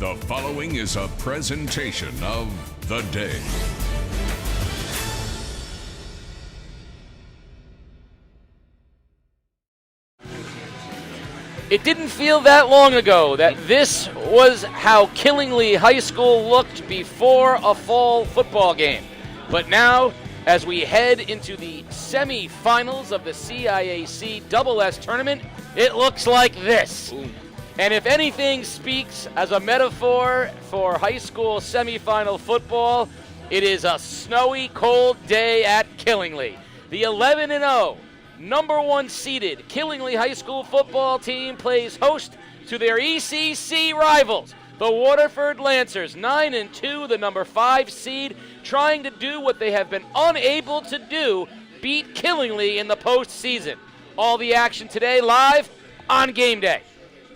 The following is a presentation of The Day. It didn't feel that long ago that this was how Killingly High School looked before a fall football game. But now, as we head into the semifinals of the CIAC SS tournament, it looks like this. Ooh. And if anything speaks as a metaphor for high school semifinal football, it is a snowy, cold day at Killingly. The 11-0, number one seeded Killingly High School football team plays host to their ECC rivals, the Waterford Lancers, 9-2, the number 5 seed, trying to do what they have been unable to do, beat Killingly in the postseason. All the action today live on Game Day.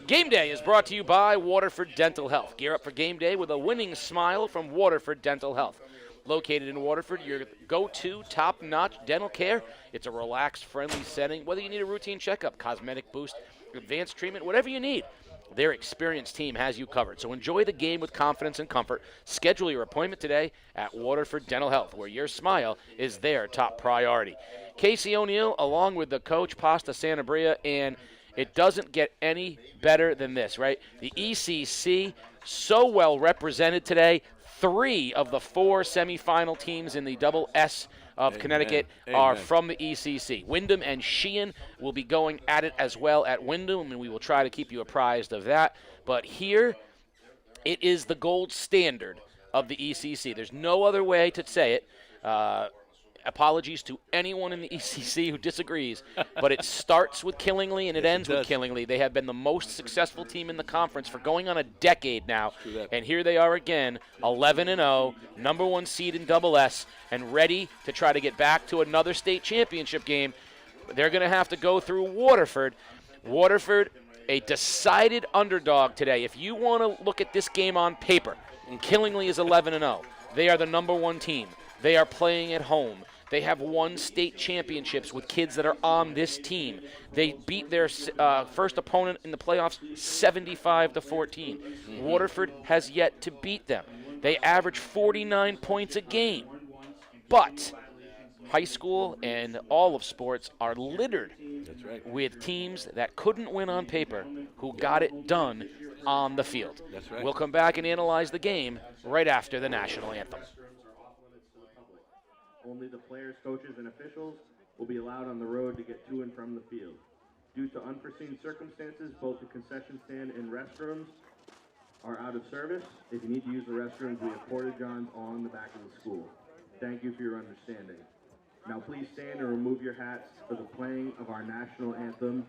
Game Day is brought to you by Waterford Dental Health. Gear up for game day with a winning smile from Waterford Dental Health. Located in Waterford, your go-to top-notch dental care. It's a relaxed, friendly setting. Whether you need a routine checkup, cosmetic boost, advanced treatment, whatever you need, their experienced team has you covered. So enjoy the game with confidence and comfort. Schedule your appointment today at Waterford Dental Health, where your smile is their top priority. Casey O'Neill, along with the coach, Pasta Santabria, and it doesn't get any better than this, right? The ECC, so well represented today. 3 of the 4 semifinal teams in the SS of Connecticut are from the ECC. Wyndham and Sheehan will be going at it as well at Wyndham, and we will try to keep you apprised of that. But here, it is the gold standard of the ECC. There's no other way to say it. Apologies to anyone in the ECC who disagrees, but it starts with Killingly and it ends with Killingly. They have been the most successful team in the conference for going on a decade now, and here they are again, 11-0, number one seed in SS, and ready to try to get back to another state championship game. They're going to have to go through Waterford. Waterford, a decided underdog today. If you want to look at this game on paper, Killingly is 11-0. They are the number one team. They are playing at home. They have won state championships with kids that are on this team. They beat their first opponent in the playoffs 75-14. Waterford has yet to beat them. They average 49 points a game. But high school and all of sports are littered with teams that couldn't win on paper who got it done on the field. We'll come back and analyze the game right after the national anthem. Only the players, coaches, and officials will be allowed on the road to get to and from the field. Due to unforeseen circumstances, both the concession stand and restrooms are out of service. If you need to use the restrooms, we have porta-johns on the back of the school. Thank you for your understanding. Now please stand and remove your hats for the playing of our national anthem,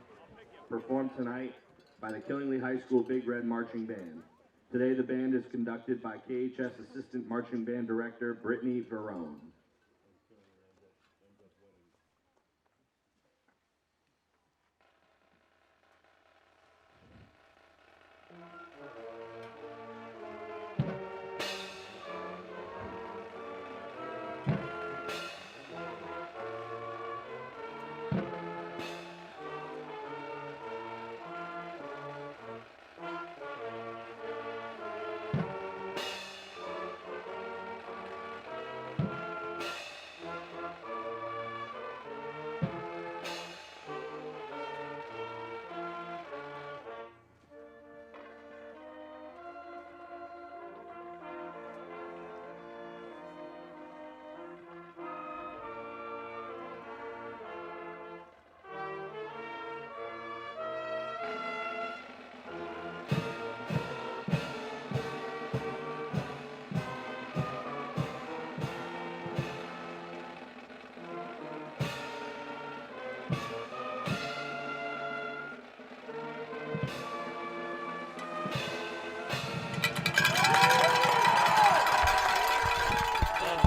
performed tonight by the Killingly High School Big Red Marching Band. Today the band is conducted by KHS Assistant Marching Band Director Brittany Verone.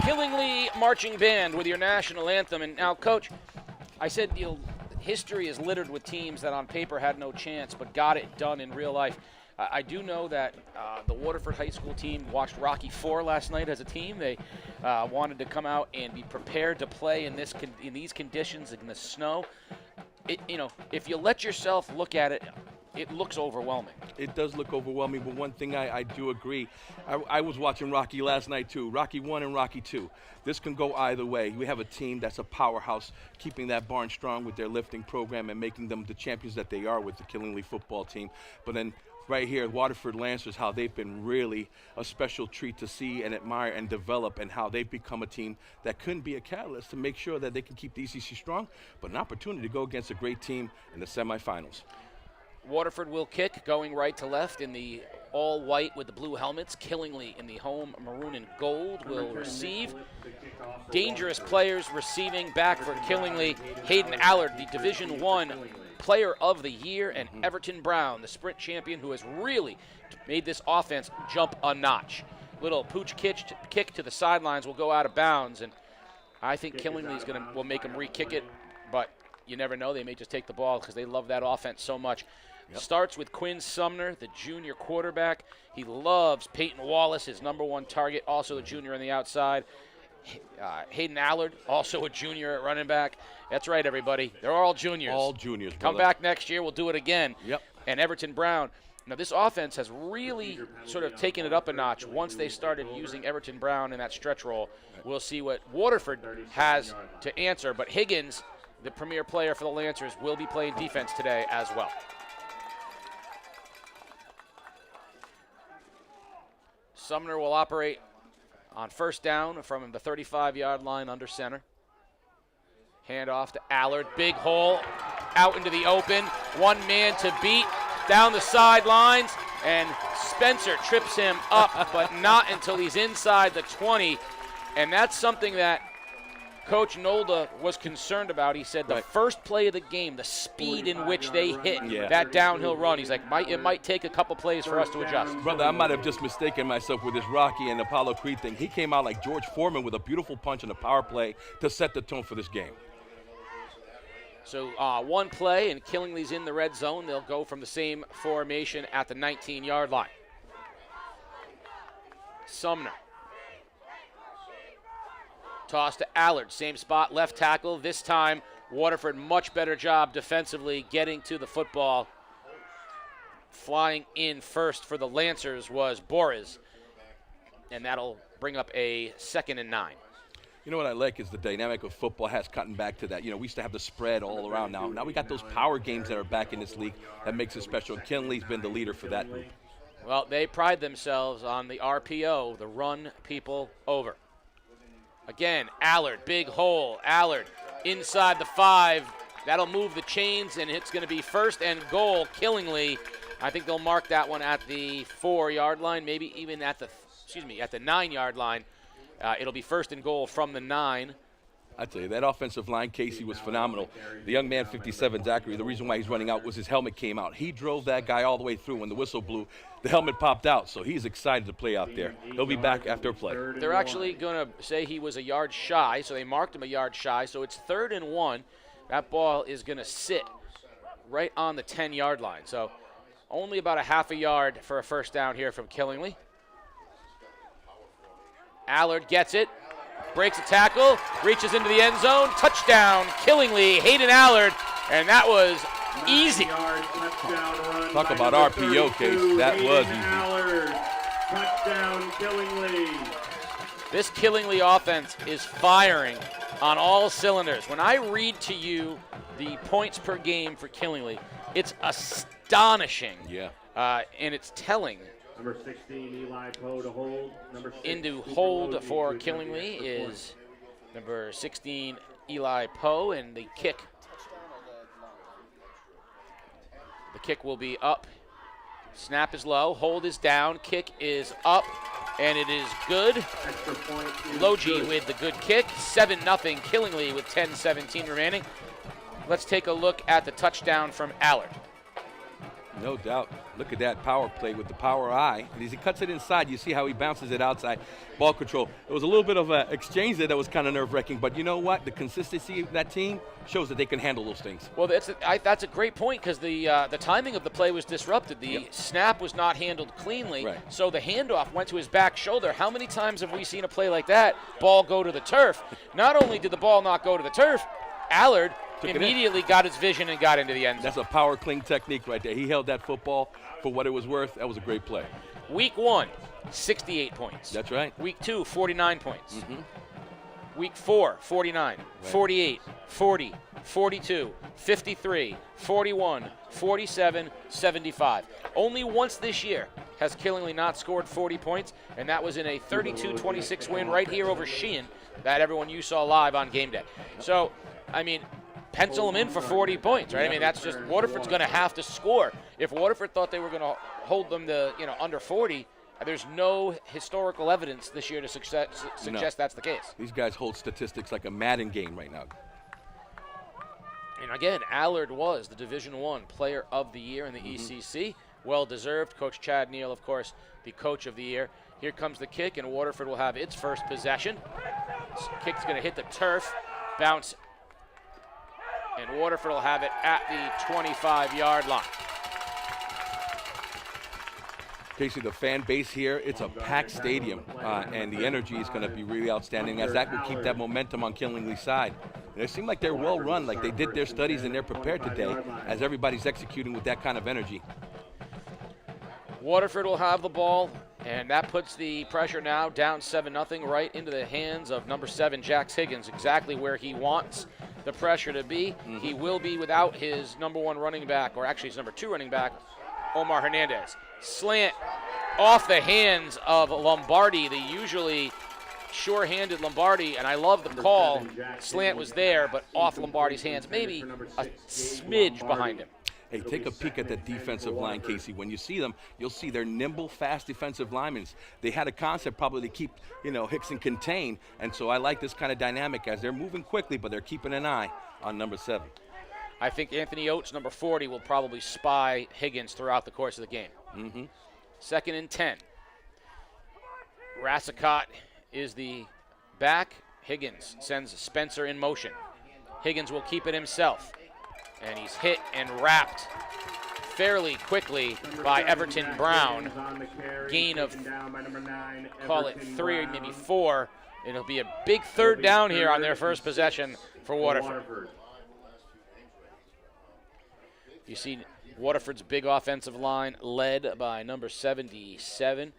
Killingly Marching Band with your national anthem. And now, Coach, I said history is littered with teams that on paper had no chance but got it done in real life. I do know that the Waterford High School team watched Rocky IV last night as a team. They wanted to come out and be prepared to play in these conditions in the snow. If you let yourself look at it it looks overwhelming. It does look overwhelming, but one thing I do agree. I was watching Rocky last night too, Rocky 1 and Rocky 2. This can go either way. We have a team that's a powerhouse, keeping that barn strong with their lifting program and making them the champions that they are with the Killingly football team. But then right here, Waterford Lancers, how they've been really a special treat to see and admire and develop, and how they've become a team that couldn't be a catalyst to make sure that they can keep the ECC strong, but an opportunity to go against a great team in the semifinals. Waterford will kick, going right to left in the all white with the blue helmets. Killingly in the home maroon and gold will receive. Dangerous players receiving back for Killingly. Hayden Allard, the Division I Player of the Year, and Everton Brown, the sprint champion, who has really made this offense jump a notch. Little pooch kick to the sidelines will go out of bounds, and I think Killingly will make them re-kick it, but you never know. They may just take the ball because they love that offense so much. Yep. Starts with Quinn Sumner, the junior quarterback. He loves Peyton Wallace, his #1 target, also a junior on the outside. Hayden Allard, also a junior at running back. That's right, everybody. They're all juniors. All juniors, Come back next year. We'll do it again. Yep. And Everton Brown. Now, this offense has really sort of taken it up a notch once they started using Everton Brown in that stretch roll. We'll see what Waterford has to answer. But Higgins, the premier player for the Lancers, will be playing defense today as well. Sumner will operate on first down from the 35-yard line under center. Handoff to Allard. Big hole out into the open. One man to beat down the sidelines, and Spencer trips him up, but not until he's inside the 20. And that's something that Coach Nolda was concerned about. He said the first play of the game, the speed in which they hit that downhill run, he's like, it might take a couple plays for us to adjust. Brother, I might have just mistaken myself with this Rocky and Apollo Creed thing. He came out like George Foreman with a beautiful punch and a power play to set the tone for this game. So one play, and Killingly's in the red zone. They'll go from the same formation at the 19-yard line. Sumner. Toss to Allard, same spot, left tackle. This time, Waterford, much better job defensively getting to the football. Flying in first for the Lancers was Boris, and that'll bring up a 2nd and 9. You know what I like is the dynamic of football has gotten back to that. You know, we used to have the spread all around now. Now we got those power games that are back in this league that makes it special. Killingly's been the leader for that group. Well, they pride themselves on the RPO, the run people over. Again, Allard, big hole. Allard inside the 5. That'll move the chains, and it's going to be 1st and goal. Killingly, I think they'll mark that one at the 4-yard line, maybe even at the 9-yard line. It'll be 1st and goal from the 9. I tell you, that offensive line, Casey, was phenomenal. The young man, 57, Zachary, the reason why he's running out was his helmet came out. He drove that guy all the way through. When the whistle blew, the helmet popped out, so he's excited to play out there. He'll be back after a play. They're actually going to say he was a yard shy, so they marked him a yard shy, so it's 3rd and 1. That ball is going to sit right on the 10-yard line, so only about a half a yard for a first down here from Killingly. Allard gets it. Breaks a tackle, reaches into the end zone, touchdown, Killingly, Hayden Allard, and that was easy. Talk about RPO, Case. That was easy. Touchdown, Killingly. This Killingly offense is firing on all cylinders. When I read to you the points per game for Killingly, it's astonishing. Yeah. And it's telling. Number 16, Eli Poe to hold. Number 6, Into hold for Killingly is number 16, Eli Poe, and the kick. The kick will be up. Snap is low, hold is down, kick is up, and it is good. Extra point is Logie good. with the good kick. 7-0 Killingly with 10:17 remaining. Let's take a look at the touchdown from Allard. No doubt. Look at that power play with the power eye. And as he cuts it inside, you see how he bounces it outside. Ball control. It was a little bit of an exchange there that was kind of nerve-wracking. But you know what? The consistency of that team shows that they can handle those things. Well, that's a great point because the timing of the play was disrupted. The snap was not handled cleanly, so the handoff went to his back shoulder. How many times have we seen a play like that, ball go to the turf? Not only did the ball not go to the turf, Allard immediately got his vision and got into the end zone. That's a power cling technique right there. He held that football for what it was worth. That was a great play. Week 1, 68 points. That's right. Week 2, 49 points. Week 4, 49, 48, 40, 42, 53, 41, 47, 75. Only once this year has Killingly not scored 40 points, and that was in a 32-26 win right here over Sheehan that everyone you saw live on game day. So, I mean, pencil them in for 40 points, right? I mean, that's just Waterford's going to have to score. If Waterford thought they were going to hold them to, under 40, there's no historical evidence this year to suggest that's the case. These guys hold statistics like a Madden game right now. And again, Allard was the Division I Player of the Year in the ECC. Well-deserved. Coach Chad Neal, of course, the Coach of the Year. Here comes the kick, and Waterford will have its first possession. This kick's going to hit the turf, bounce, and Waterford will have it at the 25-yard line. Casey, the fan base here, it's a packed stadium, and the energy is going to be really outstanding as that will keep that momentum on Killingly's side. And it seemed like they're well run, like they did their studies and they're prepared today as everybody's executing with that kind of energy. Waterford will have the ball, and that puts the pressure now down 7-0 right into the hands of number 7, Jax Higgins, exactly where he wants the pressure to be. He will be without his number 1 running back, or actually his number 2 running back, Omar Hernandez. Slant off the hands of Lombardi, the usually sure-handed Lombardi, and I love the call. Slant was there, but off Lombardi's hands, maybe a smidge behind him. Hey, take a peek at that defensive line, Casey. When you see them, you'll see they're nimble, fast defensive linemen. They had a concept probably to keep, Hickson contained, and so I like this kind of dynamic as they're moving quickly, but they're keeping an eye on number 7. I think Anthony Oates, number 40, will probably spy Higgins throughout the course of the game. 2nd and 10. Rassicott is the back. Higgins sends Spencer in motion. Higgins will keep it himself. And he's hit and wrapped fairly quickly by Everton Brown. Gain of, call it 3 or maybe 4. It'll be a big 3rd down here on their first possession for Waterford. You see Waterford's big offensive line led by number 77,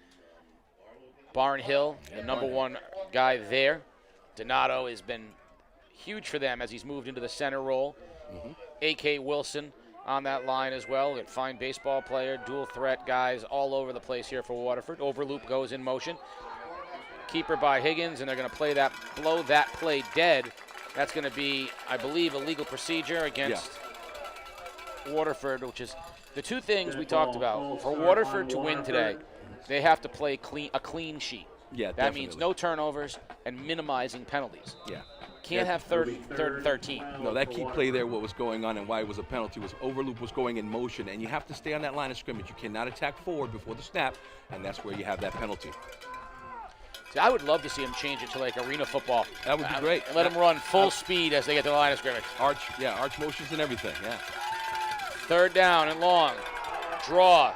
Barnhill, the number 1 guy there. Donato has been huge for them as he's moved into the center role. A.K. Wilson on that line as well. A fine baseball player, dual threat guys all over the place here for Waterford. Overloop goes in motion. Keeper by Higgins, and they're going to play that, blow that play dead. That's going to be, I believe, a legal procedure against Waterford, which is the two things we talked about. For Waterford to win today, they have to play a clean sheet. Yeah, that definitely. means no turnovers and minimizing penalties. Yeah. Can't have third and 13. No, that key play there, what was going on and why it was a penalty was Overloop was going in motion, and you have to stay on that line of scrimmage. You cannot attack forward before the snap, and that's where you have that penalty. See, I would love to see him change it to like arena football. That would be great. And let them run full speed as they get to the line of scrimmage. Arch motions and everything, yeah. 3rd down and long. Draw.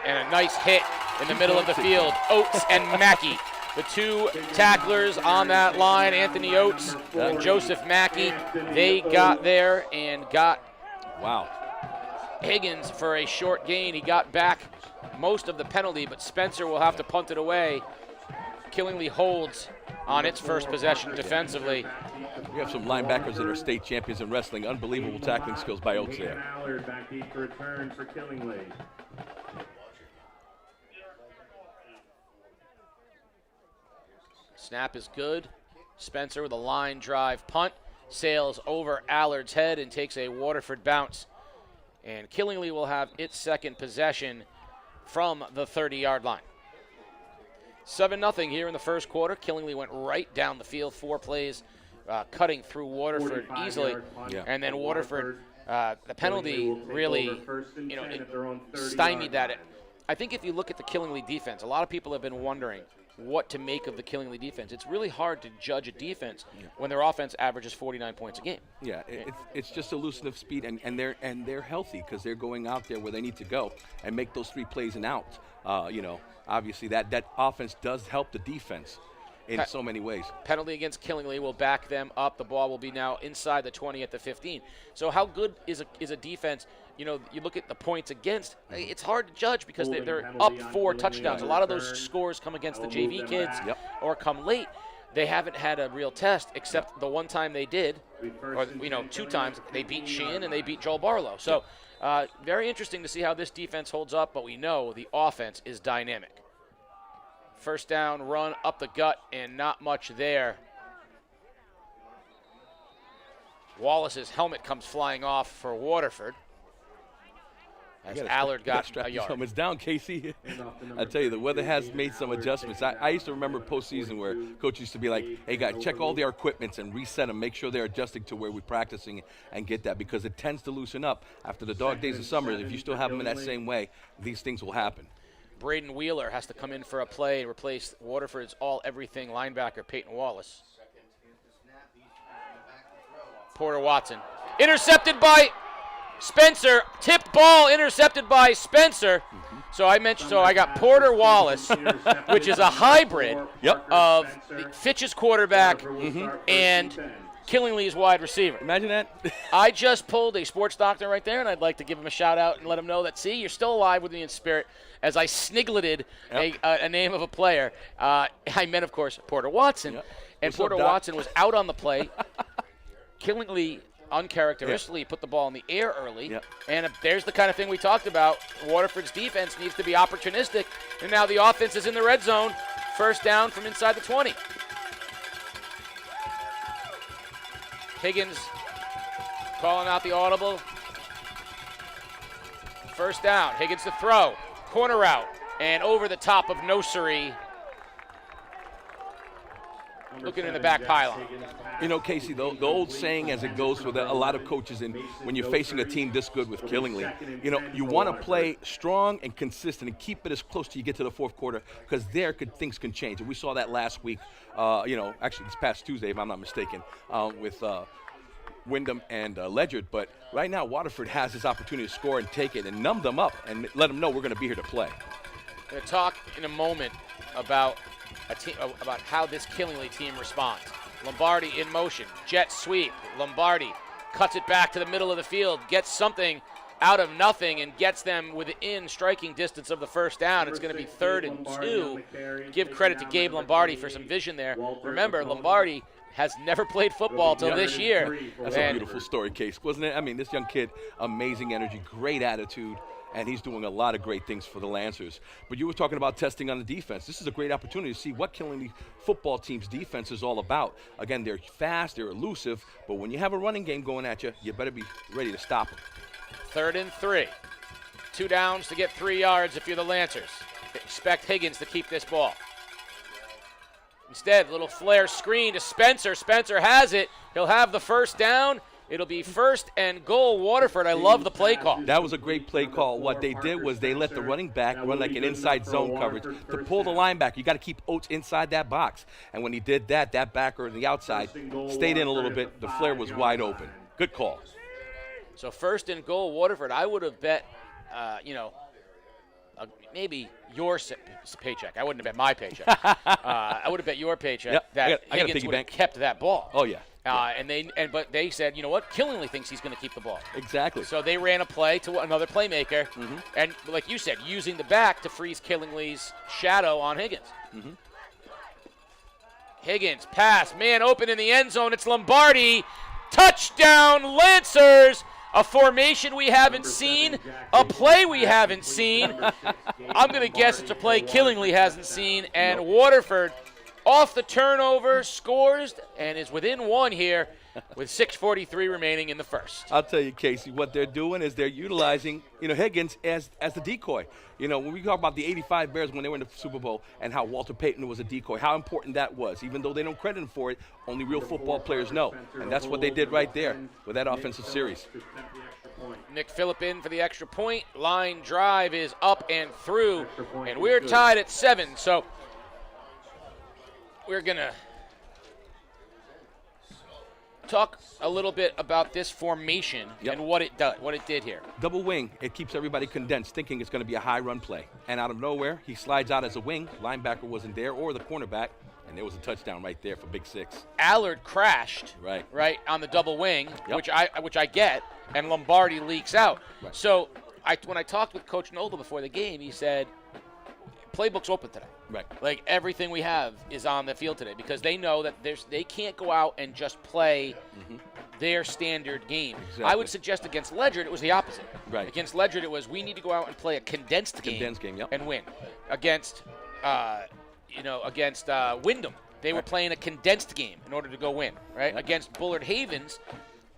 And a nice hit in the middle of the field. Oates and Mackey. The 2 tacklers on that line, Anthony Oates and Joseph Mackey, they got there and got Higgins for a short gain. He got back most of the penalty, but Spencer will have to punt it away. Killingly holds on its first possession defensively. We have some linebackers that are state champions in wrestling. Unbelievable tackling skills by Oates there. Snap is good. Spencer with a line drive punt. Sails over Allard's head and takes a Waterford bounce. And Killingly will have its second possession from the 30-yard line. 7-0 here in the first quarter. Killingly went right down the field, 4 plays, cutting through Waterford easily. Yeah. And then Waterford, the penalty really, stymied that. I think if you look at the Killingly defense, a lot of people have been wondering what to make of the Killingly defense. It's really hard to judge a defense when their offense averages 49 points a game. Yeah, it's just elusive speed, and they're healthy because they're going out there where they need to go and make those 3 plays and out. Obviously that offense does help the defense. in so many ways. Penalty against Killingly will back them up. The ball will be now inside the 20 at the 15. So how good is a defense? You know, you look at the points against, it's hard to judge because they're up 4 touchdowns. A lot of those scores come against the JV kids or come late. They haven't had a real test except the one time they did, or 2 times. They beat Sheehan and they beat Joel Barlow. So very interesting to see how this defense holds up, but we know the offense is dynamic. First down, run up the gut, and not much there. Wallace's helmet comes flying off for Waterford. As Allard got a yard. Helmets down, Casey. I tell you, the weather has made some adjustments. I used to remember postseason where coach used to be like, hey, guys, check all their equipments and reset them. Make sure they're adjusting to where we're practicing and get that, because it tends to loosen up after the dog days of summer. If you still have them in that same way, these things will happen. Braden Wheeler has to come in for a play and replace Waterford's all-everything linebacker, Peyton Wallace. Porter Watson. Intercepted by Spencer. Tipped ball intercepted by Spencer. So I got Porter Wallace, which is a hybrid of Fitch's quarterback and Killingly's wide receiver. Imagine that. I just pulled a sports doctor right there, and I'd like to give him a shout out and let him know that, see, you're still alive with me in spirit, as I sniggleted a name of a player. I meant, of course, Porter Watson. And Porter Watson was out on the play. Killingly uncharacteristically put the ball in the air early. And there's the kind of thing we talked about. Waterford's defense needs to be opportunistic. And now the offense is in the red zone. First down from inside the 20. Higgins calling out the audible. First down. Higgins to throw. Corner route. And over the top of Nosiri. Looking in the back pylon. You know, Casey, the old saying as it goes with a lot of coaches, and when you're facing a team this good with Killingly, you know, you want to play strong and consistent and keep it as close till you get to the fourth quarter, because things can change. And we saw that last week, actually this past Tuesday, if I'm not mistaken, with Wyndham and Ledyard. But right now, Waterford has this opportunity to score and take it and numb them up and let them know we're going to be here to play. I'm going to talk in a moment about how this Killingly team responds. Lombardi in motion, jet sweep. Lombardi cuts it back to the middle of the field, gets something out of nothing, and gets them within striking distance of the first down. It's going to be 3rd and 2. Give credit to Gabe Lombardi for some vision there. Remember, Lombardi has never played football till this year. That's a beautiful story, Case, wasn't it? I mean, this young kid, amazing energy, great attitude, and he's doing a lot of great things for the Lancers. But you were talking about testing on the defense. This is a great opportunity to see what Killingly football team's defense is all about. Again, they're fast, they're elusive, but when you have a running game going at you, you better be ready to stop them. 3rd and 3. 2 downs to get 3 yards if you're the Lancers. Expect Higgins to keep this ball. Instead, little flare screen to Spencer. Spencer has it. He'll have the first down. It'll be 1st and goal, Waterford. I love the play call. That was a great play call. What they did was they let the running back run like an inside zone coverage to pull the linebacker. You got to keep Oates inside that box. And when he did that, that backer on the outside stayed in a little bit. The flare was wide open. Good call. So 1st and goal, Waterford. I would have bet, maybe your paycheck. I wouldn't have bet my paycheck. I would have bet your paycheck that Higgins would have kept that ball. Oh, yeah. But they said, you know what? Killingly thinks he's going to keep the ball. Exactly. So they ran a play to another playmaker, and like you said, using the back to freeze Killingly's shadow on Higgins. Higgins, pass, man open in the end zone. It's Lombardi. Touchdown, Lancers. A formation we haven't seen, a play we haven't seen. I'm going to guess it's a play Killingly hasn't seen, and Waterford off the turnover, scores, and is within 1 here with 6:43 remaining in the first. I'll tell you, Casey, what they're doing is they're utilizing, Higgins as the decoy. When we talk about the 85 Bears when they were in the Super Bowl and how Walter Payton was a decoy, how important that was. Even though they don't credit him for it, only real football players know. And that's what they did right there with that offensive series. Nick Phillip in for the extra point. Line drive is up and through, and we're tied at 7. So we're going to talk a little bit about this formation and what it did here. Double wing, it keeps everybody condensed, thinking it's going to be a high run play. And out of nowhere, he slides out as a wing. Linebacker wasn't there, or the cornerback. And there was a touchdown right there for Big Six. Allard crashed Right on the double wing, Yep. which I get, and Lombardi leaks out. Right. So when I talked with Coach Nola before the game, he said, playbook's open today. Right. Like everything we have is on the field today because they know that they can't go out and just play their standard game. Exactly. I would suggest against Ledyard it was the opposite. Right. Against Ledyard it was we need to go out and play a condensed game Yep. and win. Against Wyndham, they were playing a condensed game in order to go win. Right. Yep. Against Bullard Havens,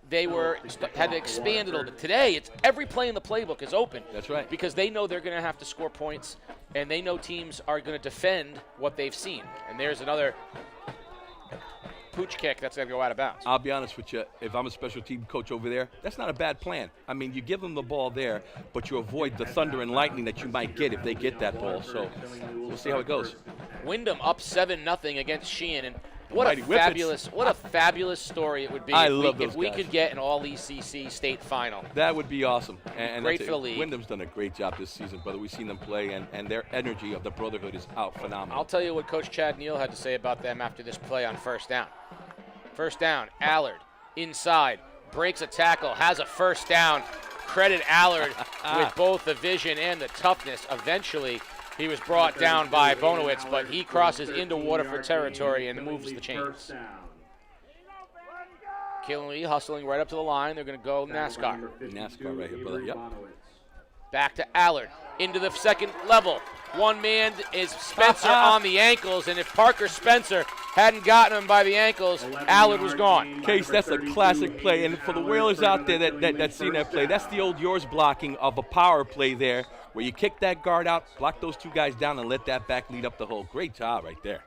they had to expand it a little bit. Today, it's every play in the playbook is open. That's right. Because they know they're going to have to score points, and they know teams are going to defend what they've seen. And there's another pooch kick that's going to go out of bounds. I'll be honest with you, if I'm a special team coach over there, that's not a bad plan. I mean, you give them the ball there, but you avoid the thunder and lightning that you might get if they get that ball. So we'll see how it goes. Wyndham up 7-0 against Sheehan, and what Mighty a fabulous story it would be I if love we, those if we guys. could get an all-ECC state final. That would be awesome. And Great that's for the league. Wyndham's done a great job this season, brother. We've seen them play, and their energy of the brotherhood is out phenomenal. I'll tell you what Coach Chad Neal had to say about them after this play on first down. First down, Allard inside, breaks a tackle, has a first down. Credit Allard with both the vision and the toughness. Eventually, he was brought down by Bonowitz, but he crosses into Waterford territory and moves the chains. Killenly hustling right up to the line. They're going to go NASCAR. NASCAR right here, brother. Yep. Back to Allard, into the second level. One man is Spencer on the ankles, and if Parker Spencer hadn't gotten him by the ankles, Allard was gone. Case, that's a classic play. And for the Whalers out there that seen that play, that's the old yours blocking of a power play there, where you kick that guard out, block those two guys down, and let that back lead up the hole. Great job right there.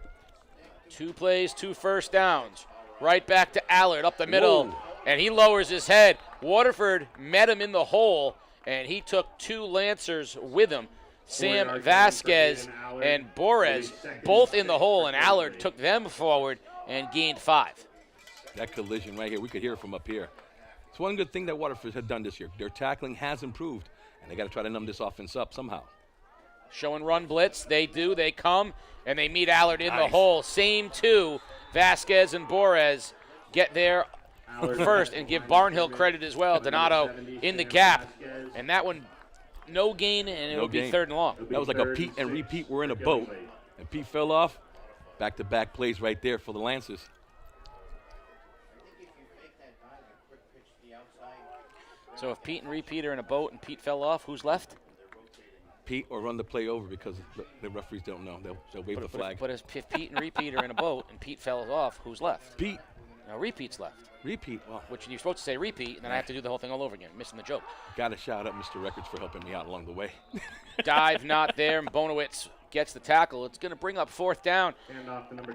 2 plays, 2 first downs. Right back to Allard up the middle, Whoa. and he lowers his head. Waterford met him in the hole, and he took 2 Lancers with him. Sam Vasquez and Borez both in the hole, and Allard took them forward and gained 5. That collision right here, we could hear it from up here. It's one good thing that Waterford had done this year. Their tackling has improved, and they got to try to numb this offense up somehow. Show and run blitz, they do, they come, and they meet Allard in the Nice. hole. Same 2, Vasquez and Borez get there first and give Barnhill credit as well. Donato in the gap, and that one, no gain, and it'll be 3rd and long. That was like a Pete and repeat. We're in a boat, and Pete fell off. Back-to-back plays right there for the Lancers. So if Pete and repeat are in a boat and Pete fell off, who's left? Pete or run the play over because the referees don't know. They'll wave the flag. But if Pete and repeat are in a boat and Pete fell off, who's left? Pete, Now repeat's left, repeat. Well, which you're supposed to say repeat, and then I have to do the whole thing all over again, missing the joke. got to shout out Mr. Records for helping me out along the way. Dive not there, and Bonowitz gets the tackle. It's going to bring up 4th down.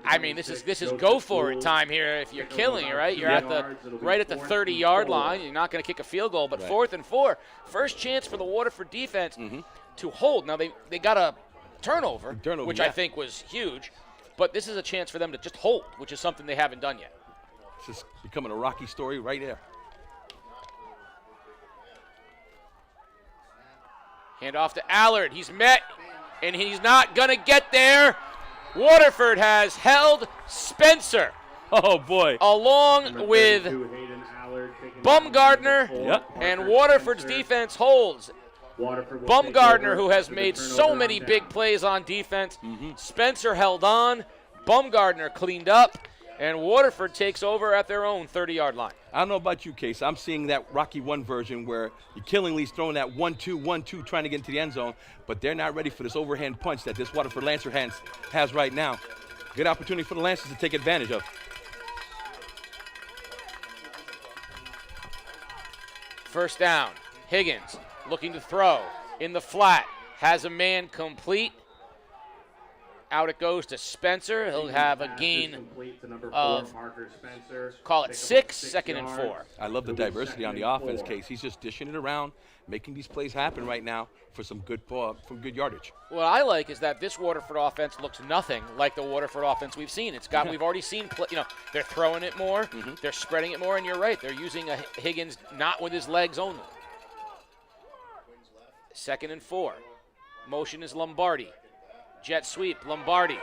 I mean, this is go for it time here. If you're killing it, right? You're at the right at the 30-yard line. You're not going to kick a field goal, but Right. 4th and 4, first chance for the Waterford defense to hold. Now they got a turnover, which I yeah. think was huge, but this is a chance for them to just hold, which is something they haven't done yet. This is becoming a Rocky story right there. Hand off to Allard. He's met, and he's not going to get there. Waterford has held Spencer Oh, boy. along with Bumgardner, Yep. and Waterford's defense holds. Bumgardner, who has made so many big plays on defense. Spencer held on. Bumgardner cleaned up, and Waterford takes over at their own 30-yard line. I don't know about you, Case. I'm seeing that Rocky 1 version where Killingly's throwing that 1-2, 1-2, trying to get into the end zone, but they're not ready for this overhand punch that this Waterford Lancer has right now. Good opportunity for the Lancers to take advantage of. First down, Higgins looking to throw in the flat, has a man complete. Out it goes to Spencer. He'll have a gain of, call it 6, 2nd and 4. I love the diversity on the offense, Case. He's just dishing it around, making these plays happen right now for some good yardage. What I like is that this Waterford offense looks nothing like the Waterford offense we've seen. We've already seen, they're throwing it more, they're spreading it more, and you're right, they're using a Higgins not with his legs only. 2nd and 4. Motion is Lombardi. Jet sweep, Lombardi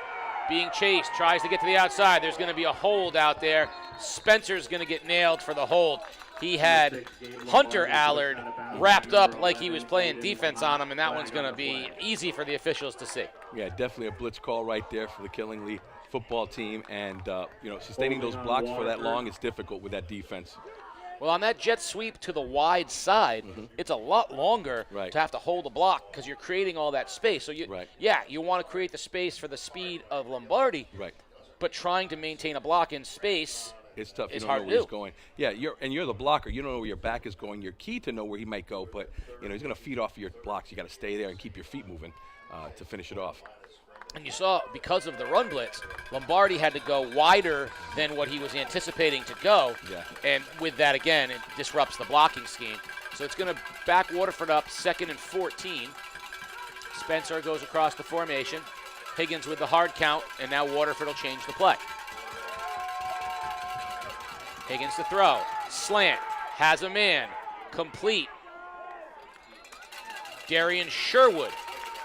being chased, tries to get to the outside. There's going to be a hold out there. Spencer's going to get nailed for the hold. He had Hunter Allard wrapped up like he was playing defense on him, and that one's going to be easy for the officials to see. Yeah, definitely a blitz call right there for the Killingly football team, and sustaining those blocks for that long is difficult with that defense. Well, on that jet sweep to the wide side, it's a lot longer to have to hold a block because you're creating all that space. So, you want to create the space for the speed of Lombardi, but trying to maintain a block in space, it's tough. It's you don't hard know to where he's do. going. Yeah, you're the blocker. You don't know where your back is going. You're key to know where he might go, but he's going to feed off of your blocks. You got to stay there and keep your feet moving to finish it off. And you saw, because of the run blitz, Lombardi had to go wider than what he was anticipating to go. Yeah. And with that, again, it disrupts the blocking scheme. So it's going to back Waterford up 2nd and 14. Spencer goes across the formation. Higgins with the hard count, and now Waterford will change the play. Higgins to throw. Slant. Has a man. Complete. Darian Sherwood.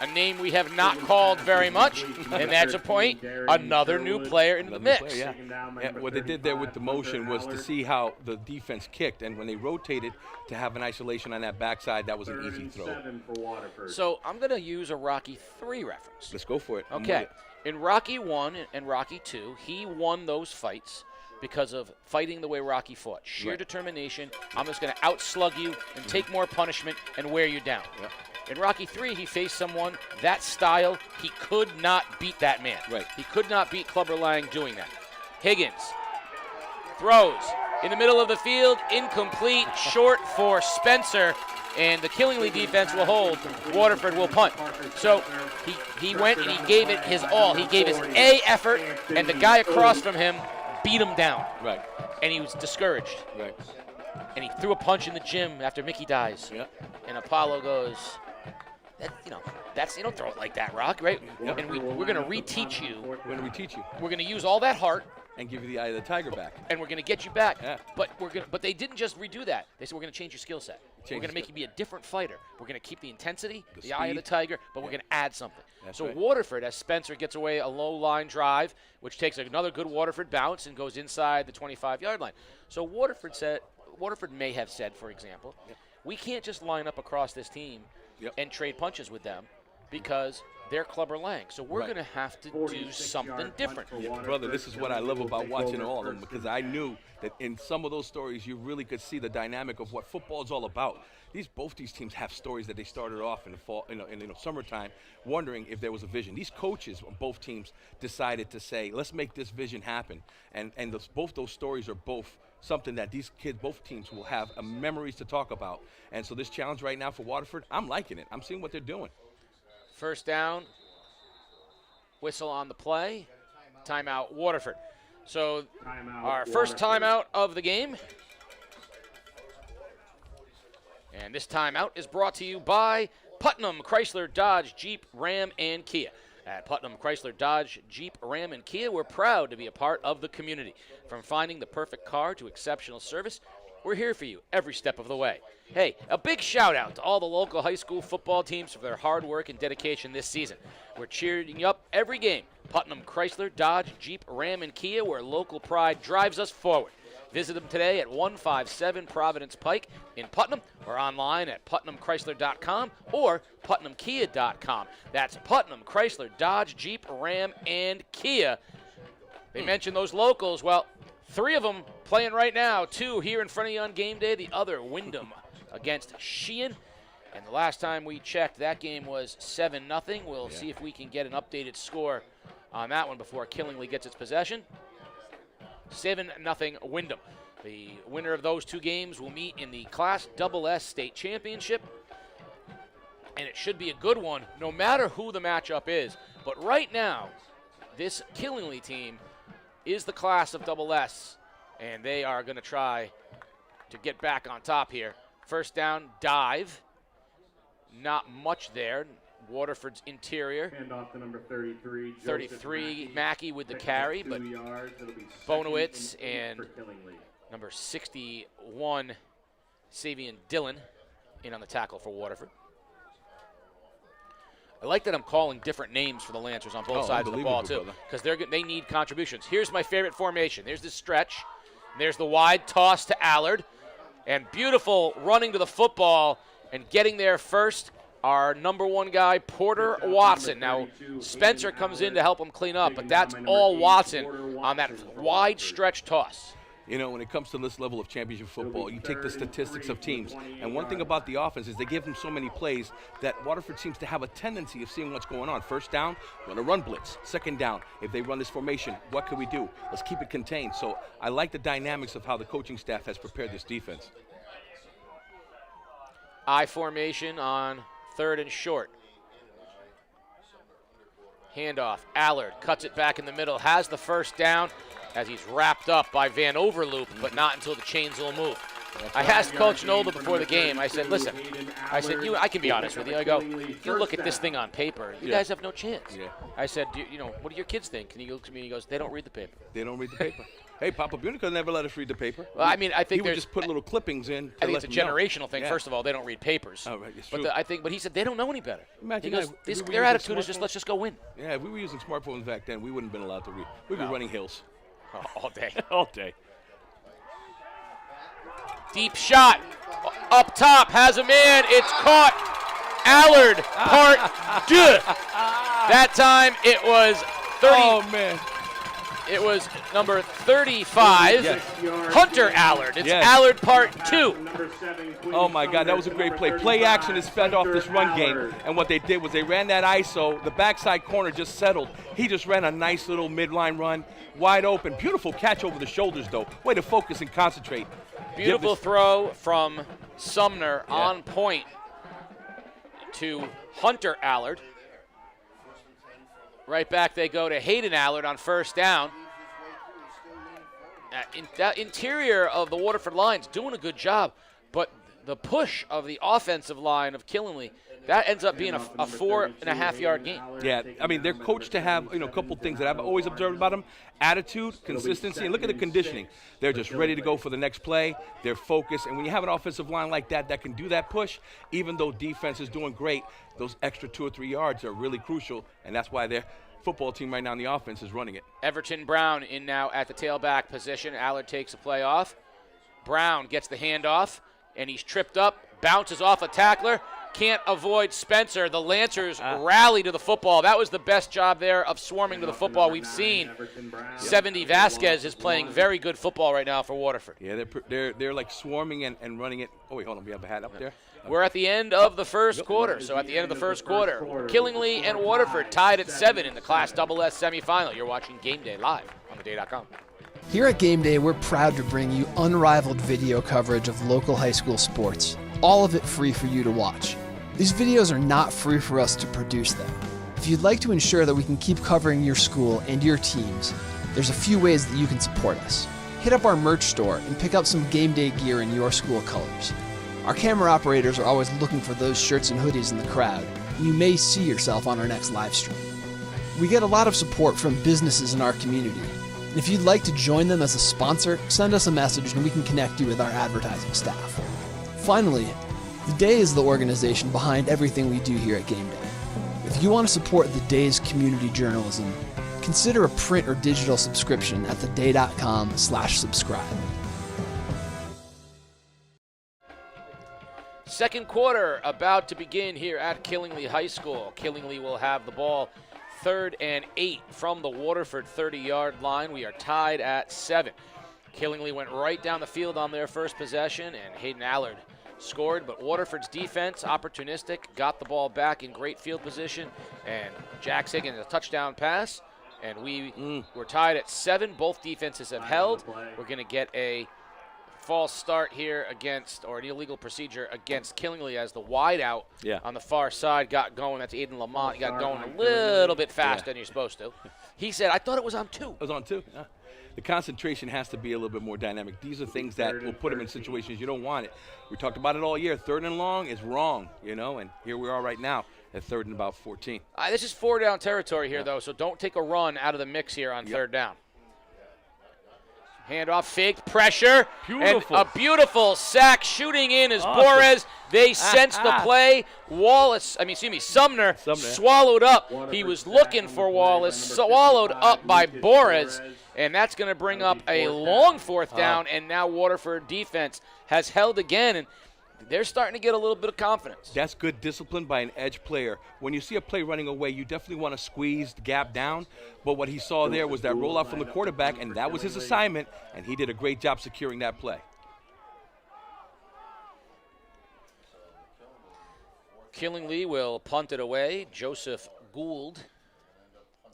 A name we have not called very much, and that's a point. Another new player in the mix. Yeah, what they did there with the motion was to see how the defense kicked, and when they rotated to have an isolation on that backside, that was an easy throw. So I'm going to use a Rocky 3 reference. Let's go for it. Okay. In Rocky 1 and Rocky 2, he won those fights because of fighting the way Rocky fought. Sheer determination. I'm just going to outslug you and take more punishment and wear you down. Yep. In Rocky 3, he faced someone that style. He could not beat that man. Right. He could not beat Clubber Lang doing that. Higgins throws in the middle of the field, incomplete, short for Spencer, and the Killingly defense will hold. Waterford will punt. So he went and he gave it his all. He gave his A effort, and the guy across from him beat him down. Right. And he was discouraged. Right. And he threw a punch in the gym after Mickey dies. Yep. And Apollo goes, you don't throw it like that, Rock, right? Yep. And we're going to reteach you. We're going to reteach you. We're going to use all that heart. And give you the eye of the tiger back. And we're going to get you back. Yeah. But they didn't just redo that. They said we're going to change your skill set. We're going to make you be a different fighter. We're going to keep the intensity, the eye of the tiger, but we're going to add something. That's so right. Waterford, as Spencer gets away a low line drive, which takes another good Waterford bounce and goes inside the 25-yard line. So Waterford may have said, for example, we can't just line up across this team and trade punches with them because they're Clubber Lang. So we're going to have to do something different. Yeah, brother, this is what I love about watching all of them, because I knew that in some of those stories you really could see the dynamic of what football is all about. Both these teams have stories that they started off in the fall, in summertime, wondering if there was a vision. These coaches on both teams decided to say, let's make this vision happen. And both those stories are both something that these kids, both teams, will have memories to talk about. And so this challenge right now for Waterford, I'm liking it. I'm seeing what they're doing. First down, whistle on the play, timeout Waterford. So our first timeout of the game. And this timeout is brought to you by Putnam Chrysler Dodge Jeep Ram and Kia. At Putnam Chrysler Dodge Jeep Ram and Kia, we're proud to be a part of the community. From finding the perfect car to exceptional service, we're here for you every step of the way. Hey, a big shout out to all the local high school football teams for their hard work and dedication this season. We're cheering you up every game. Putnam Chrysler Dodge Jeep Ram and Kia, where local pride drives us forward. Visit them today at 157 Providence Pike in Putnam or online at putnamchrysler.com or putnamkia.com. That's Putnam Chrysler Dodge Jeep Ram and Kia. They mentioned those locals. Well, 3 of them playing right now. 2 here in front of you on game day. The other, Wyndham against Sheehan. And the last time we checked, that game was 7-0. We'll see if we can get an updated score on that one before Killingly gets its possession. 7-0 Wyndham. The winner of those 2 games will meet in the Class SS State Championship. And it should be a good one, no matter who the matchup is. But right now, this Killingly team is the class of SS, and they are going to try to get back on top here. First down, dive. Not much there. Waterford's interior. Hand off to number 33. 33, Mackey with the carry, but Bonowitz and number 61, Savian Dillon, in on the tackle for Waterford. I like that I'm calling different names for the Lancers on both sides of the ball, too, because they need contributions. Here's my favorite formation. There's this stretch. There's the wide toss to Allard. And beautiful running to the football and getting there first, our number 1 guy, Porter Watson. Now, Spencer comes in to help him clean up, but that's all Watson on that wide stretch toss. You know, when it comes to this level of championship football, you take the statistics of teams. And one thing about the offense is they give them so many plays that Waterford seems to have a tendency of seeing what's going on. First down, run a run blitz. Second down, if they run this formation, what can we do? Let's keep it contained. So I like the dynamics of how the coaching staff has prepared this defense. I formation on 3rd and short. Handoff. Allard cuts it back in the middle, has the first down as he's wrapped up by Van Overloop, but not until the chains will move. I asked Coach Nolda before the game, I said, listen, I can be honest with you. I go, if you look at this thing on paper, you guys have no chance. Yeah. I said, what do your kids think? And he looks at me and he goes, they don't read the paper. They don't read the paper. Hey, Papa Bunica never let us read the paper. Well, I mean, I think he would just put little clippings in. I think it's a generational thing. Yeah. First of all, they don't read papers. Oh, right, it's true. But he said they don't know any better. Imagine he goes, their attitude is just let's just go win. Yeah, if we were using smartphones back then, we wouldn't have been allowed to read. We'd be running hills. All day. All day. Deep shot. Up top. Has a man. It's caught. Allard. Part 2. That time it was 30. Oh, man. It was number 35, yes. Hunter Allard. It's Allard part 2. Oh, my God, that was a great play. Play action is fed off this run game, and what they did was they ran that ISO. The backside corner just settled. He just ran a nice little midline run, wide open. Beautiful catch over the shoulders, though. Way to focus and concentrate. Beautiful throw from Sumner on point to Hunter Allard. Right back they go to Hayden Allard on first down. That interior of the Waterford line's doing a good job, but the push of the offensive line of Killingley, that ends up being a 4.5-yard gain. Yeah, I mean, they're coached to have, a couple things that I've always observed about them. Attitude, consistency, and look at the conditioning. They're just ready to go for the next play. They're focused, and when you have an offensive line like that can do that push, even though defense is doing great, those extra 2 or 3 yards are really crucial, and that's why their football team right now in the offense is running it. Everton Brown in now at the tailback position. Allard takes a play off. Brown gets the handoff, and he's tripped up, bounces off a tackler. Can't avoid Spencer. The Lancers rally to the football. That was the best job there of swarming to the football we've seen. 70 Vasquez is playing very good football right now for Waterford. Yeah, they're like swarming and running it. Oh, wait, hold on. We have a hat up there. We're at the end of the first quarter. So at the end of the first quarter, Killingley and Waterford tied at 7 in the Class SS semifinal. You're watching Game Day live on theday.com. Here at Game Day, we're proud to bring you unrivaled video coverage of local high school sports. All of it free for you to watch. These videos are not free for us to produce them. If you'd like to ensure that we can keep covering your school and your teams, there's a few ways that you can support us. Hit up our merch store and pick up some game day gear in your school colors. Our camera operators are always looking for those shirts and hoodies in the crowd, and you may see yourself on our next live stream. We get a lot of support from businesses in our community, and if you'd like to join them as a sponsor, send us a message and we can connect you with our advertising staff. Finally, The Day is the organization behind everything we do here at Game Day. If you want to support The Day's community journalism, consider a print or digital subscription at theday.com/subscribe. Second quarter about to begin here at Killingley High School. Killingley will have the ball 3rd and 8 from the Waterford 30-yard line. We are tied at 7. Killingley went right down the field on their first possession, and Hayden Allard scored, but Waterford's defense, opportunistic, got the ball back in great field position, and Jack Higgins a touchdown pass, and we're tied at 7. Both defenses have held. We're going to get a false start here against, or an illegal procedure against Killingley as the wideout on the far side got going. That's Aiden Lamont. He got going a little bit faster than you're supposed to. He said, I thought it was on 2. It was on 2, yeah. The concentration has to be a little bit more dynamic. These are things that will put him in situations you don't want it. We talked about it all year. 3rd and long is wrong, and here we are right now at 3rd and about 14. This is 4-down territory here, though, so don't take a run out of the mix here on 3rd down. Handoff, faked, pressure. Beautiful. And a beautiful sack shooting in is Awesome. Borres. They sense the play. Sumner swallowed up. He was looking for Wallace, swallowed up by Borres. And that's going to bring up a long fourth down. And now Waterford defense has held again. And they're starting to get a little bit of confidence. That's good discipline by an edge player. When you see a play running away, you definitely want to squeeze the gap down. But what he saw there was that rollout from the quarterback, and that was his assignment, and he did a great job securing that play. Killingly will punt it away. Joseph Gould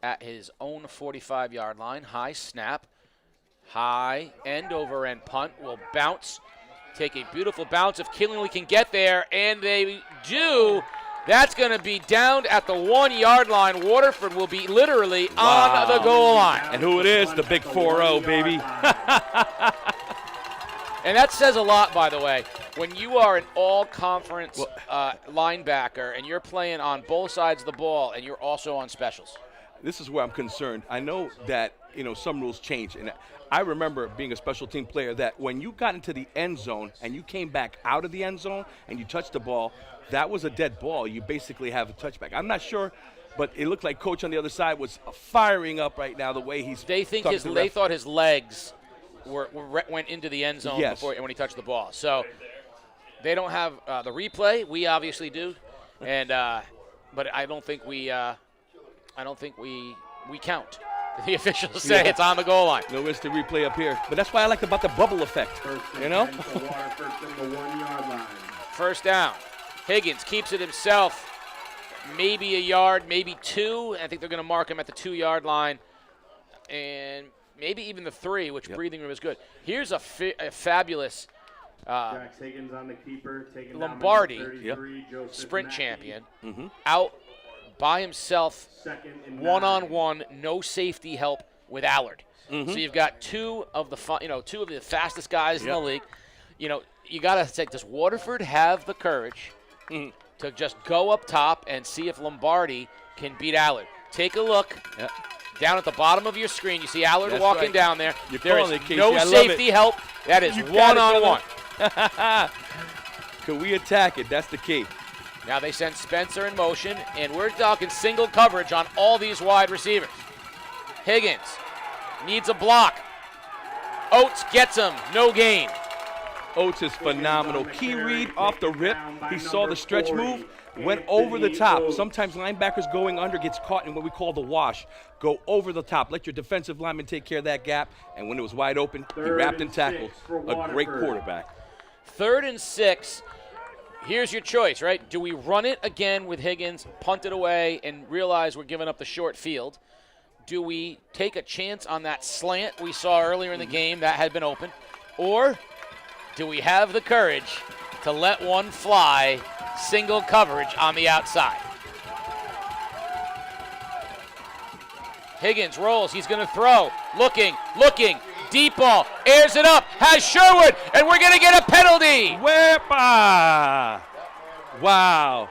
at his own 45-yard line. High snap. High end-over-end punt will bounce. Take a beautiful bounce if Killingly can get there, and they do. That's going to be down at the 1-yard line. Waterford will be literally on the goal line. And who it is? The big 4-0, baby. And that says a lot, by the way. When you are an all-conference linebacker and you're playing on both sides of the ball and you're also on specials. This is where I'm concerned. I know that, some rules change, and I remember being a special team player that when you got into the end zone and you came back out of the end zone and you touched the ball, that was a dead ball. You basically have a touchback. I'm not sure, but it looked like Coach on the other side was firing up right now the way he's. They thought his legs went into the end zone before when he touched the ball. So they don't have the replay. We obviously do, and but I don't think we count. The officials say it's on the goal line. No instant replay up here. But that's why I like about the bubble effect, First down. Higgins keeps it himself. Maybe a yard, maybe two. I think they're going to mark him at the 2-yard line. And maybe even the 3, which breathing room is good. Here's a fabulous Higgins on the keeper, Lombardi sprint champion out by himself, one-on-one, no safety help with Allard. So you've got two of the fastest guys in the league. You got to say, does Waterford have the courage to just go up top and see if Lombardi can beat Allard? Take a look. Down at the bottom of your screen, you see Allard walking down there. There is no safety help. That is one-on-one. Can we attack it? That's the key. Now they send Spencer in motion, and we're talking single coverage on all these wide receivers. Higgins needs a block. Oates gets him, no gain. Oates is phenomenal. Key read off the rip. He saw the stretch move, went over the top. Sometimes linebackers going under gets caught in what we call the wash. Go over the top. Let your defensive lineman take care of that gap. And when it was wide open, he wrapped and tackled. A great quarterback. 3rd and 6. Here's your choice, right? Do we run it again with Higgins, punt it away, and realize we're giving up the short field? Do we take a chance on that slant we saw earlier in the game that had been open? Or do we have the courage to let one fly, single coverage on the outside? Higgins rolls. He's going to throw. Looking. Deep ball. Airs it up. Has Sherwood. And we're going to get a penalty. Wepa! Wow.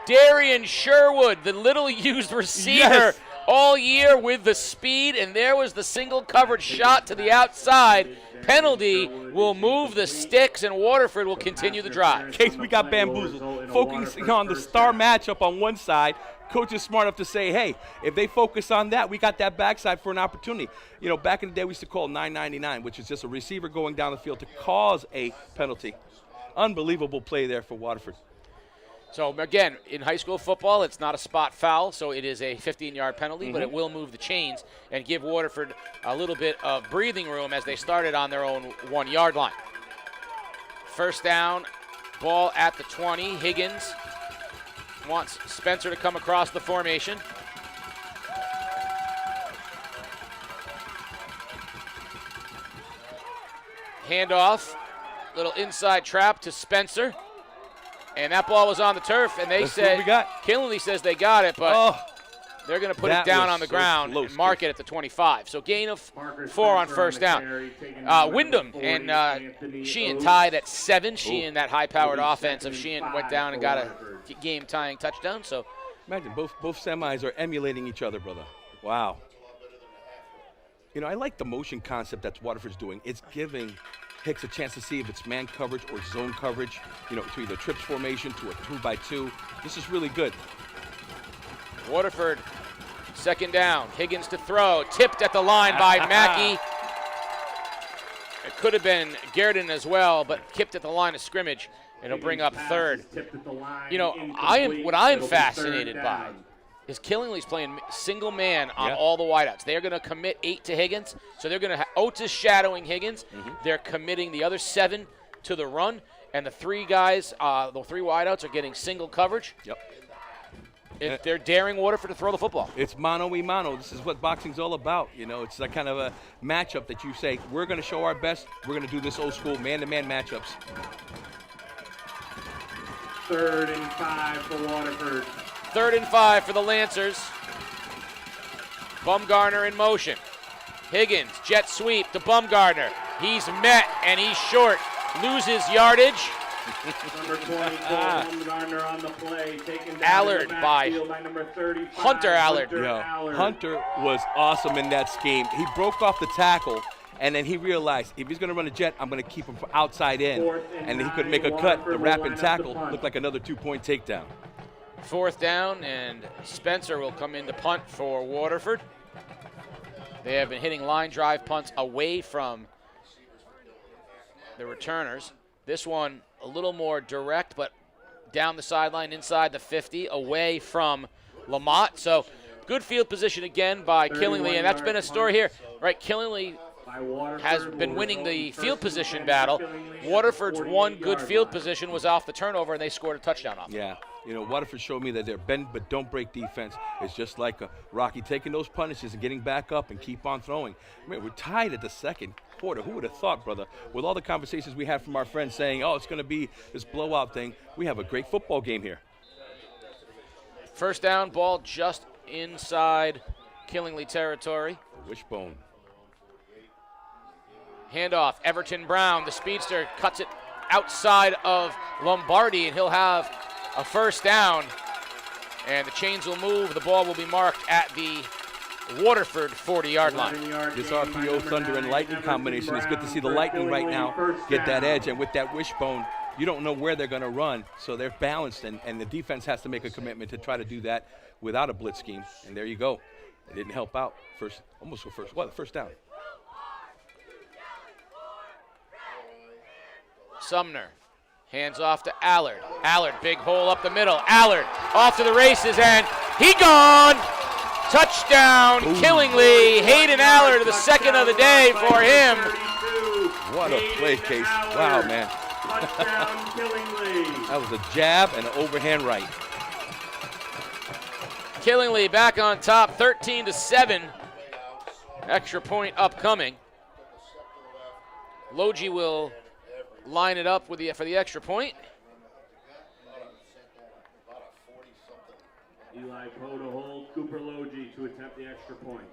Darian Sherwood, the little used receiver all year with the speed. And there was the single coverage shot to the outside. Penalty will move the sticks, and Waterford will continue the drive. In case we got bamboozled. Focusing on the star matchup on one side, coach is smart enough to say, hey, if they focus on that, we got that backside for an opportunity. Back in the day, we used to call 999, which is just a receiver going down the field to cause a penalty. Unbelievable play there for Waterford. So, again, in high school football, it's not a spot foul, so it is a 15-yard penalty, but it will move the chains and give Waterford a little bit of breathing room as they started on their own 1-yard line. First down, ball at the 20. Higgins wants Spencer to come across the formation. Handoff, little inside trap to Spencer. And that ball was on the turf, and they said, Killingly says they got it, but they're going to put it down on the ground and mark it at the 25. So gain of 4 on first down. Wyndham and Sheehan tied at 7. Sheehan, that high-powered offense of Sheehan, went down and got a game-tying touchdown. So imagine both semis are emulating each other, brother. Wow. You know, I like the motion concept that Waterford's doing. It's giving Hicks a chance to see if it's man coverage or zone coverage, you know, to either trips formation to a 2x2. This is really good. Waterford, second down. Higgins to throw. Tipped at the line by Mackey. It could have been Garrison as well, but kipped at the line of scrimmage. It'll bring up third. You know, what I'm fascinated by is Killingly's playing single man on all the wideouts. They're going to commit 8 to Higgins, so they're going to Oates is shadowing Higgins. They're committing the other 7 to the run, and the 3 guys, the 3 wideouts are getting single coverage. They're daring Waterford to throw the football. It's mano-y-mano. This is what boxing's all about. You know, it's that kind of a matchup that you say, we're going to show our best. We're going to do this old school man-to-man matchups. 3rd and 5 for Waterford. 3rd and 5 for the Lancers. Bumgarner in motion. Higgins, jet sweep to Bumgarner. He's met and he's short. Loses yardage. Number 24, Bumgarner on the play. Taken down Allard in the by backfield by number 35, Hunter Allard. Hunter was awesome in that scheme. He broke off the tackle, and then he realized if he's going to run a jet, I'm going to keep him from outside in. And he could make a cut. The wrap and tackle looked like another 2-point takedown. 4th down, and Spencer will come in to punt for Waterford. They have been hitting line drive punts away from the returners. This one a little more direct, but down the sideline inside the 50, away from Lamont. So good field position again by Killingly, and that's been a story here. Right, Killingly has been winning the field position battle. Waterford's one good field position was off the turnover, and they scored a touchdown off. Yeah, you know, Waterford showed me that their bend but don't break defense is just like Rocky taking those punishes and getting back up and keep on throwing. I mean, we're tied at the second quarter. Who would have thought, brother? With all the conversations we had from our friends saying, oh, it's going to be this blowout thing, we have a great football game here. 1st down, ball just inside Killingly territory. Wishbone. Handoff, Everton Brown, the speedster cuts it outside of Lombardi, and he'll have a 1st down. And the chains will move. The ball will be marked at the Waterford 40-yard line. This RPO Thunder and Lightning combination is good to see the Lightning right now get that edge. And with that wishbone, you don't know where they're going to run. So they're balanced, and the defense has to make a commitment to try to do that without a blitz scheme. And there you go. It didn't help out. First down. Sumner hands off to Allard. Allard, big hole up the middle. Allard off to the races, and he gone. Touchdown, Killingly. Hayden Allard, the 2nd of the day for him. What a play, Case. Wow, man. Touchdown, Killingly. That was a jab and an overhand right. Killingly back on top, 13-7. Extra point upcoming. Logie will line it up with for the extra point. Eli Poe to hold Cooper Logie to attempt the extra point.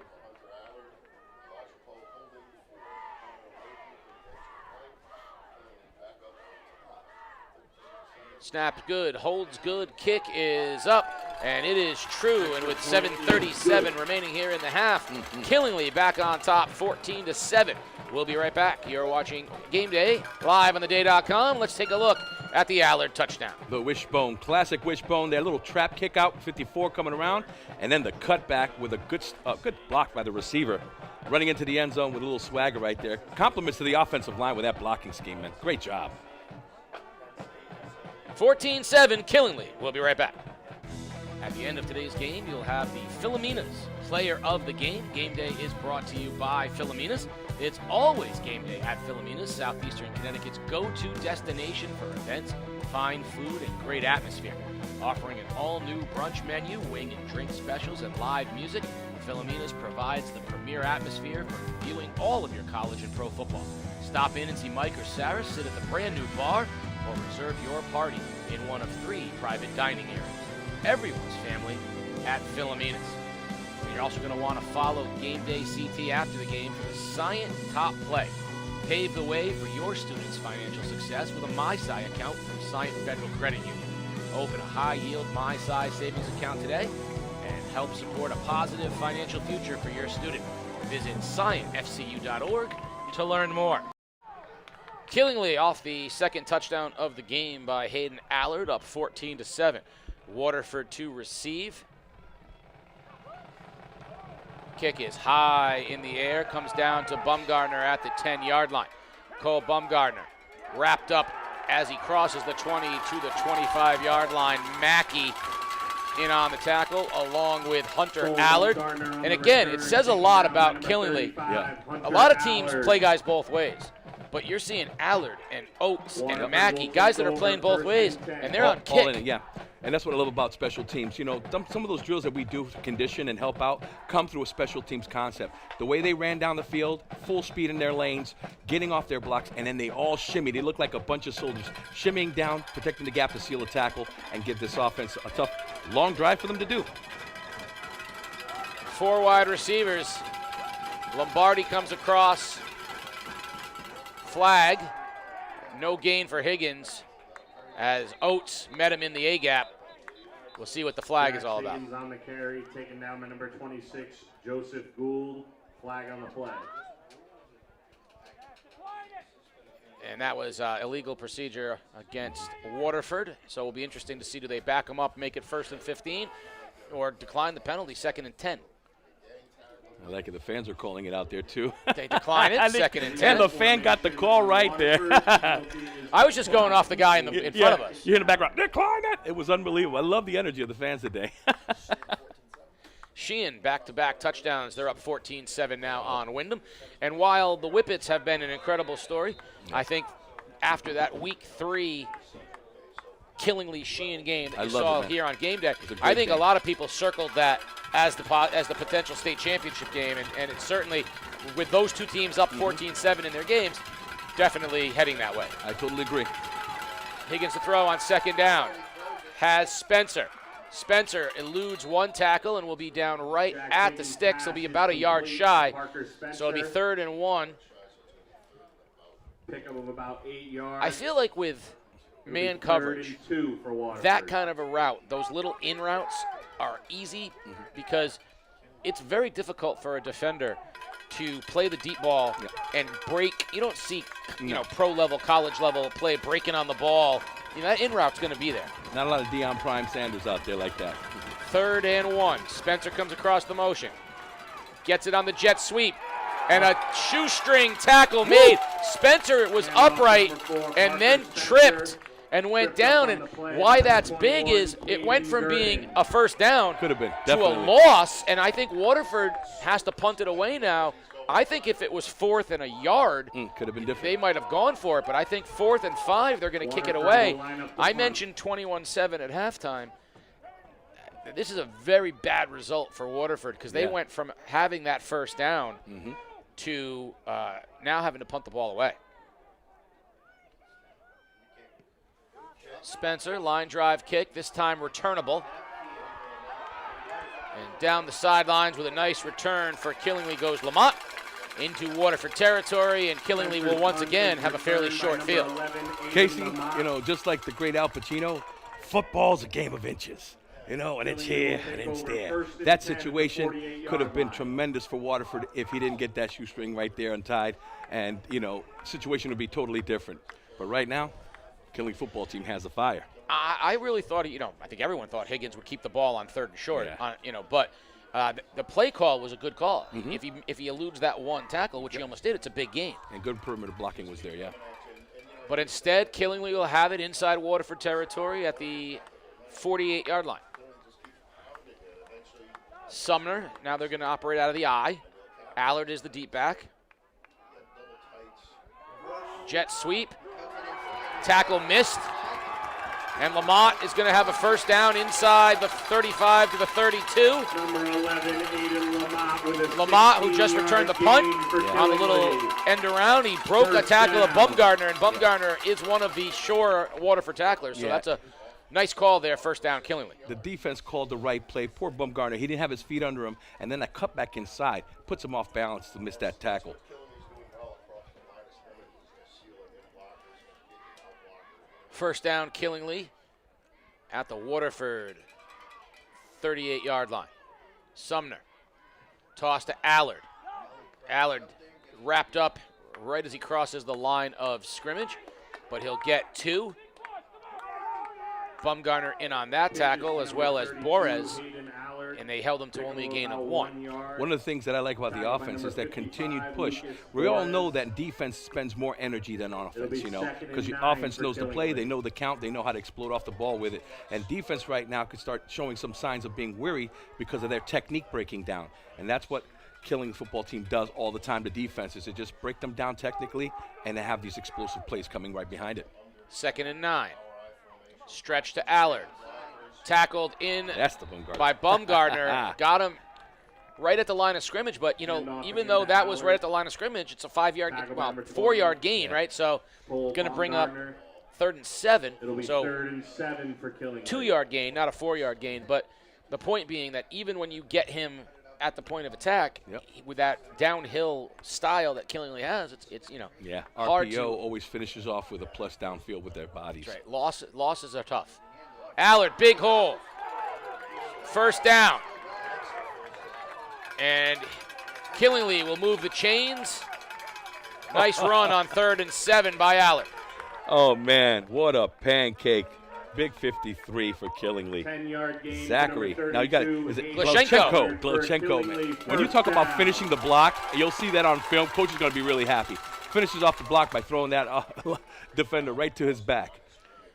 Snap good, holds good, kick is up, and it is true. And with 7:37 remaining here in the half, Killingly back on top, 14-7. We'll be right back. You're watching Game Day live on theday.com. Let's take a look at the Allard touchdown. The wishbone, classic wishbone. That little trap kick out, 54 coming around, and then the cutback with a good block by the receiver, running into the end zone with a little swagger right there. Compliments to the offensive line with that blocking scheme, man. Great job. 14-7, Killingly. We'll be right back. At the end of today's game, you'll have the Philomenas player of the game. Game Day is brought to you by Philomenas. It's always game day at Philomenas, southeastern Connecticut's go-to destination for events, fine food, and great atmosphere. Offering an all-new brunch menu, wing and drink specials, and live music, Philomenas provides the premier atmosphere for viewing all of your college and pro football. Stop in and see Mike or Sarah sit at the brand-new bar, or reserve your party in one of 3 private dining areas. Everyone's family at Philomenas. You're also going to want to follow Game Day CT after the game for the Scient Top Play. Pave the way for your students' financial success with a MySci account from Scient Federal Credit Union. Open a high-yield MySci savings account today and help support a positive financial future for your student. Visit scientfcu.org to learn more. Killingly off the second touchdown of the game by Hayden Allard, up 14-7. Waterford to receive. Kick is high in the air, comes down to Bumgardner at the 10-yard line. Cole Bumgardner wrapped up as he crosses the 20 to the 25-yard line. Mackey in on the tackle along with Hunter Allard. And again, it says a lot about Killingly. Yeah. A lot of teams play guys both ways, but you're seeing Allard and Oates and Mackey, guys that are playing both ways, and they're on All in kick. it, yeah. And that's what I love about special teams. You know, some of those drills that we do to condition and help out come through a special teams concept. The way they ran down the field, full speed in their lanes, getting off their blocks, and then they all shimmy. They look like a bunch of soldiers shimmying down, protecting the gap to seal a tackle, and give this offense a tough, long drive for them to do. 4 wide receivers. Lombardi comes across. Flag. No gain for Higgins as Oates met him in the A-gap. We'll see what the flag is all about. Higgins on the carry, taken down by number 26, Joseph Gould. Flag on the play. And that was illegal procedure against Waterford. So it will be interesting to see, do they back them up, make it 1st and 15, or decline the penalty, 2nd and 10. I like it. The fans are calling it out there, too. They decline it, 2nd and 10. And the fan got the call right there. I was just going off the guy in front of us. You hear in the background, decline it. It was unbelievable. I love the energy of the fans today. Sheehan back-to-back touchdowns. They're up 14-7 now on Wyndham. And while the Whippets have been an incredible story, I think after that Week 3 Killingly Sheehan game that you saw here on game day, I think a lot of people circled that as the potential state championship game, and it's certainly, with those two teams up 14-7 in their games, definitely heading that way. I totally agree. Higgins to throw on 2nd down. Has Spencer. Spencer eludes one tackle and will be down right at the sticks. He'll be about a yard shy, so it'll be 3rd and 1. Pickup of about 8 yards. I feel like with man coverage, that kind of a route, those little in routes are easy because it's very difficult for a defender to play the deep ball and break. You don't see, pro level, college level play breaking on the ball. That in route's going to be there. Not a lot of Deion Prime Sanders out there like that. 3rd and 1. Spencer comes across the motion, gets it on the jet sweep, and a shoestring tackle made. Spencer was upright and then tripped and went down, and why that's big is it went from being a 1st down Could have been, to definitely. a loss, and I think Waterford has to punt it away now. I think if it was 4th and a yard, Could have been different. they might have gone for it, but I think 4th and 5, they're going to kick it away. I mentioned 21-7 at halftime. This is a very bad result for Waterford because they went from having that 1st down to now having to punt the ball away. Spencer, line drive kick, this time returnable. And down the sidelines with a nice return for Killingly goes Lamont into Waterford territory, and Killingly will once again have a fairly short field. Casey, just like the great Al Pacino, football's a game of inches. And it's here and it's there. That situation could have been tremendous for Waterford if he didn't get that shoestring right there untied. And, situation would be totally different. But right now, Killingly football team has a fire. I really thought, I think everyone thought Higgins would keep the ball on 3rd and short, but the play call was a good call. If he eludes that one tackle, which he almost did, it's a big gain. And good perimeter blocking was there, yeah. But instead, Killingly will have it inside Waterford territory at the 48-yard line. Sumner, now they're going to operate out of the I. Allard is the deep back. Jet sweep. Tackle missed. And Lamont is going to have a 1st down inside the 35 to the 32. Number 11, Aiden Lamont with a Lamont, who just returned the punt on the little end around. He broke a tackle of Bumgardner, and Bumgardner is one of the sure Waterford tacklers. So that's a nice call there, 1st down, Killingly. The defense called the right play. Poor Bumgardner. He didn't have his feet under him, and then that cut back inside puts him off balance to miss that tackle. First down, Killingly at the Waterford 38-yard line. Sumner, toss to Allard. Allard wrapped up right as he crosses the line of scrimmage, but he'll get 2. Bumgarner in on that tackle, as well as Borez, and they held him to only a gain of 1. One of the things that I like about the offense is that continued push. We all know that defense spends more energy than on offense, because the offense knows the play, they know the count, they know how to explode off the ball with it. And defense right now could start showing some signs of being weary because of their technique breaking down. And that's what Killing football team does all the time to defenses. They just break them down technically, and they have these explosive plays coming right behind it. 2nd and 9. Stretch to Allard. Tackled in by Bumgarner. Got him right at the line of scrimmage, but, even though that was right at the line of scrimmage, it's a 4-yard gain, right? So going to bring up 3rd and 7. So 3rd and 7 for Killing. 2-yard gain, not a 4-yard gain. But the point being that even when you get him at the point of attack, with that downhill style that Killingly has, it's hard RPO to. always finishes off with a plus downfield with their bodies. That's right. Losses are tough. Allard, big hole. 1st down. And Killingly will move the chains. Nice run on 3rd and 7 by Allard. Oh, man, what a pancake. Big 53 for Killingly. 10-yard gain. Zachary. Now you got it. Is it Glachenko? Glachenko, man. When you talk about finishing the block, you'll see that on film. Coach is going to be really happy. Finishes off the block by throwing that defender right to his back.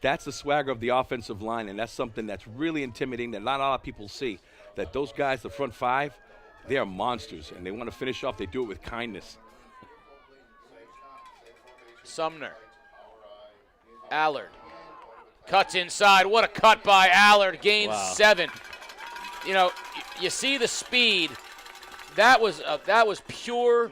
That's the swagger of the offensive line, and that's something that's really intimidating that not a lot of people see. That those guys, the front 5, they are monsters, and they want to finish off. They do it with kindness. Sumner. Allard. Cuts inside. What a cut by Allard. Gains 7. You see the speed. That was pure,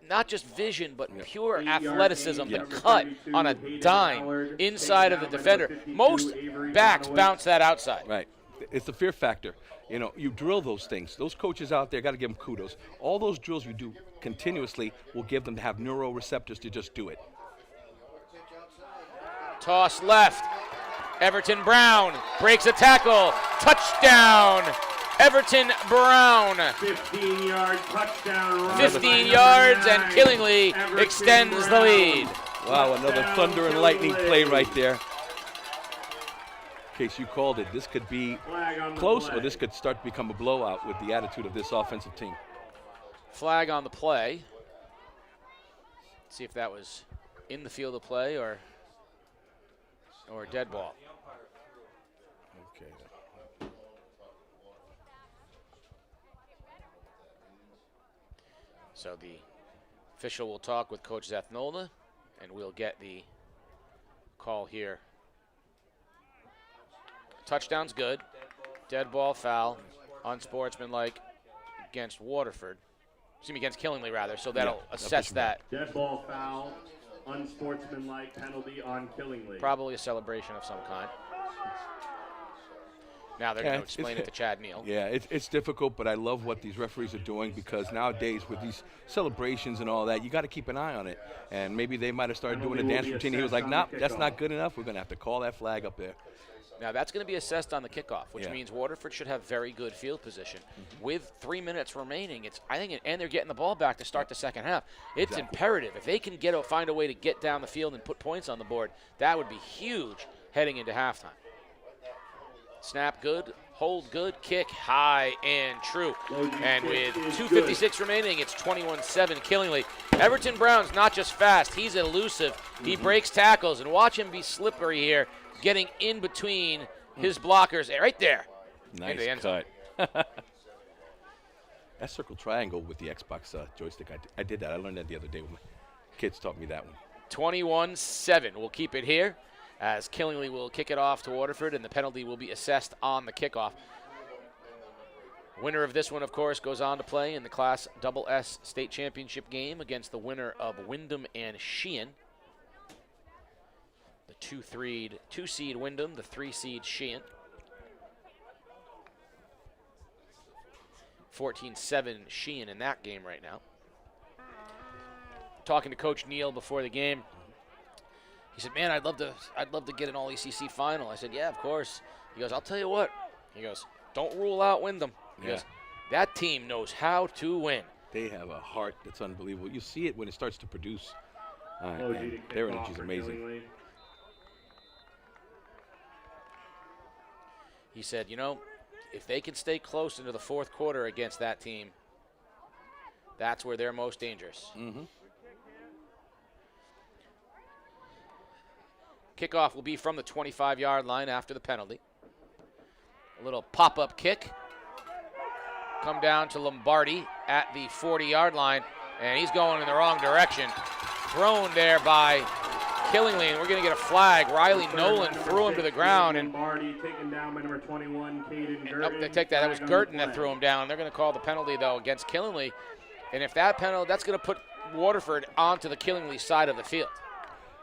not just vision, but pure athleticism. The cut on a dime inside of the defender. Most backs bounce that outside. Right. It's the fear factor. You drill those things. Those coaches out there, got to give them kudos. All those drills you do continuously will give them to have neuroreceptors to just do it. Toss left. Everton Brown breaks a tackle. Touchdown. Everton Brown. 15-yard touchdown. 15 yards, and Killingly extends the lead. Wow, another thunder and lightning play right there. In case you called it, this could be close, or this could start to become a blowout with the attitude of this offensive team. Flag on the play. Let's see if that was in the field of play or dead ball. Okay. So the official will talk with Coach Zathnolna, and we'll get the call here. Touchdown's good. Dead ball foul. Unsportsmanlike against Waterford. Against Killingly, rather. So that'll assess that. Dead ball foul. Unsportsmanlike penalty on Killingly. Probably a celebration of some kind. Now they're going to explain it to Chad Neal. Yeah, it's difficult, but I love what these referees are doing, because nowadays with these celebrations and all that, you got to keep an eye on it. And maybe they might have started doing a dance routine. He was like, "Nope, that's not good enough. We're going to have to call that flag up there." Now that's going to be assessed on the kickoff, which means Waterford should have very good field position. With 3 minutes remaining, and they're getting the ball back to start the second half. It's imperative. If they can find a way to get down the field and put points on the board, that would be huge heading into halftime. Snap good, hold good, kick high and true. And with 2:56 remaining, it's 21-7 Killingly. Everton Brown's not just fast, he's elusive. He breaks tackles, and watch him be slippery here, getting in between his blockers right there. Nice cut. That circle triangle with the Xbox joystick, I did that. I learned that the other day when my kids taught me that one. 21-7. We'll keep it here as Killingly will kick it off to Waterford, and the penalty will be assessed on the kickoff. Winner of this one, of course, goes on to play in the Class SS state championship game against the winner of Wyndham and Sheehan. The 2-seed Wyndham, the 3-seed Sheehan. 14-7 Sheehan in that game right now. Talking to Coach Neal before the game, he said, "Man, I'd love to get an All-ECC final." I said, "Yeah, of course." He goes, "I'll tell you what." He goes, "Don't rule out Wyndham." He goes, "That team knows how to win." They have a heart that's unbelievable. You see it when it starts to produce. OG Man, to their kick energy is off for amazing. Killingly. He said, you know, if they can stay close into the fourth quarter against that team, that's where they're most dangerous. Kickoff will be from the 25-yard line after the penalty. A little pop-up kick. Come down to Lombardi at the 40-yard line, and he's going in the wrong direction. Thrown there by Killingly, and we're going to get a flag. Riley Nolan threw him to the ground, and Lombardi taken down by number 21, Caden Gurton. they take that. That was Gurton that threw him down. They're going to call the penalty, though, against Killingly. And if that penalty, that's going to put Waterford onto the Killingly side of the field.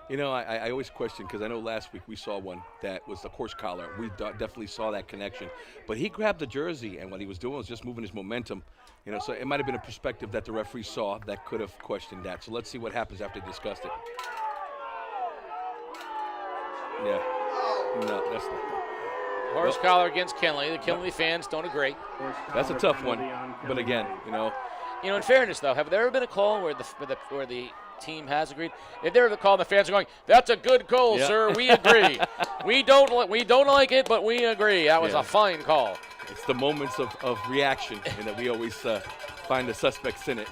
You know, I always question, because I know last week we saw one that was the horse collar. We definitely saw that connection. But he grabbed the jersey, and what he was doing was just moving his momentum. You know, so it might have been a perspective that the referee saw that could have questioned that. So let's see what happens after they discussed it. Yeah. No, that's not. Horse collar against Killingly. The Killingly fans don't agree. That's a tough one. But again, you know. You know, in fairness, though, have there ever been a call where the team has agreed? If there ever a call and the fans are going, "That's a good call, Yeah. sir. We agree. we don't like it, but we agree." That was a fine call. It's the moments of reaction, and that we always find the suspects in it.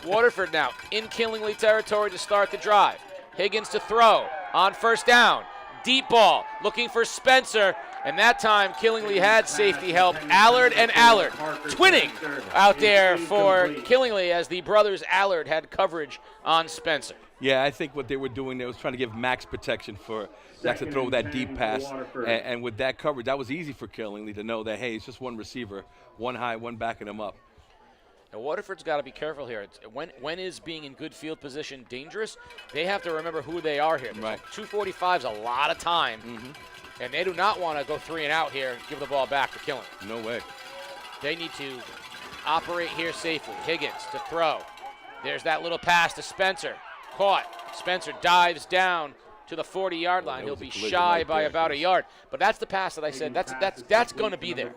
Waterford now in Killingly territory to start the drive. Higgins to throw on first down. Deep ball looking for Spencer. And that time, Killingly had safety help. Allard and Allard twinning out there for Killingly as the brothers Allard had coverage on Spencer. Yeah, I think what they were doing there was trying to give max protection for Zach to throw that deep pass. And with that coverage, that was easy for Killingly to know that, hey, it's just one receiver, one high, one backing him up. And Waterford's got to be careful here. When is being in good field position dangerous? They have to remember who they are here. Right. 2:45 is a lot of time. And they do not want to go 3 and out here and give the ball back to Killingly. No way. They need to operate here safely. Higgins to throw. There's that little pass to Spencer. Caught. Spencer dives down to the 40-yard line. He'll be shy by about a yard. But that's the pass that I said. That's going to be there.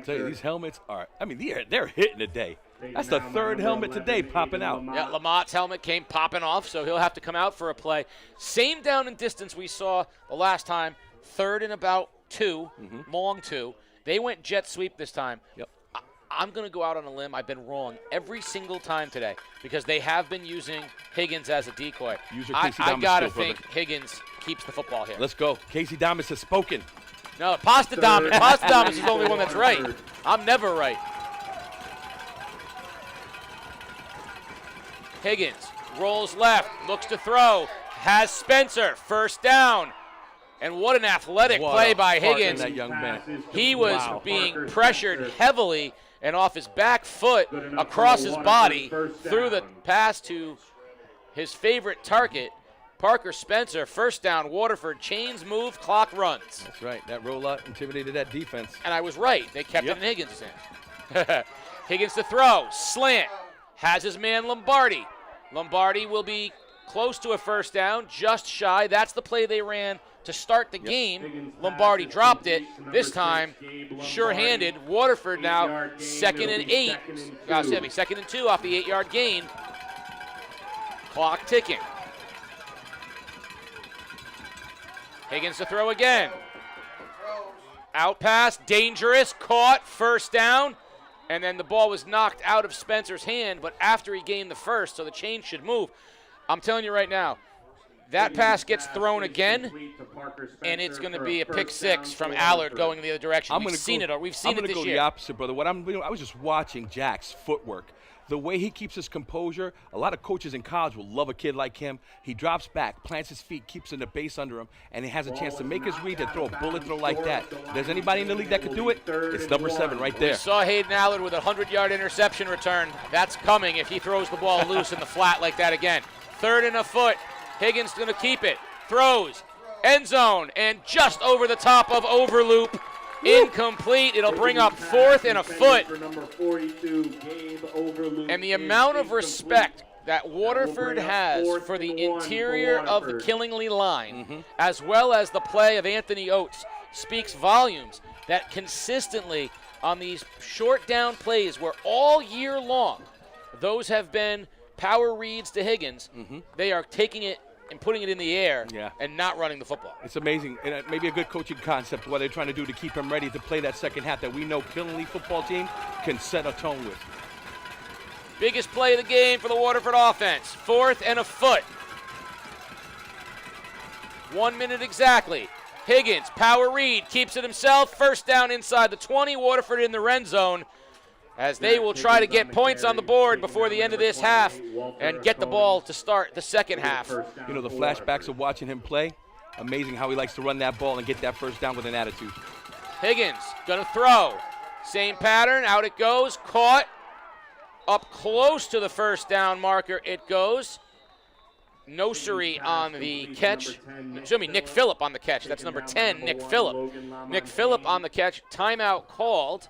Tell you, these helmets are, I mean, they're hitting today. That's the third helmet today popping out. Yeah, Lamott's helmet came popping off, so he'll have to come out for a play. Same down and distance we saw the last time. 3rd and about 2, long 2. They went jet sweep this time. Yep. I'm going to go out on a limb. I've been wrong every single time today because they have been using Higgins as a decoy. I got to think Higgins keeps the football here. Let's go. Casey Damas has spoken. No, Postadamus is the only one that's right. I'm never right. Higgins rolls left, looks to throw, has Spencer, first down. And what an athletic play by Higgins. That young man. He was being pressured heavily and off his back foot across his body through the pass to his favorite target, Parker Spencer. First down, Waterford. Chains move, clock runs. That's right. That rollout intimidated that defense. And I was right. They kept it in Higgins' hand. Higgins to throw. Slant. Has his man Lombardi. Lombardi will be close to a first down, just shy. That's the play they ran to start the game. Lombardi dropped it. This time, sure-handed. Waterford now 2nd and 8. 2nd and 2 off the 8-yard gain. Clock ticking. Higgins to throw again. Out pass, dangerous, caught, first down. And then the ball was knocked out of Spencer's hand, but after he gained the first, so the chain should move. I'm telling you right now, that pass gets thrown again, and it's going to be a pick 6 from Allard going in the other direction. We've seen it this year. I'm going to go the opposite, brother. What I'm doing, I was just watching Jack's footwork. The way he keeps his composure, a lot of coaches in college will love a kid like him. He drops back, plants his feet, keeps in the base under him, and he has a chance to make his read and throw a bullet throw like that. If there's anybody in the league that could do it, it's number 7 right there. We saw Hayden Allard with a 100-yard interception return. That's coming if he throws the ball loose in the flat like that again. 3rd and a foot. Higgins going to keep it. Throws. End zone. And just over the top of Overloop. Incomplete. It'll bring up 4th and a foot. And the amount of respect that Waterford has for the interior of the Killingly line, as well as the play of Anthony Oates, speaks volumes that consistently on these short down plays where all year long those have been power reads to Higgins. They are taking it and putting it in the air and not running the football. It's amazing. And maybe a good coaching concept, what they're trying to do to keep him ready to play that second half that we know Killenly football team can set a tone with. Biggest play of the game for the Waterford offense. 4th and a foot. 1 minute exactly. Higgins, power read, keeps it himself. First down inside the 20. Waterford in the red zone as they will try to get points on the board before the end of this half and get the ball to start the second half. You know, the flashbacks of watching him play, amazing how he likes to run that ball and get that first down with an attitude. Higgins gonna throw. Same pattern, out it goes, caught. Up close to the first down marker it goes. Nossery on the catch. Excuse me, Nick Phillip on the catch. That's number 10, Nick Phillip. Nick Phillip on the catch. Timeout called.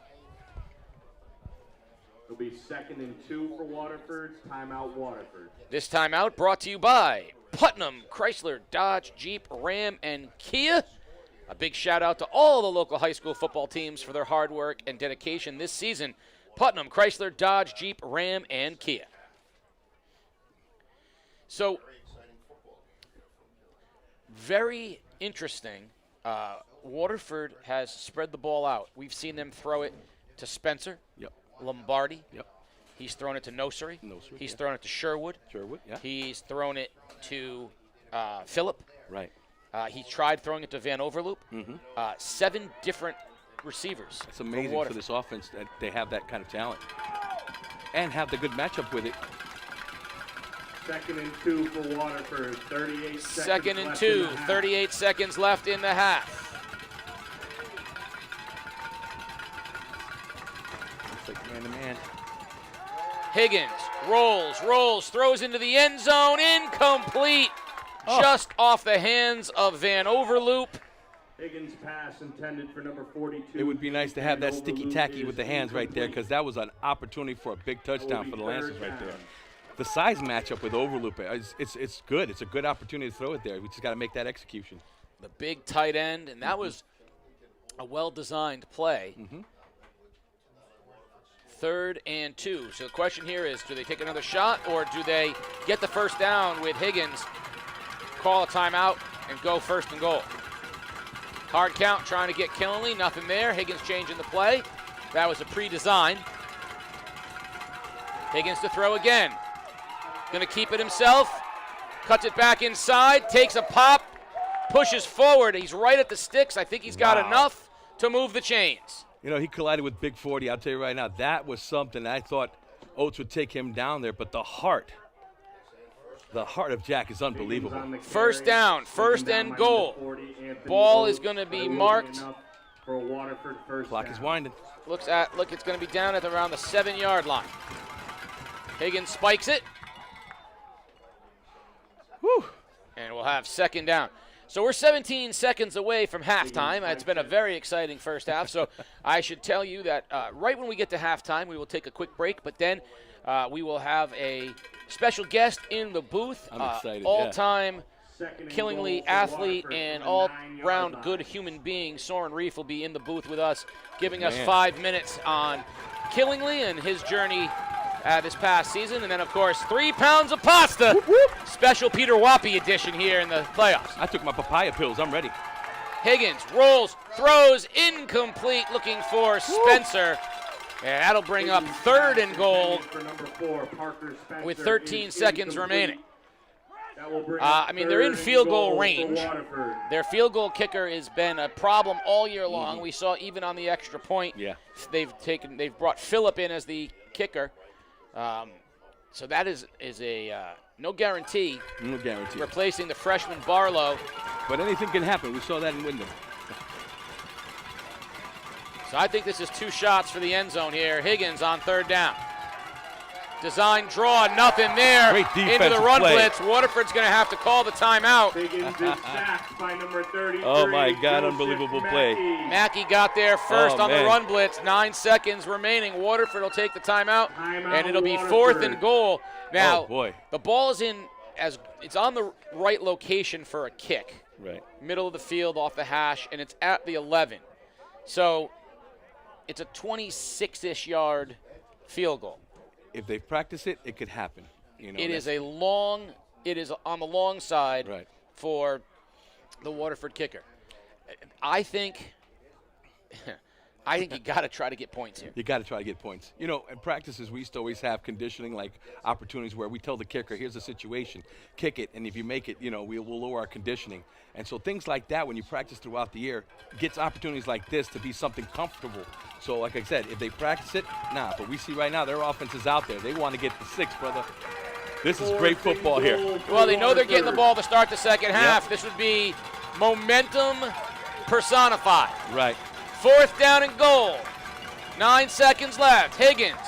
It'll be 2nd and 2 for Waterford. Timeout, Waterford. This timeout brought to you by Putnam, Chrysler, Dodge, Jeep, Ram, and Kia. A big shout out to all the local high school football teams for their hard work and dedication this season. Putnam, Chrysler, Dodge, Jeep, Ram, and Kia. So, very interesting. Waterford has spread the ball out. We've seen them throw it to Spencer. Lombardi. He's thrown it to Nossery. He's thrown it to Sherwood. He's thrown it to Phillip. He tried throwing it to Van Overloop. 7 different receivers. It's amazing for this offense that they have that kind of talent and have the good matchup with it. 2nd and 2 for Waterford. 38 seconds. 2nd and 2. 38 seconds left in the half. It's like man-to-man. Higgins rolls, throws into the end zone, incomplete. Just off the hands of Van Overloop. Higgins' pass intended for number 42. It would be nice to have that sticky-tacky with the hands right there because that was an opportunity for a big touchdown for the Lancers right there. The size matchup with Overloop, it's good. It's a good opportunity to throw it there. We just got to make that execution. The big tight end, and that was a well-designed play. 3rd and 2. So the question here is, do they take another shot or do they get the first down with Higgins, call a timeout, and go 1st and goal? Hard count trying to get Killenly, nothing there. Higgins changing the play. That was a pre-design. Higgins to throw again. Going to keep it himself. Cuts it back inside, takes a pop, pushes forward. He's right at the sticks. I think he's got enough to move the chains. You know, he collided with Big 40. I'll tell you right now, that was something I thought Oates would take him down there, but the heart of Jack is unbelievable. First down, 1st and goal. Ball is going to be marked. Clock is winding. Look, it's going to be down at around the 7-yard line. Higgins spikes it. Whew. And we'll have 2nd down. So we're 17 seconds away from halftime. It's been a very exciting first half. So I should tell you that right when we get to halftime, we will take a quick break, but then we will have a special guest in the booth. I'm excited. All-time Killenly athlete and all-round good human being, Soren Reef, will be in the booth with us, giving us 5 minutes on Killenly and his journey this past season. And then, of course, 3 pounds of pasta. Whoop, whoop. Special Peter Wappy edition here in the playoffs. I took my papaya pills. I'm ready. Higgins rolls, throws, incomplete, looking for Spencer. And that'll bring up 3rd and goal with 13 seconds remaining. I mean, they're in field goal range. Their field goal kicker has been a problem all year long. We saw even on the extra point. They've brought Phillip in as the kicker. So that is a no guarantee. No guarantee. Replacing the freshman Barlow. But anything can happen. We saw that in Wyndham. So I think this is 2 shots for the end zone here. Higgins on 3rd down. Design draw, nothing there. Great defensive into the run play. blitz. Waterford's going to have to call the timeout. Higgins is sacked by number 33. Oh my God, Joseph unbelievable play. Mackey got there first on man. the run blitz. 9 seconds remaining. Waterford will take the timeout, and it'll be Waterford. 4th and goal. Now, Oh, boy. the ball is it's on the right location for a kick. Right. Middle of the field off the hash, and it's at the 11. So it's a 26-ish yard field goal. if they practice it, it could happen. It is on the long side Right. for the Waterford kicker. I think you got to try to get points here. You got to try to get points. In practices, we used to always have conditioning, like opportunities where we tell the kicker, here's the situation, kick it, and if you make it, we'll lower our conditioning. And so things like that, when you practice throughout the year, gets opportunities like this to be something comfortable. So like I said, if they practice it, but we see right now their offense is out there. They want to get the 6, brother. This is great football here. Well, they know they're getting the ball to start the second half. Yep. This would be momentum personified. Right. 4th down and goal. 9 seconds left. Higgins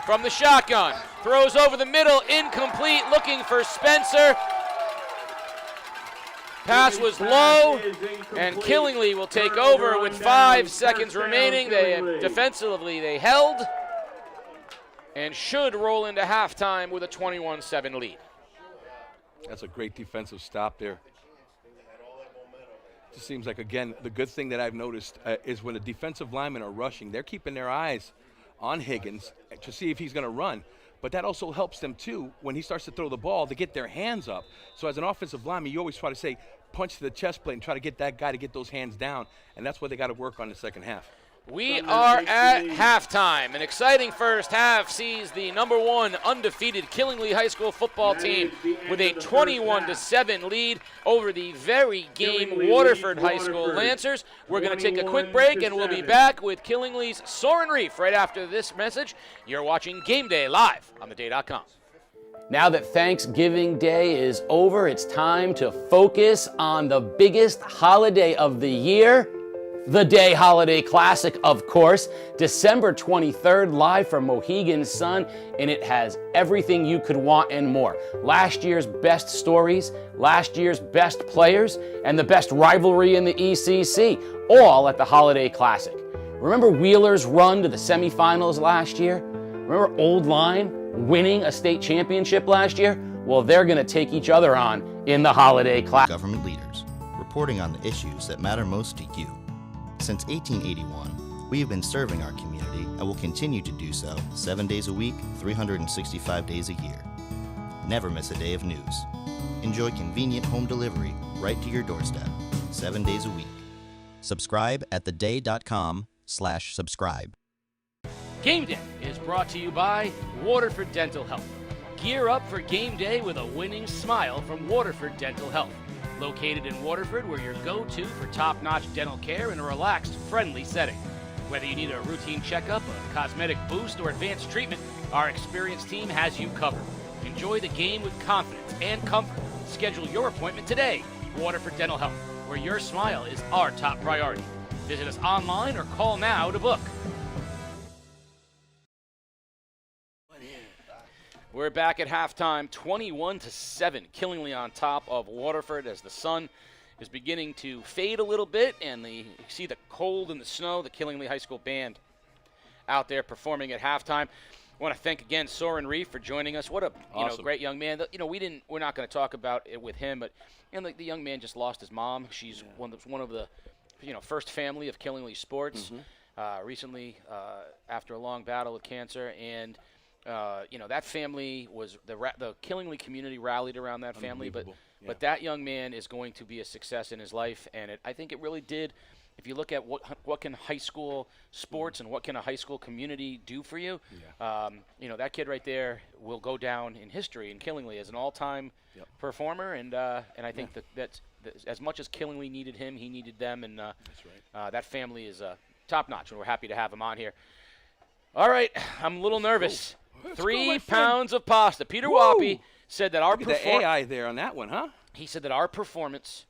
from the shotgun. Throws over the middle. Incomplete. Looking for Spencer. Pass was low. And Killingley will take over with 5 seconds remaining. Defensively, they held. And should roll into halftime with a 21-7 lead. That's a great defensive stop there. It just seems like, again, the good thing that I've noticed is when the defensive linemen are rushing, they're keeping their eyes on Higgins to see if he's going to run. But that also helps them, too, when he starts to throw the ball, to get their hands up. So as an offensive lineman, you always try to say, punch to the chest plate and try to get that guy to get those hands down. And that's what they got to work on in the second half. We are at halftime. An exciting first half sees the #1 undefeated Killingley High School football team with a 21-7 lead over the very game Waterford High School Lancers. We're going to take a quick break, and we'll be back with Killingley's Soren Reef right after this message. You're watching Game Day live on theday.com. Now that Thanksgiving Day is over, it's time to focus on the biggest holiday of the year. The Day Holiday Classic, of course, December 23rd, live from Mohegan Sun, and it has everything you could want and more. Last year's best stories, last year's best players, and the best rivalry in the ECC, all at the Holiday Classic. Remember Wheeler's run to the semifinals last year? Remember Old Line winning a state championship last year? Well, they're going to take each other on in the Holiday Classic. Government leaders, reporting on the issues that matter most to you. Since 1881, we have been serving our community and will continue to do so 7 days a week, 365 days a year. Never miss a day of news. Enjoy convenient home delivery right to your doorstep, 7 days a week. Subscribe at theday.com/subscribe. Game Day is brought to you by Waterford Dental Health. Gear up for game day with a winning smile from Waterford Dental Health. Located in Waterford, we're your go-to for top-notch dental care in a relaxed, friendly setting. Whether you need a routine checkup, a cosmetic boost, or advanced treatment, our experienced team has you covered. Enjoy the game with confidence and comfort. Schedule your appointment today. Waterford Dental Health, where your smile is our top priority. Visit us online or call now to book. We're back at halftime, 21-7. Killingley on top of Waterford as the sun is beginning to fade a little bit, and you see the cold and the snow. The Killingley High School band out there performing at halftime. I want to thank again Soren Reef for joining us. What a Awesome. Great young man. We're not going to talk about it with him, but the young man just lost his mom. She's one of the first family of Killingley sports. Recently, after a long battle with cancer, and that family was the Killingley community rallied around that family, but that young man is going to be a success in his life, and I think it really did. If you look at what can high school sports and what can a high school community do for you, that kid right there will go down in history in Killingley as an all-time performer, and I think that's as much as Killingley needed him, he needed them, and that's right. That family is top-notch, and we're happy to have him on here. All right, I'm a little nervous. 3 pounds of pasta. Peter Wappy said that our performance. The AI there on that one, huh? He said that our performance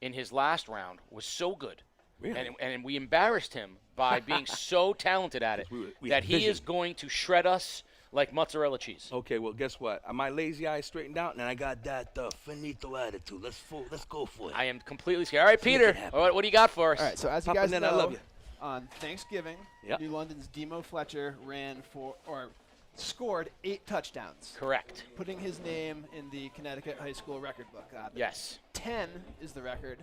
in his last round was so good, really? and we embarrassed him by being so talented at it that he is going to shred us like mozzarella cheese. Okay, well, guess what? My lazy eye straightened out, and I got that finito attitude. Let's go for it. I am completely scared. All right, Peter, what do you got for us? All right, so as you Papa guys Ned, know, I love you. on Thanksgiving, New London's Demo Fletcher scored 8 touchdowns. Correct. Putting his name in the Connecticut High School record book. Yes. 10 is the record.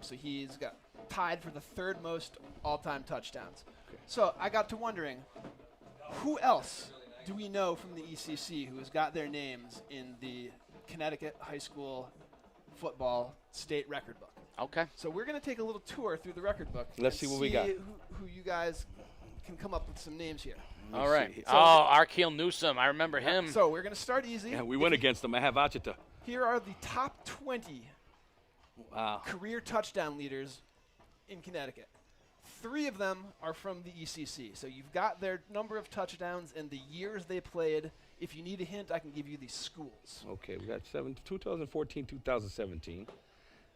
So he's got tied for the 3rd most all-time touchdowns. Okay. So I got to wondering, who else do we know from the ECC who has got their names in the Connecticut high school football state record book? Okay. So we're going to take a little tour through the record book. Let's see what we got. Who you guys can come up with some names here. All right. see. So Arkeel Newsom. I remember him. So we're going to start easy. Yeah, we went against them. I have Achita. Here are the top 20 Wow. career touchdown leaders in Connecticut. 3 of them are from the ECC. So you've got their number of touchdowns and the years they played. If you need a hint, I can give you the schools. Okay, we got 2014, 2017,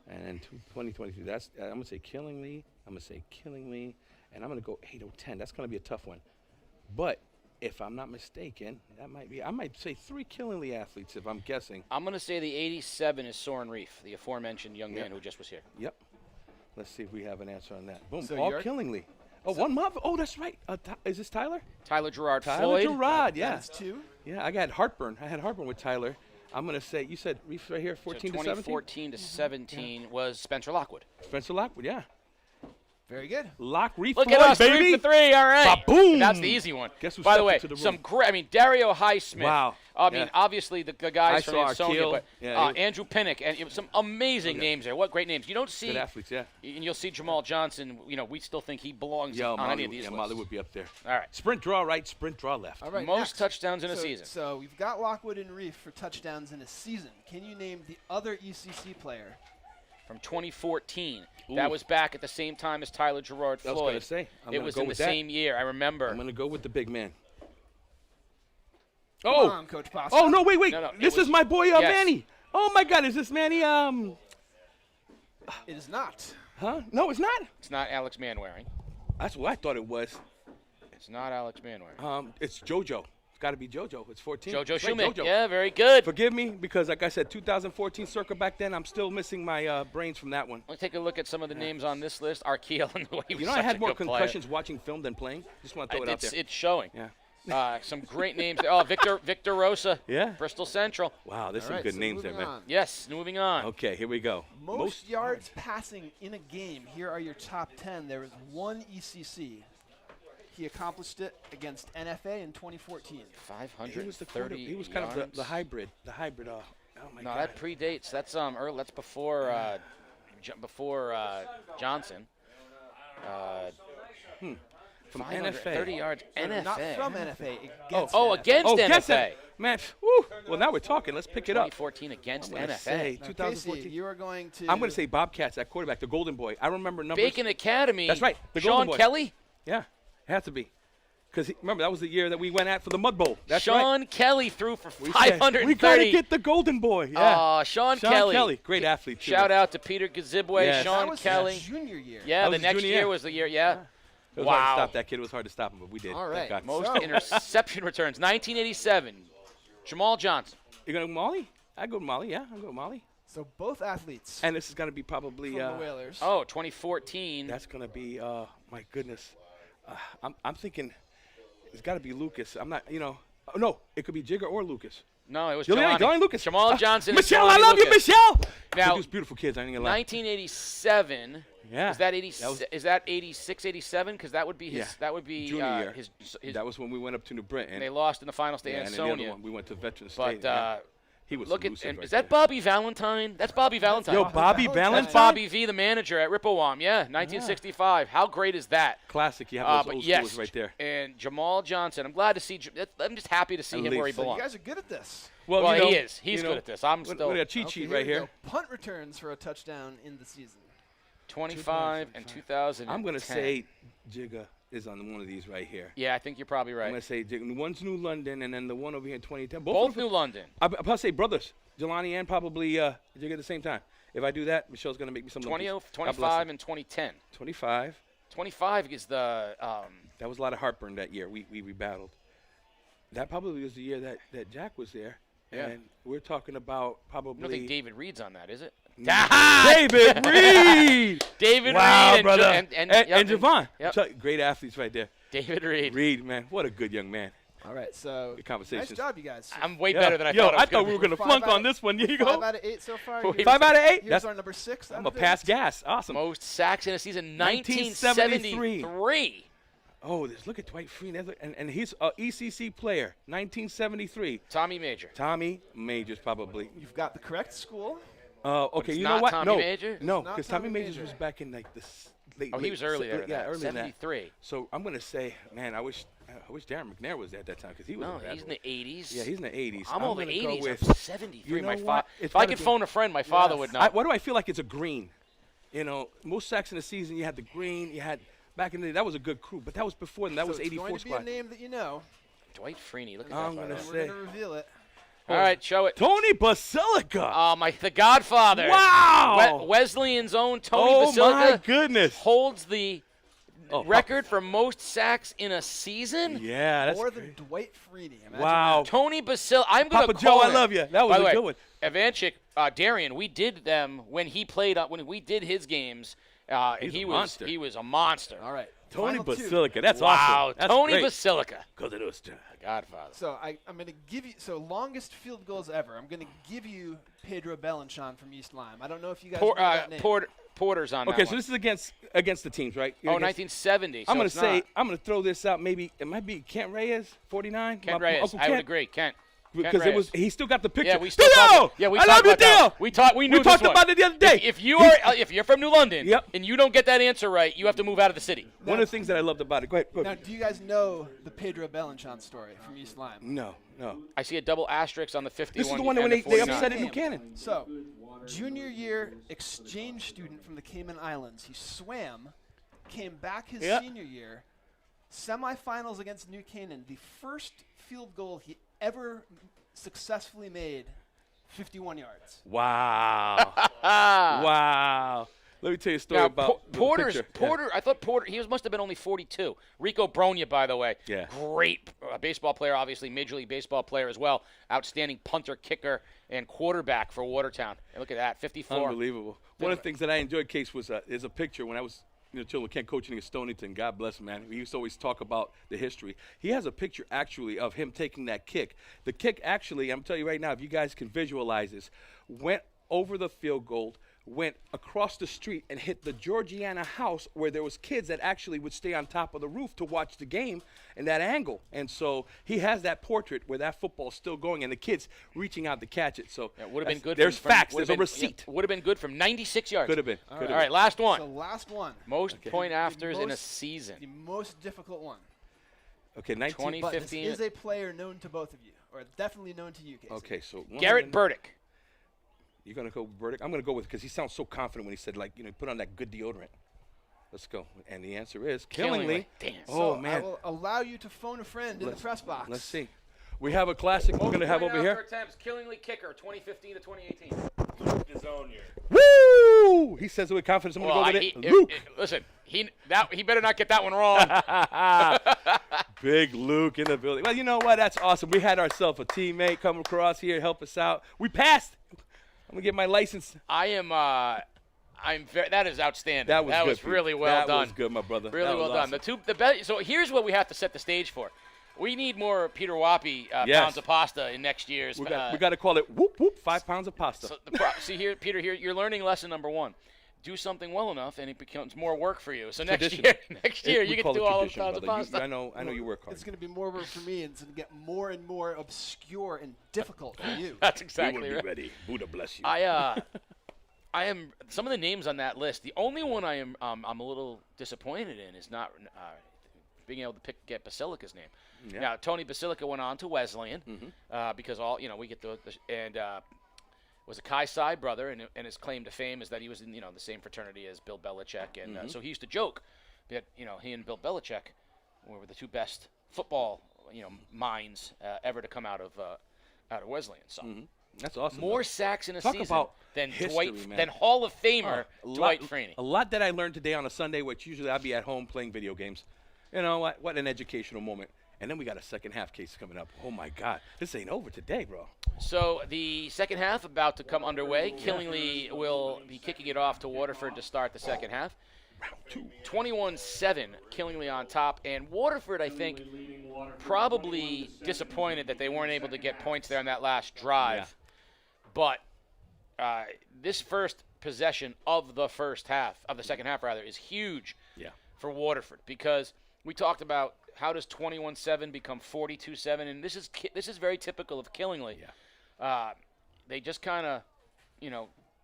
and then 2023. That's I'm gonna say Killingly. I'm gonna say Killingly, and I'm gonna go 8-10. That's gonna be a tough one. But if I'm not mistaken, that might be. I might say 3 Killingly athletes if I'm guessing. I'm going to say the 87 is Soren Reef, the aforementioned young man who just was here. Yep. Let's see if we have an answer on that. Boom. So All you're- Killingly. Oh, one month. Oh, that's right. Is this Tyler? Tyler Gerard Tyler Floyd. Gerard. Yeah. That's 2. Yeah. I got heartburn. I had heartburn with Tyler. I'm gonna say you said Reef right here, 14 So to 17. 2014 to 17 was Spencer Lockwood. Spencer Lockwood. Yeah. Very good. Lock Reef. Look Floyd, at us, baby. 3 for 3. All right. Ba-boom. And that's the easy one. Guess who By the stepped way, into the some room? great. I mean, Dario Highsmith. Wow. I mean, Yeah. obviously the I guys from saw Ansonia, Arkeel. but Yeah, Andrew Pinnock and some amazing names there. What great names! You don't see. Good athletes, yeah. And you'll see Jamal Johnson. You know, we still think he belongs Yeah, on any of these Molly lists. would be up there. All right. Sprint draw right, sprint draw left. All right. Most next. touchdowns in a So- season. So we've got Lockwood and Reef for touchdowns in a season. Can you name the other ECC player? From 2014. Ooh. That was back at the same time as Tyler Gerard I was Floyd. gonna say, I'm it gonna was go in the with that. same year. I remember. I'm gonna go with the big man. Come Oh, on, Coach Pasta. oh no, wait. No, it This was- is my boy yes. Manny. Oh my God, is this Manny? It is not. Huh? No, it's not. It's not Alex Manwaring. That's what I thought it was. It's not Alex Manwaring. It's JoJo. It's got to be JoJo. It's 14. JoJo It's right, Schumann. JoJo. Yeah, very good. Forgive me because, like I said, 2014 circa back then. I'm still missing my brains from that one. Let's take a look at some of the names on this list. Arkeel and the way he was You know, I such had a more good player. concussions watching film than playing. Just want to throw it out there. It's showing. Yeah. Some great names there. Oh, Victor Rosa. Yeah. Bristol Central. Wow, there's All some right, good so names there, moving man. on. Yes, moving on. Okay, here we go. Most yards passing in a game. Here are your top 10. There is one ECC. He accomplished it against NFA in 2014. He 530 was the quarter, he was kind of yards. the hybrid. The hybrid. Oh my No, God. that predates. That's early. That's before Johnson. From 530 NFA. yards. So NFA. Not from NFA. Against Oh, NFA. against Oh, NFA. guess it. Man, woo. Well, now we're talking. Let's pick it up. 2014 against I'm gonna NFA. say Now, 2014. Casey, you are going to. I'm going to say Bobcats at quarterback, the Golden Boy. I remember numbers. Bacon Academy. That's right, the Sean Golden Boy. Kelly. Yeah, it has to be. Because remember, that was the year that we went at for the Mud Bowl. That's Sean right. Kelly threw for We said, 530. we got to get the Golden Boy. Yeah. Sean Kelly. Great athlete, too. Shout out to Peter Gazibwe, Yes. That Sean was Kelly. his junior year. Yeah, That the was his next junior year year. was the year. Yeah. It was hard to Wow. stop that kid. It was hard to stop him, but we did. All right. Thank God. Most So- interception returns. 1987. Jamal Johnson. You going to go Molly? I go Molly, yeah. I'll go Molly. So both athletes And this is going to be probably, from the Whalers. Oh, 2014. that's going to be, my goodness. I'm thinking it's got to be Lucas. I'm not, oh, no, it could be Jigger or Lucas. No, it was Jelani Lucas. Jamal Johnson. and Michelle, I Jelani love you, Lucas. Michelle. Now, Produced beautiful kids. I ain't gonna lie. 1987. Yeah. Is that 80? That was- Is that 86, 87? Because that would be his. Yeah. That would be Junior year. his. That was when we went up to New Britain. They lost in the finals to yeah, and then the other Ansonia. one, we went to Veterans But State. yeah. He was look at. elusive And right is that there. Bobby Valentine? That's Bobby Valentine. Yo, Bobby Valentine. Valentine? That's Bobby V, the manager at Rippowam. Yeah, 1965. How great is that? Classic. You have those But old yes, schools right there. And Jamal Johnson. I'm glad to see. I'm just happy to see And him where he Leaf. So You belongs. guys are good at this. Well, you know, he is. He's you know, good at this. I'm we still got a cheat Okay, sheet here right we here. go. Punt returns for a touchdown in the season. 25 and 2000. I'm going to say Jigga is on one of these right here. Yeah, I think you're probably I'm right. going to say Jigga. One's New London, and then the one over here in 2010. Both of New them- London. I'll probably say brothers. Jelani and probably Jigga at the same time. If I do that, Michelle's going to make me some 20, lunches. God bless 25 her. and 2010. 25. 25 is the. That was a lot of heartburn that year. We battled. That probably was the year that Jack was there. Yeah. And we're talking about I don't think probably David Reed's on that, is it? David Reed. David Wow, Reed and brother. and And Javon. Yep. Great athletes right there. David Reed. Reed, man. What a good young man. All right, so Good conversations. nice job, you guys. I'm way Yeah. better than I Yo, thought. I thought we were going going to 5 flunk out on of- this one. Here you 5 go. out of 8 so far. Wait, Here's- 5 out of 8? Here's That's, our number 6. I'm a pass gas. Awesome. Most sacks in a season, 1973. 1973. Oh, look at Dwight Freeney. And he's an ECC player, 1973. Tommy Major. Tommy Majors, probably. You've got the correct school. Okay, it's you know not what? Tommy No, Major? no, It's not because Tommy Tommy Majors Major. was back in like late. Oh, he was earlier than that. earlier than that. 73. So I'm gonna say, man, I wish Darren McNair was there at that time because he was. No, a bad he's in boy. the 80s. Yeah, he's in the 80s. I'm over gonna 80s. Go I'm with, 73. you know My what? if I could phone a friend, my father would know. Why do I feel like it's a green? You know, most sacks in the season, you had the green. You had back in the day, that was a good crew, but that was before then. That was So it's 84 going to be squad. a name that you know. Dwight Freeney. Look at I'm that. gonna by the say- way. We're going to reveal it. All right, show it. Tony Basilica. The Godfather. Wow. Wesleyan's own Tony Oh Basilica my goodness. holds the Oh, record for most sacks in a season. Yeah, that's More great. than Dwight Freeney. Imagine Wow. Tony Basilica. I'm going to Papa Joe, call I him. love you. That was By the a way, good one. Evanchik, Darian, we did them when he played. When we did his games, and He's a he monster. was a monster. that. All right. Tony Final two. Basilica. That's Wow, awesome. That's Tony great. Basilica, Because it was the Godfather. So I'm going to give you longest field goals ever. I'm going to give you Pedro Belanchon from East Lyme. I don't know if you guys know that name. Porter's on Okay, that so one. this is against the teams, right? Oh, You're against- 1970. So I'm gonna it's say not. I'm gonna throw this out. Maybe it might be Kent Reyes, 49. Kent My Reyes. Uncle I would Kent. agree. Kent. Because it was he still got the picture. Yeah, we still Theo! talked. Yeah, we I talked love you, about that. Theo. We knew We talked this one. about it the other day. If you're from New London, Yep. and you don't get that answer right, you have to move out of the city. One of the things that I loved about it. Go ahead. Now, do you guys know the Pedro Belanchon story from East Lyme? No. I see a double asterisk on the 51. This is the one that and when the they 49. upset at New Cannon. So, junior year exchange student from the Cayman Islands. He swam, came back his Yeah. senior year, semifinals against New Canaan. The first field goal he ever successfully made, 51 yards. Wow. Wow. Let me tell you a story Now, about the picture. Porter. I thought Porter. He must have been only 42. Rico Bronya, by the way. Yeah. Great baseball player, obviously Major League Baseball player as well. Outstanding punter, kicker, and quarterback for Watertown. And look at that, 54. Unbelievable. One of the things that I enjoyed, Case, was is a picture when I was children Kent coaching at Stonington. God bless him, man. We used to always talk about the history. He has a picture actually of him taking that kick. The kick actually, I'm telling you right now, if you guys can visualize this, went over the field goal, went across the street and hit the Georgiana house where there was kids that actually would stay on top of the roof to watch the game in that angle. And so he has that portrait where that football's still going and the kids reaching out to catch it. So It would have been good. There's from, facts. would've There's a been- receipt. Would have been good from 96 yards. Could have been. All right, last one. So last one. Most point afters in a most- season. The most difficult one. Okay, 19. 20. But this 15. is a player known to both of you, or definitely known to you, Casey. Okay, so one Garrett of them- Burdick. You're gonna go Burdick? I'm gonna go with because he sounds so confident when he said put on that good deodorant. Let's go. And the answer is Killingly. Damn. Oh So man. I will allow you to phone a friend in the press box. Let's see. We have a classic we're gonna have over here. Attempts, Killingly kicker, 2015 to 2018. Woo! He says it with confidence. I'm gonna go with it. Luke. Listen, he better not get that one wrong. Big Luke in the building. Well, you know what? That's awesome. We had ourselves a teammate come across here, help us out. We passed. I'm gonna get my license. That is outstanding. That was good, was Pete. really well done. That was good, my brother. Really That was well done. awesome. So here's what we have to set the stage for. We need more Peter Wappy Yes. pounds of pasta in next year's. We got to call it whoop whoop 5 pounds of pasta. So see here, Peter. Here you're learning lesson number 1. Do something well enough, and it becomes more work for you. So next year, We you get call to do it all those tradition, pounds of brother. pasta. I know you work hard. It's going to be more work for me, and it's going to get more and more obscure and difficult for you. That's We exactly will right. be ready. Buddha bless you. I am some of the names on that list. The only one I'm a little disappointed in is not being able to get Basilica's name. Yeah. Now Tony Basilica went on to Wesleyan because we get and was a Chi Psi brother, and his claim to fame is that he was in the same fraternity as Bill Belichick, and so he used to joke that he and Bill Belichick were the two best football minds ever to come out of Wesleyan. So. That's awesome. More sacks in a Talk season about than history, Dwight, man. than Hall of Famer A Dwight lot- Freeney. A lot that I learned today on a Sunday, which usually I'd be at home playing video games. You know what an educational moment. And then we got a second half case coming up. Oh my God, this ain't over today, bro. So the second half about to come underway. Killingly will be kicking it off to Waterford to start the second half. 21-7, Killingly on top, and Waterford, I think, probably disappointed that they weren't able to get points there on that last drive. Yeah. But this first possession of the second half, is huge Yeah. for Waterford because we talked about how does 21-7 become 42-7, and this is very typical of Killingly. Yeah. They just kind of,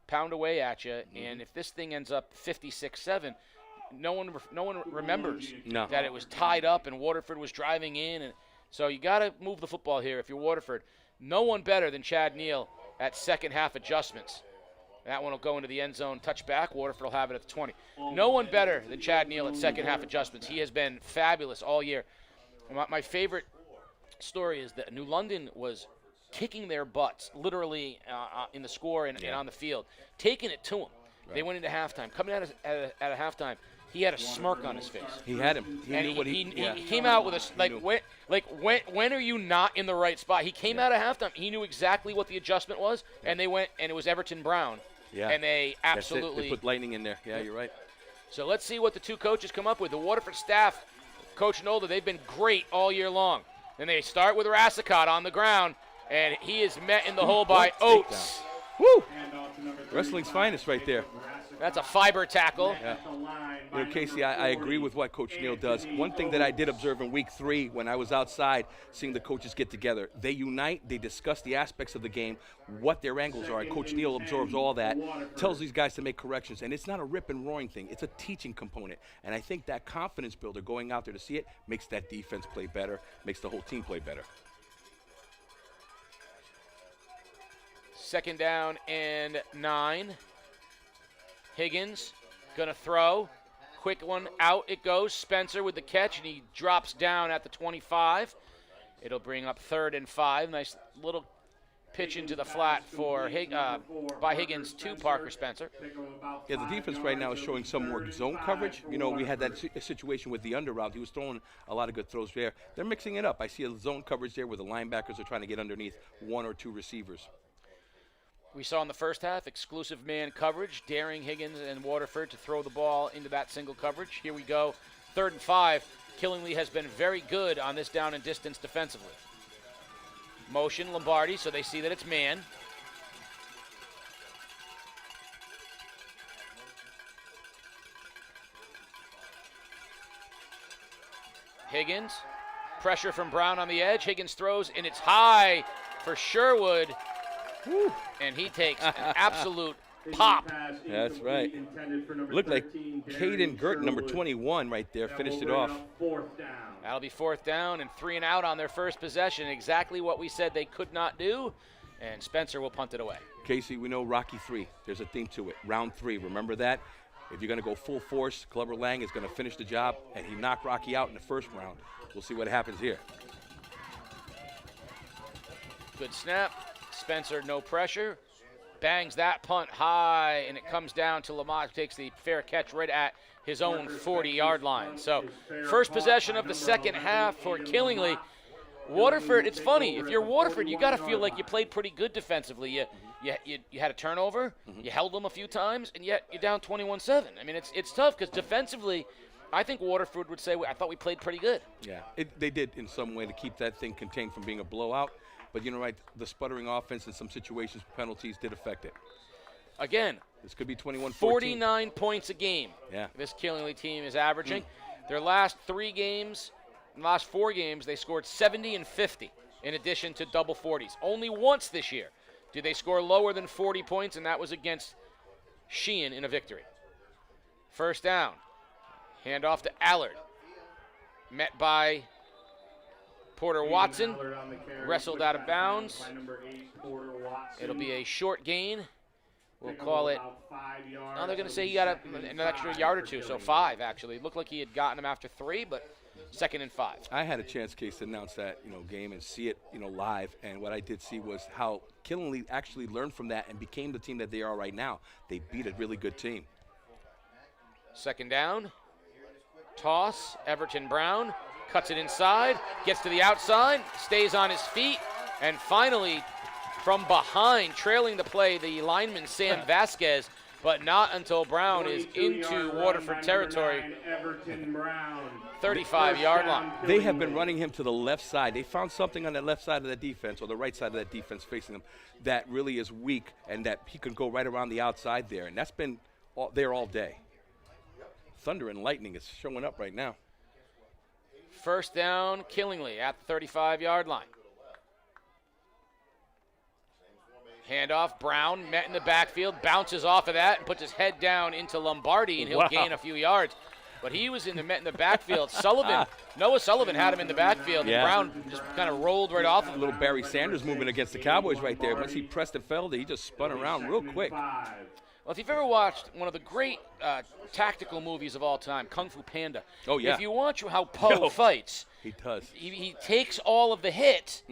pound away at you, and if this thing ends up 56-7, no one remembers that it was tied up and Waterford was driving in, and so you got to move the football here if you're Waterford. No one better than Chad Neal at second half adjustments. That one will go into the end zone, touchback. Waterford will have it at the 20. No one better than Chad Neal at second half adjustments. He has been fabulous all year. My favorite story is that New London was kicking their butts, literally in the score and on the field, taking it to them. Right. They went into halftime. Coming out at a halftime, he had a smirk on his face. He had him. He knew what he came out with a when are you not in the right spot? He came out of halftime. He knew exactly what the adjustment was, and they went, and it was Everton Brown. Yeah. And they absolutely They put lightning in there. Yeah, you're right. So let's see what the two coaches come up with. The Waterford staff, Coach Nolda, they've been great all year long. Then they start with Rassicott on the ground, and he is met in the hole by Oates. Woo! Wrestling's finest right there. That's a fiber tackle. Yeah. Casey, I agree with what Coach Neal does. One thing that I did observe in week 3 when I was outside seeing the coaches get together, they unite, they discuss the aspects of the game, what their angles are, and Coach Neal absorbs all that, tells these guys to make corrections, and it's not a rip and roaring thing. It's a teaching component, and I think that confidence builder going out there to see it makes that defense play better, makes the whole team play better. Second down and 9. Higgins gonna throw. Quick one out it goes. Spencer with the catch, and he drops down at the 25. It'll bring up 3rd and 5. Nice little pitch into the flat for by Higgins to Parker Spencer. Yeah, the defense right now is showing some more zone coverage. We had that situation with the under route. He was throwing a lot of good throws there. They're mixing it up. I see a zone coverage there where the linebackers are trying to get underneath 1 or 2 receivers. We saw in the first half exclusive man coverage, daring Higgins and Waterford to throw the ball into that single coverage. Here we go, 3rd and 5. Killingly has been very good on this down and distance defensively. Motion Lombardi, so they see that it's man. Higgins, pressure from Brown on the edge. Higgins throws, and it's high for Sherwood. Woo. And he takes an absolute pop. That's right. Looked like Caden Gurt, number 21 right there, finished it off. That'll be 4th down and 3 and out on their first possession. Exactly what we said they could not do. And Spencer will punt it away. Casey, we know Rocky 3. There's a theme to it. Round 3. Remember that? If you're going to go full force, Clubber Lang is going to finish the job, and he knocked Rocky out in the first round. We'll see what happens here. Good snap. Spencer, no pressure, bangs that punt high, and it comes down to Lamont, who takes the fair catch right at his own 40-yard line. So first possession of the second half for Killingly. Waterford, it's funny, if you're Waterford, you got to feel like you played pretty good defensively. You had a turnover, you held them a few times, and yet you're down 21-7. I mean, it's tough because defensively, I think Waterford would say, I thought we played pretty good. Yeah, they did in some way to keep that thing contained from being a blowout. But right, the sputtering offense in some situations, penalties did affect it. Again, this could be 21-14. 49 points a game. Yeah. This Killingly team is averaging. Their last 4 games, they scored 70 and 50 in addition to double 40s. Only once this year did they score lower than 40 points, and that was against Sheehan in a victory. First down. Hand off to Allard. Met by Porter Watson, wrestled out of bounds. It'll be a short gain. We'll call it. Oh, they're going to say he got an extra yard or 2, so 5 actually. It looked like he had gotten him after 3, but 2nd and 5. I had a chance, Case, to announce that game and see it live, and what I did see was how Killingly actually learned from that and became the team that they are right now. They beat a really good team. 2nd down. Toss. Everton Brown. Cuts it inside, gets to the outside, stays on his feet, and finally, from behind, trailing the play, the lineman Sam Vasquez, but not until Brown is into Waterford territory. 35-yard line. They have been running him to the left side. They found something on that left side of the defense, or the right side of that defense facing him, that really is weak, and that he can go right around the outside there, and that's been there all day. Thunder and lightning is showing up right now. First down, Killingly at the 35-yard line. Handoff, Brown met in the backfield, bounces off of that and puts his head down into Lombardi, and he'll gain a few yards. But he was met in the backfield. Noah Sullivan had him in the backfield, and Brown just kind of rolled right off. A little Barry Sanders movement against the Cowboys right there. Once he pressed and fell, he just spun around real quick. Well, if you've ever watched one of the great tactical movies of all time, Kung Fu Panda, if you watch how Po fights, he does. He takes all of the hit,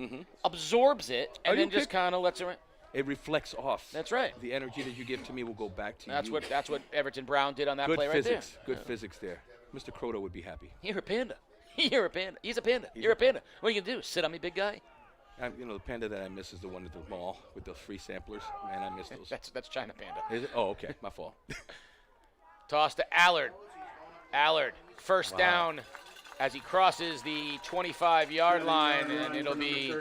absorbs it, and then just kind of lets it. It reflects off. That's right. The energy that you give to me will go back to you. That's what Everton Brown did on that Good play physics. right there. Good physics there. Mr. Croto would be happy. You're a panda. You're a panda. He's a panda. You're a panda. What are you going to do, sit on me, big guy? The panda that I miss is the one at the mall with the free samplers. Man, I miss those. That's China Panda. Is it? Oh, okay. My fault. Toss to Allard. Allard, first down as he crosses the 25-yard line, and it'll be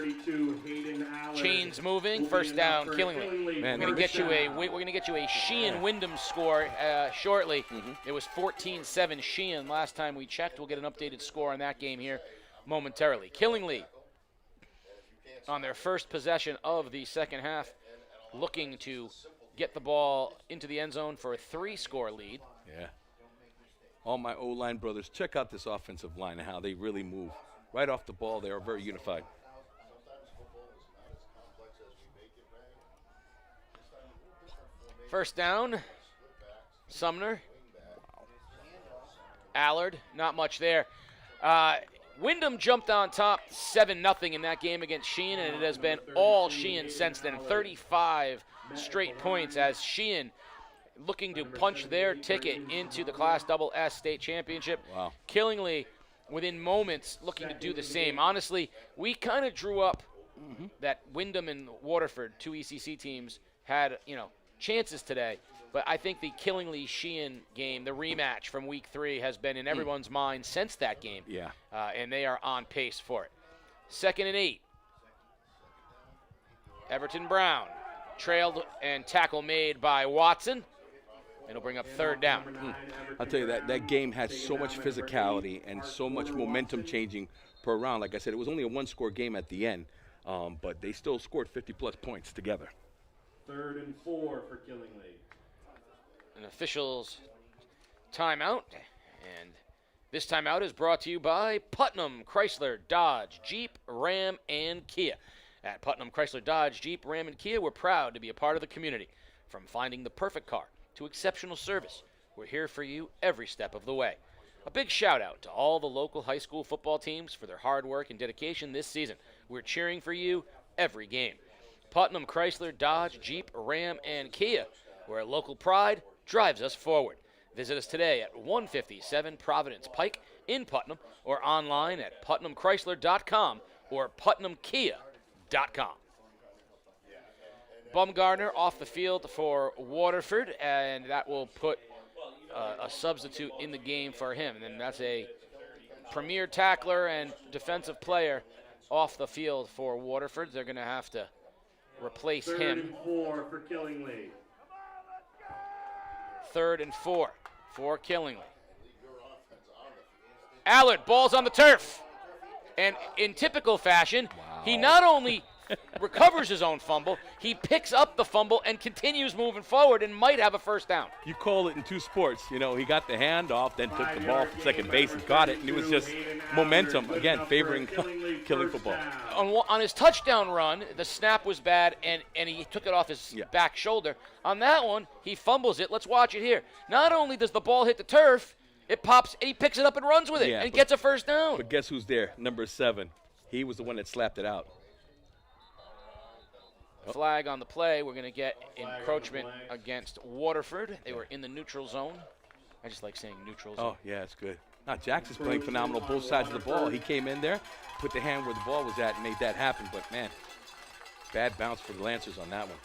chains moving. First down, Killingly. Man, we're going to get you a Sheehan-Wyndham score shortly. It was 14-7 Sheehan last time we checked. We'll get an updated score on that game here momentarily. Killingly on their first possession of the second half, looking to get the ball into the end zone for a 3-score lead. Yeah. All my O-line brothers, check out this offensive line and how they really move. Right off the ball, they are very unified. First down, Sumner. Allard, not much there. Wyndham jumped on top 7-0 in that game against Sheehan, and it has been all Sheehan since then. 35 straight points as Sheehan looking to punch their ticket into the Class SS state championship. Wow. Killingly, within moments, looking to do the same. Honestly, we kind of drew up that Wyndham and Waterford, 2 ECC teams, had chances today. But I think the Killingly-Sheehan game, the rematch from Week 3, has been in everyone's mind since that game. Yeah. And they are on pace for it. 2nd and 8. Everton Brown trailed and tackle made by Watson. It'll bring up 3rd down. I'll tell you, that game had so much physicality and so much momentum changing per round. Like I said, it was only a 1-score game at the end, but they still scored 50-plus points together. 3rd and 4 for Killingly. An official's timeout. And this timeout is brought to you by Putnam Chrysler, Dodge, Jeep, Ram, and Kia. At Putnam Chrysler, Dodge, Jeep, Ram, and Kia, we're proud to be a part of the community. From finding the perfect car to exceptional service, we're here for you every step of the way. A big shout out to all the local high school football teams for their hard work and dedication this season. We're cheering for you every game. Putnam Chrysler, Dodge, Jeep, Ram, and Kia, where local pride drives us forward. Visit us today at 157 Providence Pike in Putnam or online at putnamchrysler.com or putnamkia.com. Bumgardner off the field for Waterford, and that will put a substitute in the game for him. And that's a premier tackler and defensive player off the field for Waterford. They're going to have to replace him. 3rd and 4 for Killingly. 3rd and 4 for Killingly. Allard, ball's on the turf. And in typical fashion, he not only recovers his own fumble, he picks up the fumble and continues moving forward and might have a first down. You call it in 2 sports. He got the handoff, then took the ball from second base and got it, and it was just momentum, again, favoring Killing football. On his touchdown run, the snap was bad, and he took it off his back shoulder. On that one, he fumbles it. Let's watch it here. Not only does the ball hit the turf, it pops, and he picks it up and runs with it, and gets a first down. But guess who's there? Number 7. He was the one that slapped it out. Flag on the play. We're going to get encroachment against Waterford. They were in the neutral zone. I just like saying neutral zone. Oh, yeah, it's good. Now, Jax is playing phenomenal both sides of the ball. He came in there, put the hand where the ball was at, and made that happen. But, man, bad bounce for the Lancers on that one.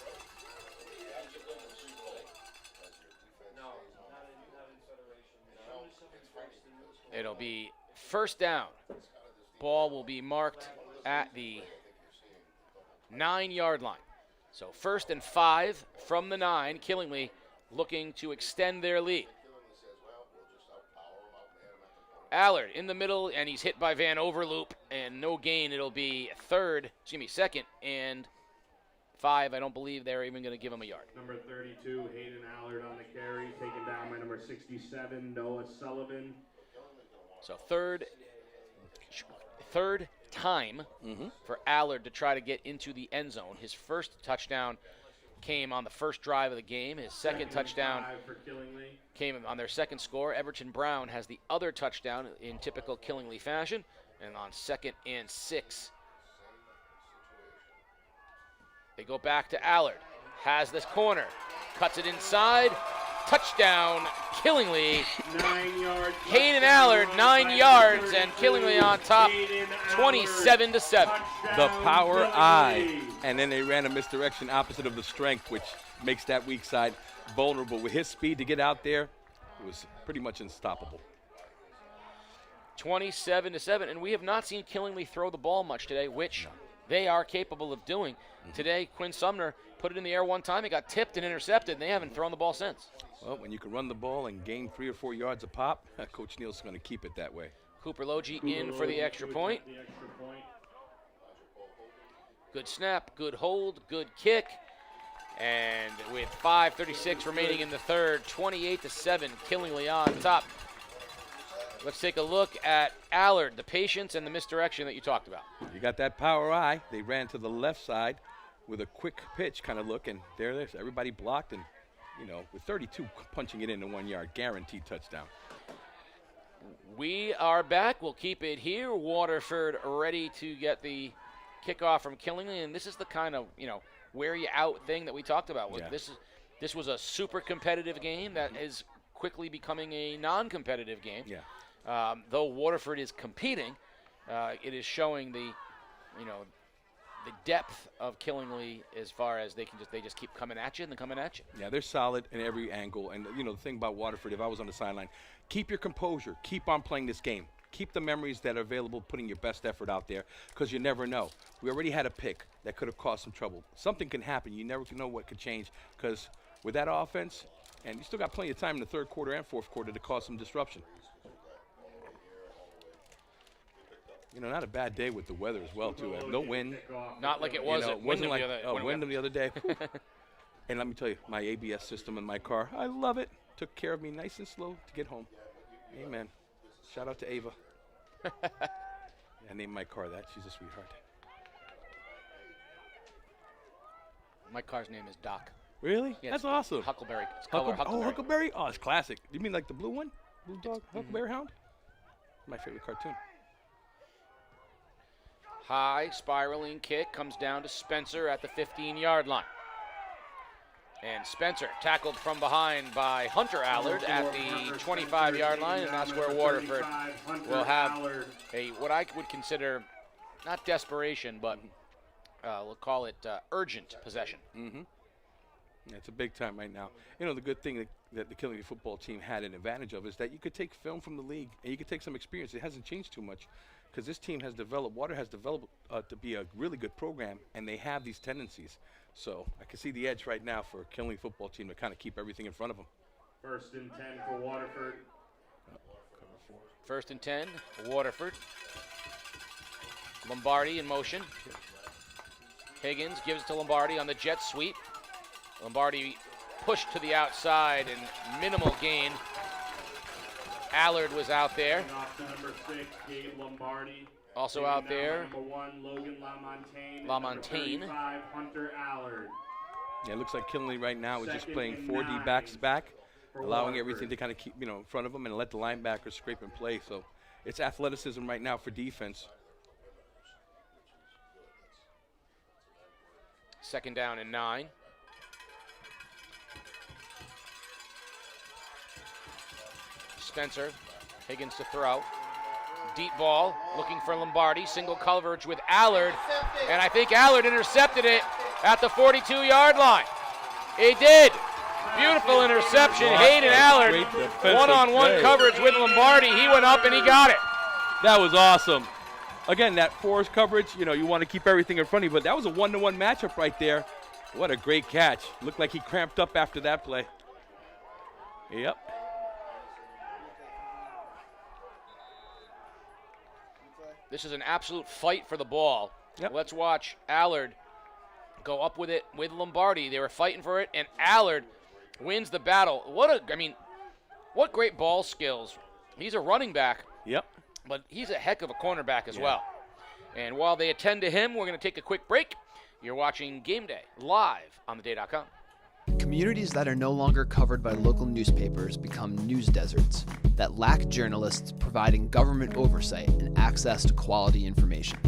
It'll be first down. Ball will be marked at the 9-yard line. So 1st and 5 from the 9. Killingly looking to extend their lead. Allard in the middle, and he's hit by Van Overloop, and no gain. It'll be second and 5. I don't believe they're even going to give him a yard. Number 32, Hayden Allard on the carry, taken down by number 67, Noah Sullivan. So third time for Allard to try to get into the end zone. His first touchdown came on the first drive of the game. His second touchdown came on their second score. Everton Brown has the other touchdown in typical Killingly fashion, and on 2nd and 6. They go back to Allard. Has this corner. Cuts it inside. Touchdown, Killingly. 9 yards. Hayden Allard, 9 yards, and Killingly on top, 27-7. The power I. And then they ran a misdirection opposite of the strength, which makes that weak side vulnerable. With his speed to get out there, it was pretty much unstoppable. 27-7, and we have not seen Killingly throw the ball much today, which they are capable of doing. Today, Quinn Sumner put it in the air one time. It got tipped and intercepted, and they haven't thrown the ball since. Well, when you can run the ball and gain 3 or 4 yards a pop, Coach Neal's going to keep it that way. Cooper Logie in for the extra point. Good snap, good hold, good kick. And with 5:36 remaining in the third, 28-7, Killingly on top. Let's take a look at Allard, the patience and the misdirection that you talked about. You got that power eye. They ran to the left side with a quick pitch kind of look, and there it is. Everybody blocked, and, with 32 punching it into 1 yard, guaranteed touchdown. We are back. We'll keep it here. Waterford ready to get the kickoff from Killingly, and this is the kind of, wear you out thing that we talked about. Yeah. This was a super competitive game that is quickly becoming a non-competitive game. Yeah. Though Waterford is competing, it is showing the depth of Killingly as far as they just keep coming at you and coming at you. Yeah, they're solid in every angle. And, the thing about Waterford, if I was on the sideline, keep your composure. Keep on playing this game. Keep the memories that are available, putting your best effort out there, because you never know. We already had a pick that could have caused some trouble. Something can happen. You never know what could change, because with that offense, and you still got plenty of time in the third quarter and fourth quarter to cause some disruption. Not a bad day with the weather as well, too. No wind. Not like it was at wasn't like Wyndham the other day. And let me tell you, my ABS system in my car, I love it. Took care of me nice and slow to get home. Amen. Shout out to Ava. I named my car that. She's a sweetheart. My car's name is Doc. Really? Yeah, that's awesome. Huckleberry. It's color Huckleberry. Oh, Huckleberry? Oh, it's classic. You mean like the blue one? Blue dog? Huckleberry Hound? My favorite cartoon. High spiraling kick comes down to Spencer at the 15-yard line. And Spencer tackled from behind by Hunter Allard at the 25-yard line, and that's where Waterford will have what I would consider not desperation, but we'll call it urgent possession. Mm-hmm. Yeah, it's a big time right now. The good thing that the Killingly football team had an advantage of is that you could take film from the league and you could take some experience. It hasn't changed too much because this team has developed, Water has developed to be a really good program, and they have these tendencies. So I can see the edge right now for a Killingly football team to kind of keep everything in front of them. 1st and 10 for Waterford. 1st and 10, Waterford. Lombardi in motion. Higgins gives it to Lombardi on the jet sweep. Lombardi pushed to the outside and minimal gain. Allard was out there. Off to number 6, Gabe Lombardi. Also out there. Number 1, Logan LaMontagne. LaMontagne. Number 35, Hunter Allard. Yeah, it looks like Killingly right now is just playing 4D backs back, allowing everything to kind of keep, in front of them and let the linebackers scrape and play. So it's athleticism right now for defense. 2nd down and 9. Spencer, Higgins to throw. Deep ball, looking for Lombardi. Single coverage with Allard. And I think Allard intercepted it at the 42-yard line. He did. Beautiful interception. Hayden Allard, one-on-one coverage with Lombardi. He went up and he got it. That was awesome. Again, that force coverage, you want to keep everything in front of you, but that was a one-to-one matchup right there. What a great catch. Looked like he cramped up after that play. Yep. This is an absolute fight for the ball. Yep. Let's watch Allard go up with it with Lombardi. They were fighting for it, and Allard wins the battle. What great ball skills. He's a running back. Yep. But he's a heck of a cornerback as well. And while they attend to him, we're going to take a quick break. You're watching Game Day live on theday.com. Communities that are no longer covered by local newspapers become news deserts that lack journalists providing government oversight and access to quality information.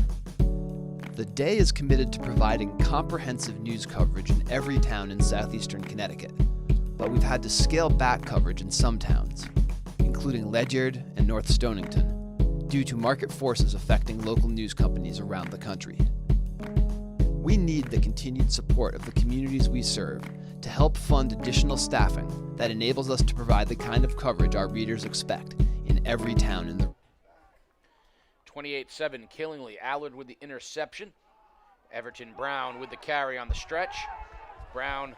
The Day is committed to providing comprehensive news coverage in every town in southeastern Connecticut, but we've had to scale back coverage in some towns, including Ledyard and North Stonington, due to market forces affecting local news companies around the country. We need the continued support of the communities we serve to help fund additional staffing that enables us to provide the kind of coverage our readers expect in every town in the 28-7 Killingly. Allard with the interception. Everton Brown with the carry on the stretch. Brown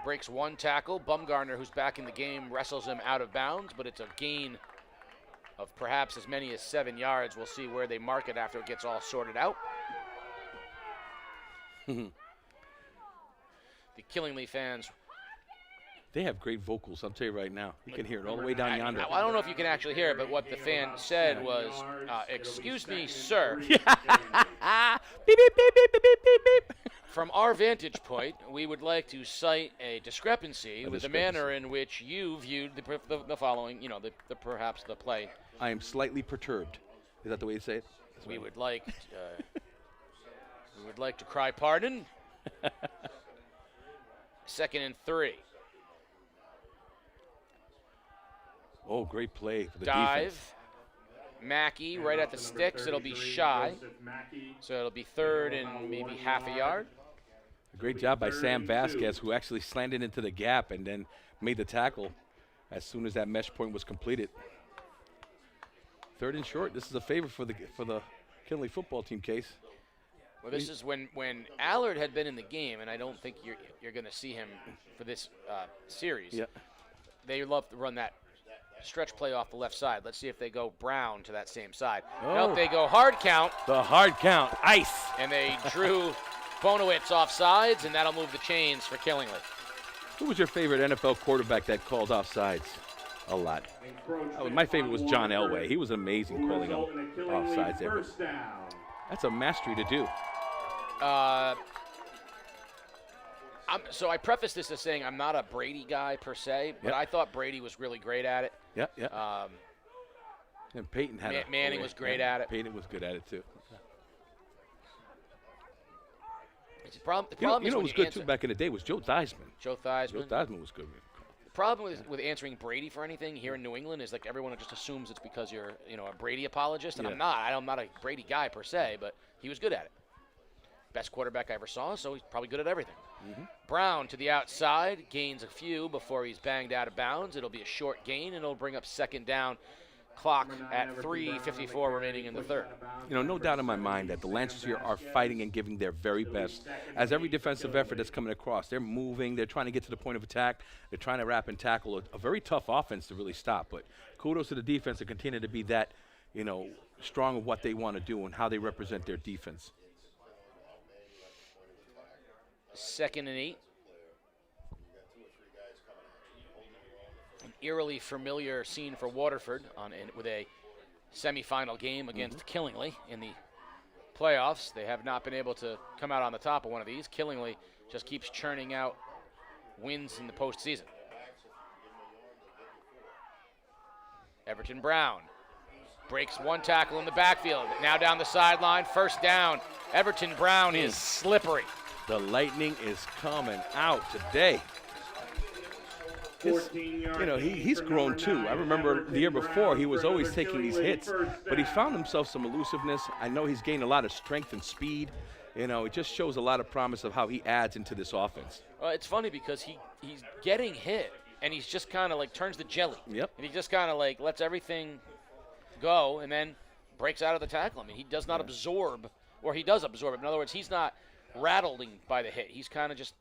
breaks one tackle. Bumgarner, who's back in the game, wrestles him out of bounds, but it's a gain of perhaps as many as 7 yards. We'll see where they mark it after it gets all sorted out. The Killingly fans. They have great vocals, I'll tell you right now. You can hear it all the way down yonder. I don't know if you can actually hear it, but what the fan said was, excuse me, sir. Beep, beep, beep, beep, beep, beep, beep. From our vantage point, we would like to cite a discrepancy with the manner in which you viewed the following, perhaps the play. I am slightly perturbed. Is that the way you say it? We would like to cry pardon. 2nd and 3. Oh, great play for the Dive. defense. Mackey right at the sticks. It'll be shy. So it'll be 3rd and maybe half a yard. A great job by Sam Vasquez, who actually slanted into the gap and then made the tackle as soon as that mesh point was completed. 3rd and short. This is a favor for the Killingly football team, Case. Well, this is when Allard had been in the game, and I don't think you're going to see him for this series. Yeah. They love to run that stretch play off the left side. Let's see if they go Brown to that same side. Oh. Nope, they go hard count. The hard count. Ice. And they drew Bonowitz off sides, and that'll move the chains for Killingly. Who was your favorite NFL quarterback that called off sides? A lot. My favorite was John Elway. He was amazing calling off sides there. That's a mastery to do. So I preface this as saying I'm not a Brady guy per se, but I thought Brady was really great at it. Yeah. And Peyton had Manning was great at it. Peyton was good at it too. The problem You know, was good too back in the day was Joe Theismann. Joe Theismann. Joe Theismann was good. The problem with answering Brady for anything here in New England is like everyone just assumes it's because you're a Brady apologist, and I'm not. I'm not a Brady guy per se, but he was good at it. Best quarterback I ever saw, so he's probably good at everything. Mm-hmm. Brown to the outside, gains a few before he's banged out of bounds. It'll be a short gain, and it'll bring up 2nd down. Clock at 3:54 remaining in the 3rd. No doubt in my mind that the Lancers here are fighting and giving their very best. As every defensive effort that's coming across, they're moving, they're trying to get to the point of attack, they're trying to wrap and tackle a very tough offense to really stop. But kudos to the defense to continue to be that, strong of what they want to do and how they represent their defense. 2nd and 8. An eerily familiar scene for Waterford with a semifinal game against Killingly in the playoffs. They have not been able to come out on the top of one of these. Killingly just keeps churning out wins in the postseason. Everton Brown breaks one tackle in the backfield. Now down the sideline, 1st down. Everton Brown is slippery. The lightning is coming out today. He's grown too. I remember the year before he was always taking these hits, but he found himself some elusiveness. I know he's gained a lot of strength and speed. It just shows a lot of promise of how he adds into this offense. It's funny because he's getting hit, and he's just kind of like turns the jelly. Yep. And he just kind of like lets everything go and then breaks out of the tackle. I mean, he does not absorb, or he does absorb it. In other words, he's not rattling by the hit. He's kind of just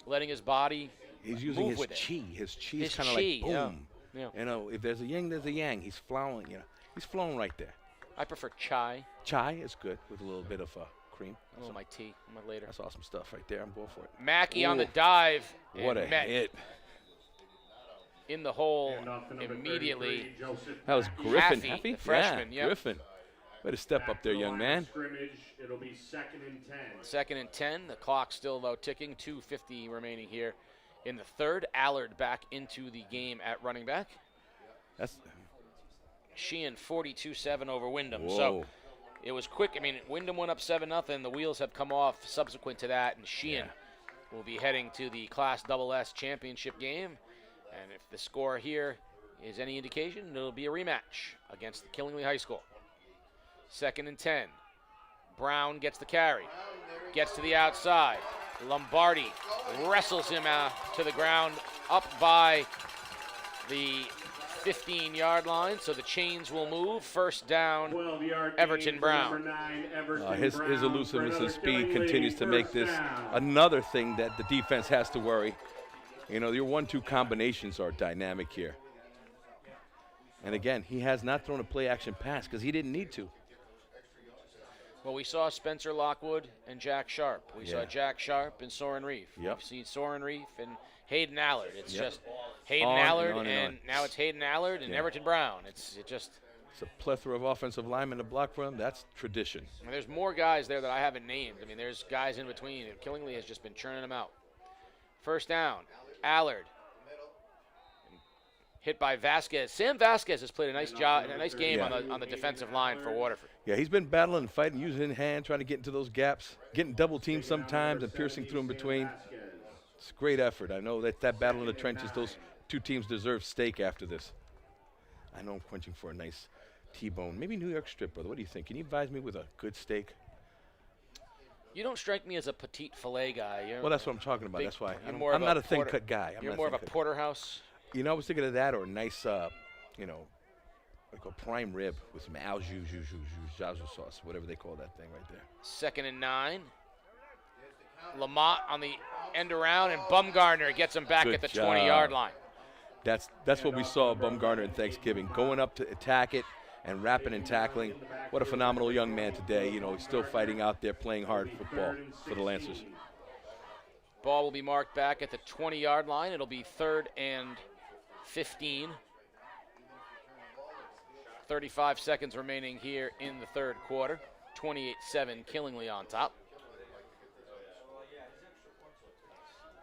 letting his body He's using move his with chi. it. His chi is kind of like boom. Yeah. If there's a yin, there's a yang. He's flowing. He's flowing right there. I prefer chai. Chai is good with a little bit of cream. A little my tea later. That's awesome stuff right there. I'm going for it. Mackey on the dive. What a hit. In the hole immediately. That was Griffin. Haffey, the freshman. Yeah, Griffin. Way to step up there, young man. It'll be 2nd and 10. 2nd and 10. The clock still though ticking. 2:50 remaining here in the third. Allard back into the game at running back. That's Sheehan 42-7 over Wyndham. Whoa. So it was quick. I mean, Wyndham went up 7-0. The wheels have come off subsequent to that, and Sheehan will be heading to the Class SS championship game. And if the score here is any indication, it'll be a rematch against the Killingly High School. 2nd and 10. Brown gets the carry, gets to the outside. Lombardi wrestles him to the ground up by the 15-yard line, so the chains will move. First down, Everton Brown. His elusiveness and speed continues to make this another thing that the defense has to worry. You know, your 1-2 combinations are dynamic here. And again, he has not thrown a play-action pass because he didn't need to. Well, we saw Spencer Lockwood and Jack Sharp. We saw Jack Sharp and Soren Reef. We've seen Soren Reef and Hayden Allard. It's just Hayden Allard, and now it's Hayden Allard and Everton Brown. It's a plethora of offensive linemen to block for him. That's tradition. And there's more guys there that I haven't named. I mean, there's guys in between. And Killingly has just been churning them out. First down, Allard. Hit by Vasquez. Sam Vasquez has played a nice job, a nice game on the defensive line for Waterford. Yeah, he's been battling and fighting, using his hand, trying to get into those gaps, getting double teamed sometimes and piercing through in between. It's a great effort. I know that battle in the trenches, those two teams deserve steak after this. I know I'm quenching for a nice T-bone. Maybe New York strip, brother. What do you think? Can you advise me with a good steak? You don't strike me as a petite filet guy. Well, that's what I'm talking about. That's why. I'm not a thin-cut guy. You're more of a porterhouse. You know, I was thinking of that or a nice, you know, like a prime rib with some al jus sauce, whatever they call that thing right there. 2nd and 9. Lamont on the end around, and Bumgarner gets him back at the 20-yard line. That's what we saw Bumgarner in Thanksgiving, going up to attack it and wrapping and tackling. What a phenomenal young man today. You know, he's still fighting out there, playing hard football for the Lancers. Ball will be marked back at the 20-yard line. It'll be 3rd and 15. 35 seconds remaining here in the third quarter. 28-7, Killingly on top.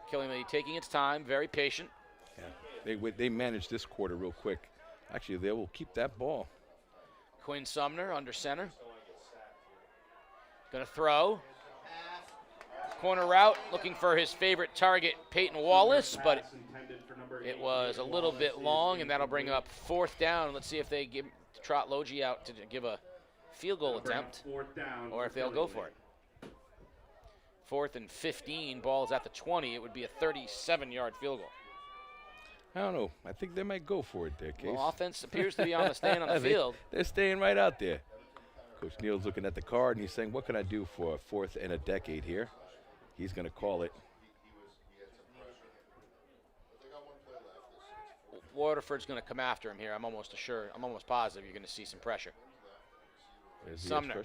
Killingly taking its time, very patient. Yeah, they managed this quarter real quick. Actually, they will keep that ball. Quinn Sumner under center. Going to throw. Corner route, looking for his favorite target, Peyton Wallace, but it was a little bit long, and that'll bring up 4th down. Let's see if they trot Logie out to give a field goal attempt, or if they'll go for it. 4th and 15, ball's at the 20. It would be a 37-yard field goal. I don't know. I think they might go for it there, Case. Well, offense appears to be staying on the field. They're staying right out there. Coach Neal's looking at the card, and he's saying, what can I do for a 4th and a decade here? He's going to call it. Waterford's going to come after him here. I'm almost positive you're going to see some pressure. Sumner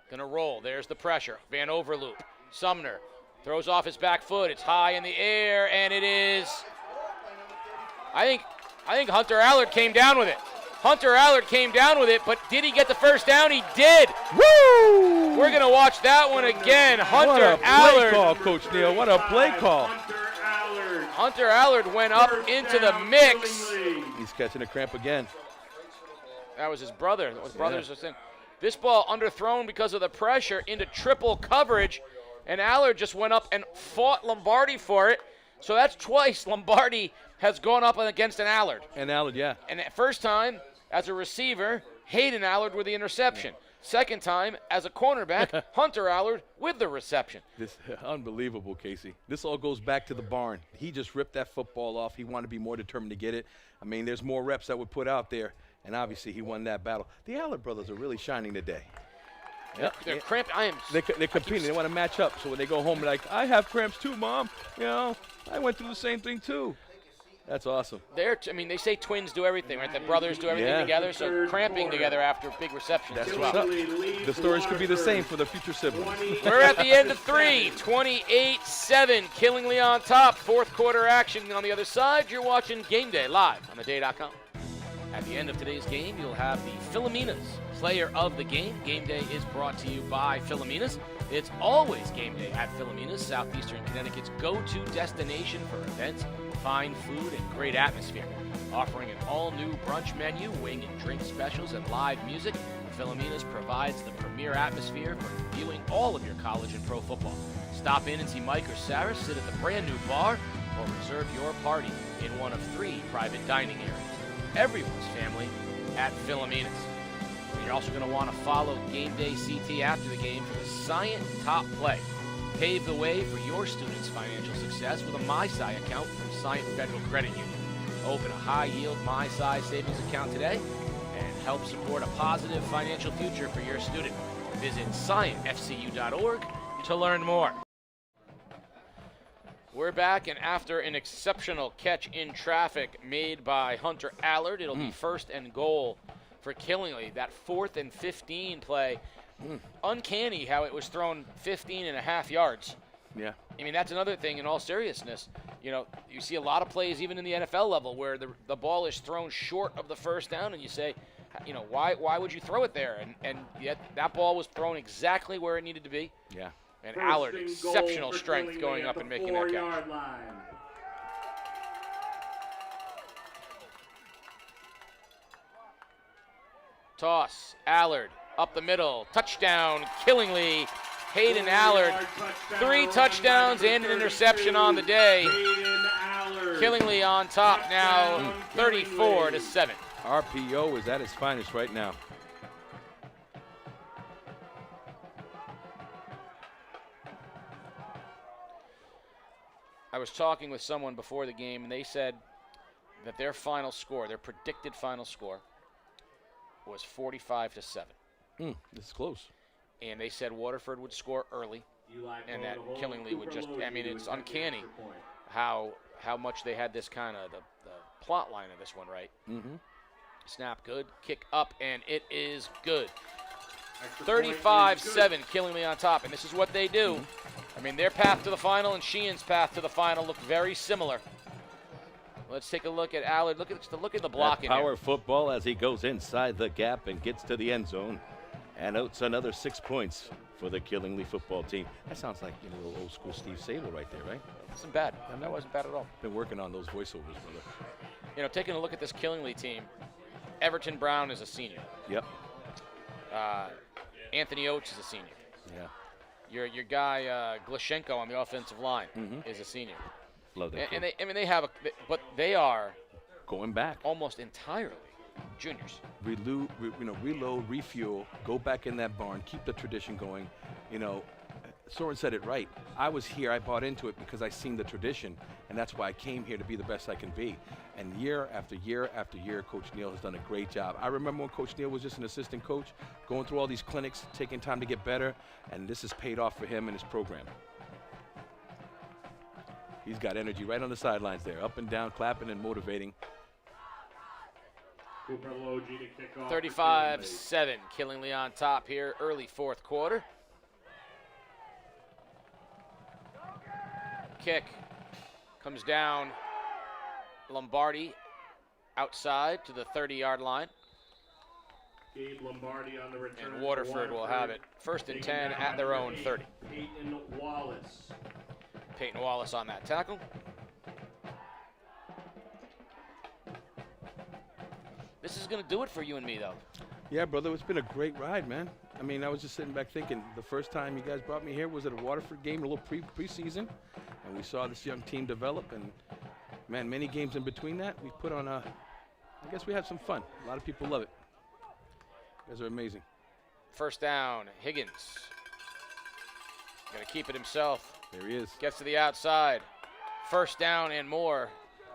going to roll. There's the pressure. Van Overloop. Sumner throws off his back foot. It's high in the air, and it is. I think Hunter Allard came down with it. Hunter Allard came down with it, but did he get the first down? He did. Woo! We're going to watch that one again. Hunter Allard. What a play call, Coach Neal. What a play call. Hunter Allard went up into the mix. He's catching a cramp again. That was his brother. This ball underthrown because of the pressure into triple coverage, and Allard just went up and fought Lombardi for it. So that's twice Lombardi has gone up against an Allard. And Allard, yeah. And that first time, as a receiver, Hayden Allard with the interception. Yeah. Second time, as a cornerback, Hunter Allard with the reception. This unbelievable, Casey. This all goes back to the barn. He just ripped that football off. He wanted to be more determined to get it. I mean, there's more reps that were put out there, and obviously he won that battle. The Allard brothers are really shining today. They're cramped. They're competing. They want to match up. So when they go home, they're like, I have cramps too, Mom. You know, I went through the same thing too. That's awesome. I mean, they say twins do everything, right? That brothers do everything together, so cramping together after big receptions That's as what's well. up. The stories could be the same for the future siblings. We're at the end of 3, 28-7, Killingly on top. Fourth quarter action on the other side. You're watching Game Day live on theday.com. At the end of today's game, you'll have the Philomenas player of the game. Game Day is brought to you by Philomenas. It's always game day at Philomenas, southeastern Connecticut's go-to destination for events, fine food, and great atmosphere. Offering an all-new brunch menu, wing and drink specials, and live music, Philomenas provides the premier atmosphere for viewing all of your college and pro football. Stop in and see Mike or Sarah sit at the brand-new bar, or reserve your party in one of 3 private dining areas. Everyone's family at Philomenas. You're also going to want to follow Game Day CT after the game for the Science Top Play. Pave the way for your students' financial success with a MySci account from Science Federal Credit Union. Open a high-yield MySci savings account today and help support a positive financial future for your student. Visit sciencefcu.org to learn more. We're back, and after an exceptional catch in traffic made by Hunter Allard, it'll be first and goal for Killingly. That 4th and 15 play, uncanny how it was thrown 15 and a half yards. Yeah. I mean, that's another thing in all seriousness. You know, you see a lot of plays even in the NFL level where the ball is thrown short of the first down, and you say, you know, why would you throw it there? And yet that ball was thrown exactly where it needed to be. Yeah. And Allard, exceptional strength going up and making that catch. Toss, Allard, up the middle, touchdown, Killingly. Hayden Allard, 3 touchdowns and an interception on the day. Killingly on top now, 34-7. RPO is at its finest right now. I was talking with someone before the game, and they said that their final score, their predicted final score, was 45-7. This is close. And they said Waterford would score early, and that Killingly would just, I mean, it's uncanny how much they had this kind of, the plot line of this one, right? Snap good, kick up, and it is good. 35-7, Killingly on top, and this is what they do. I mean, their path to the final and Sheehan's path to the final look very similar. Let's take a look at Allard. Look at the blocking. Power here. football as he goes inside the gap and gets to the end zone. And it's another 6 points for the Killingly football team. That sounds like, you know, old school Steve Sable right there, right? Wasn't bad. That wasn't bad at all. Been working on those voiceovers, brother. You know, taking a look at this Killingly team, Everton Brown is a senior. Yep. Anthony Oates is a senior. Yeah. Your guy Glashenko on the offensive line is a senior. Love that. And but they are going back almost entirely juniors. Reload, refuel, go back in that barn, keep the tradition going. You know, Soren said it right. I was here, I bought into it because I seen the tradition, and that's why I came here to be the best I can be. And year after year after year, Coach Neal has done a great job. I remember when Coach Neal was just an assistant coach, going through all these clinics, taking time to get better, and this has paid off for him and his program. He's got energy right on the sidelines there, up and down, clapping and motivating. 35-7, Killingly on top here, early fourth quarter. Kick comes down, Lombardi outside to the 30-yard line. Gabe Lombardi on the return. And Waterford will have it first and 10 at their own 30. Peyton Wallace on that tackle. This is going to do it for you and me, though. Yeah, brother, it's been a great ride, man. I mean, I was just sitting back thinking, the first time you guys brought me here was at a Waterford game, a little preseason, and we saw this young team develop, and, man, many games in between that, we put on I guess we had some fun. A lot of people love it. You guys are amazing. First down, Higgins. Going to keep it himself. There he is. Gets to the outside. First down and more.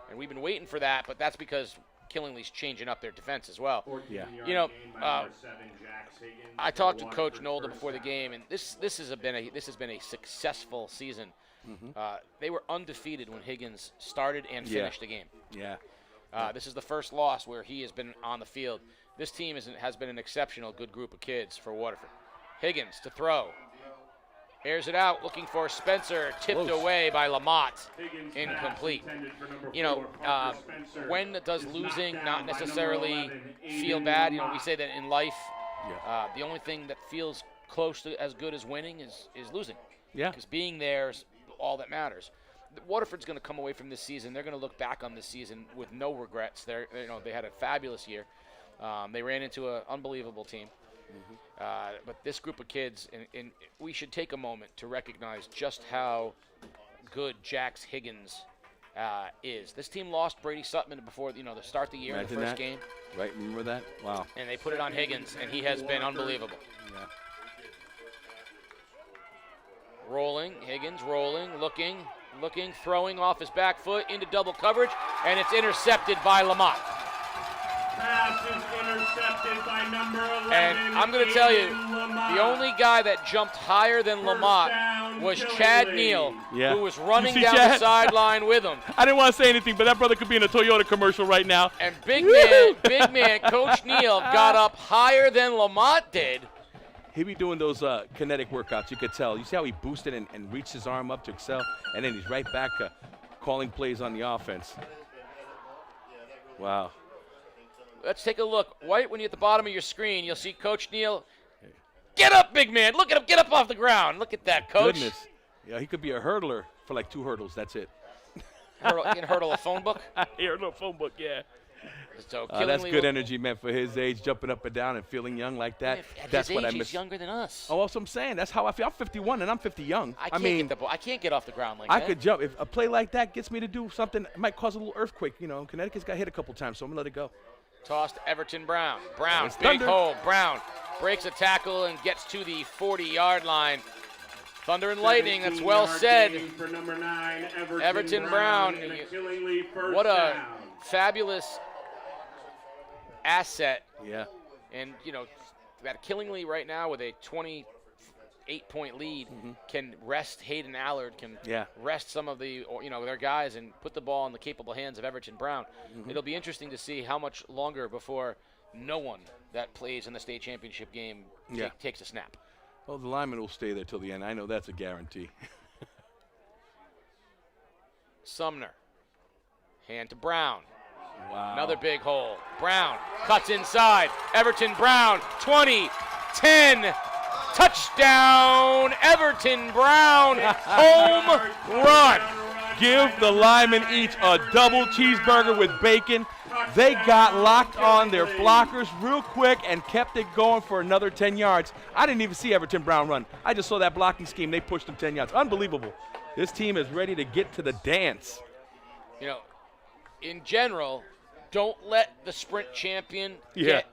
And we've been waiting for that, but that's because Killingly's changing up their defense as well. Yeah. You know, I talked to Coach Nolda before the game, and this has been a successful season They were undefeated when Higgins started and finished the game. Yeah. This is the first loss where he has been on the field. This team has been an exceptional good group of kids for Waterford. Higgins to throw. Airs it out, looking for Spencer, tipped away by Lamont, incomplete. You know, when does losing not necessarily feel bad? You know, we say that in life, the only thing that feels close to as good as winning is losing. Yeah. Because being there is all that matters. Waterford's going to come away from this season. They're going to look back on this season with no regrets. They had a fabulous year. They ran into an unbelievable team. But this group of kids, and we should take a moment to recognize just how good Jax Higgins is. This team lost Brady Sutton before the start of the year in the first game. Right, remember that? Wow. And they put it on Higgins, and he has been unbelievable. Yeah. Rolling, Higgins rolling, looking, throwing off his back foot into double coverage, and it's intercepted by Lamont. Pass is intercepted by number 11. And I'm going to tell you, the only guy that jumped higher than Lamont was Chad Neal, who was running down the sideline with him. I didn't want to say anything, but that brother could be in a Toyota commercial right now. And big man, Coach Neal got up higher than Lamont did. He be doing those kinetic workouts, you could tell. You see how he boosted and reached his arm up to excel, and then he's right back calling plays on the offense. Wow. Let's take a look. Right when you're at the bottom of your screen, you'll see Coach Neal. Get up, big man. Look at him. Get up off the ground. Look at that, Coach. Goodness. Yeah, he could be a hurdler for like 2 hurdles. That's it. You can hurdle a phone book? Hurdle a phone book, yeah. So that's good energy, man, for his age, jumping up and down and feeling young like that. That's his what age, I miss. He's younger than us. Oh, that's what I'm saying. That's how I feel. I'm 51 and I'm 50 young. I can't get off the ground like that. I could jump. If a play like that gets me to do something, it might cause a little earthquake. Connecticut's got hit a couple times, so I'm going to let it go. Toss to Everton Brown. Brown, It's big Thunder. hole. Brown breaks a tackle and gets to the 40-yard line. Thunder and lightning, that's well said. For number 9, Everton Brown. What a fabulous asset. Yeah. And, that Killingly right now with a 28-point lead can rest Hayden Allard, can rest some of the, their guys and put the ball in the capable hands of Everton Brown. It'll be interesting to see how much longer before no one that plays in the state championship game takes a snap. Well, the lineman will stay there till the end. I know that's a guarantee. Sumner. Hand to Brown. Wow. Another big hole. Brown cuts inside. Everton Brown, 20, 10, touchdown, Everton Brown, home run. Give the linemen each a double cheeseburger with bacon. They got locked on their blockers real quick and kept it going for another 10 yards. I didn't even see Everton Brown run. I just saw that blocking scheme. They pushed him 10 yards. Unbelievable. This team is ready to get to the dance. In general, don't let the sprint champion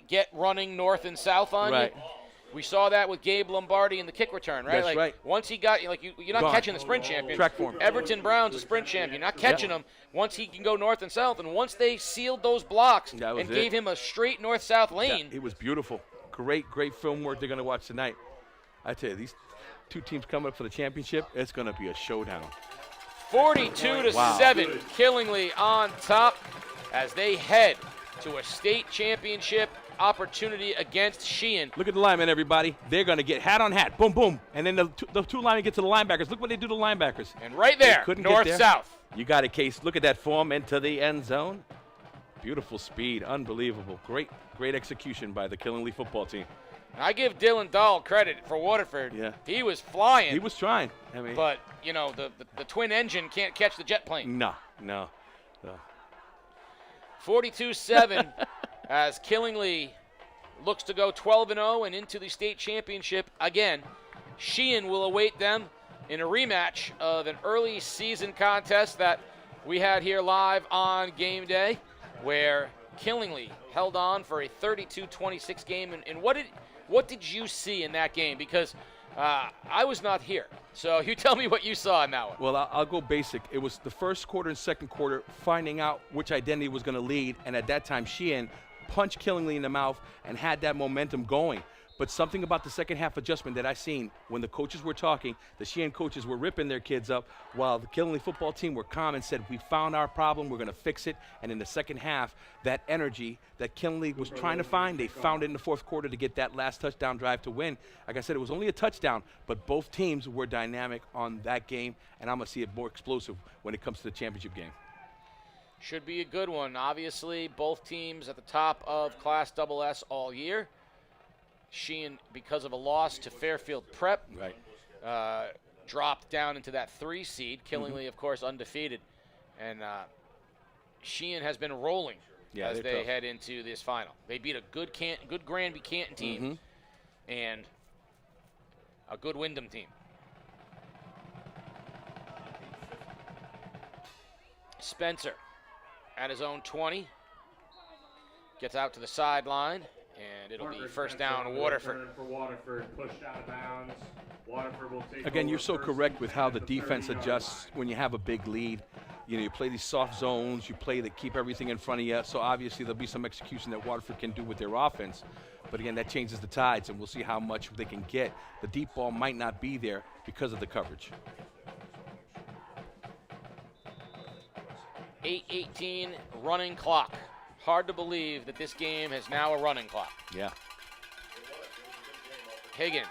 get running north and south on you. We saw that with Gabe Lombardi in the kick return, right? That's right. Once he got, you're not Gone. catching the sprint champion. Track form. Everton Brown's a sprint champion. Not catching him once he can go north and south. And once they sealed those blocks and gave him a straight north-south lane. It was beautiful. Great film work they're going to watch tonight. I tell you, these two teams coming up for the championship, it's going to be a showdown. 42-7, Killingly on top as they head to a state championship opportunity against Sheehan. Look at the linemen, everybody. They're going to get hat on hat. Boom, boom. And then the two linemen get to the linebackers. Look what they do to the linebackers. And right there, north-south. You got it, Case. Look at that form into the end zone. Beautiful speed. Unbelievable. Great execution by the Killingly football team. I give Dylan Dahl credit for Waterford. Yeah. He was flying. He was trying. But, the twin engine can't catch the jet plane. No. 42-7 as Killingly looks to go 12-0 and into the state championship again. Sheehan will await them in a rematch of an early season contest that we had here live on game day, where Killingly held on for a 32-26 game. And what did you see in that game? Because I was not here. So you tell me what you saw in that one. Well, I'll go basic. It was the first quarter and second quarter finding out which identity was going to lead. And at that time, Sheehan punched Killingly in the mouth and had that momentum going. But something about the second half adjustment that I seen when the coaches were talking, the Sheehan coaches were ripping their kids up while the Killingly football team were calm and said, we found our problem, we're going to fix it. And in the second half, that energy that Killingly was trying to find, they found it in the fourth quarter to get that last touchdown drive to win. Like I said, it was only a touchdown, but both teams were dynamic on that game, and I'm going to see it more explosive when it comes to the championship game. Should be a good one. Obviously, both teams at the top of Class SS all year. Sheehan, because of a loss to Fairfield Prep, dropped down into that 3 seed. Killingly, of course, undefeated. And Sheehan has been rolling as they head into this final. They beat a good Granby Canton team and a good Wyndham team. Spencer at his own 20. Gets out to the sideline. And it'll be first down, Waterford. For Waterford, pushed out of bounds. Waterford will take Again, over you're so first correct with how the at defense 30-yard adjusts line. when you have a big lead. You know, you play these soft zones, you play to keep everything in front of you. So obviously there'll be some execution that Waterford can do with their offense. But again, that changes the tides, and we'll see how much they can get. The deep ball might not be there because of the coverage. 8:18 running clock. Hard to believe that this game has now a running clock. Yeah. Higgins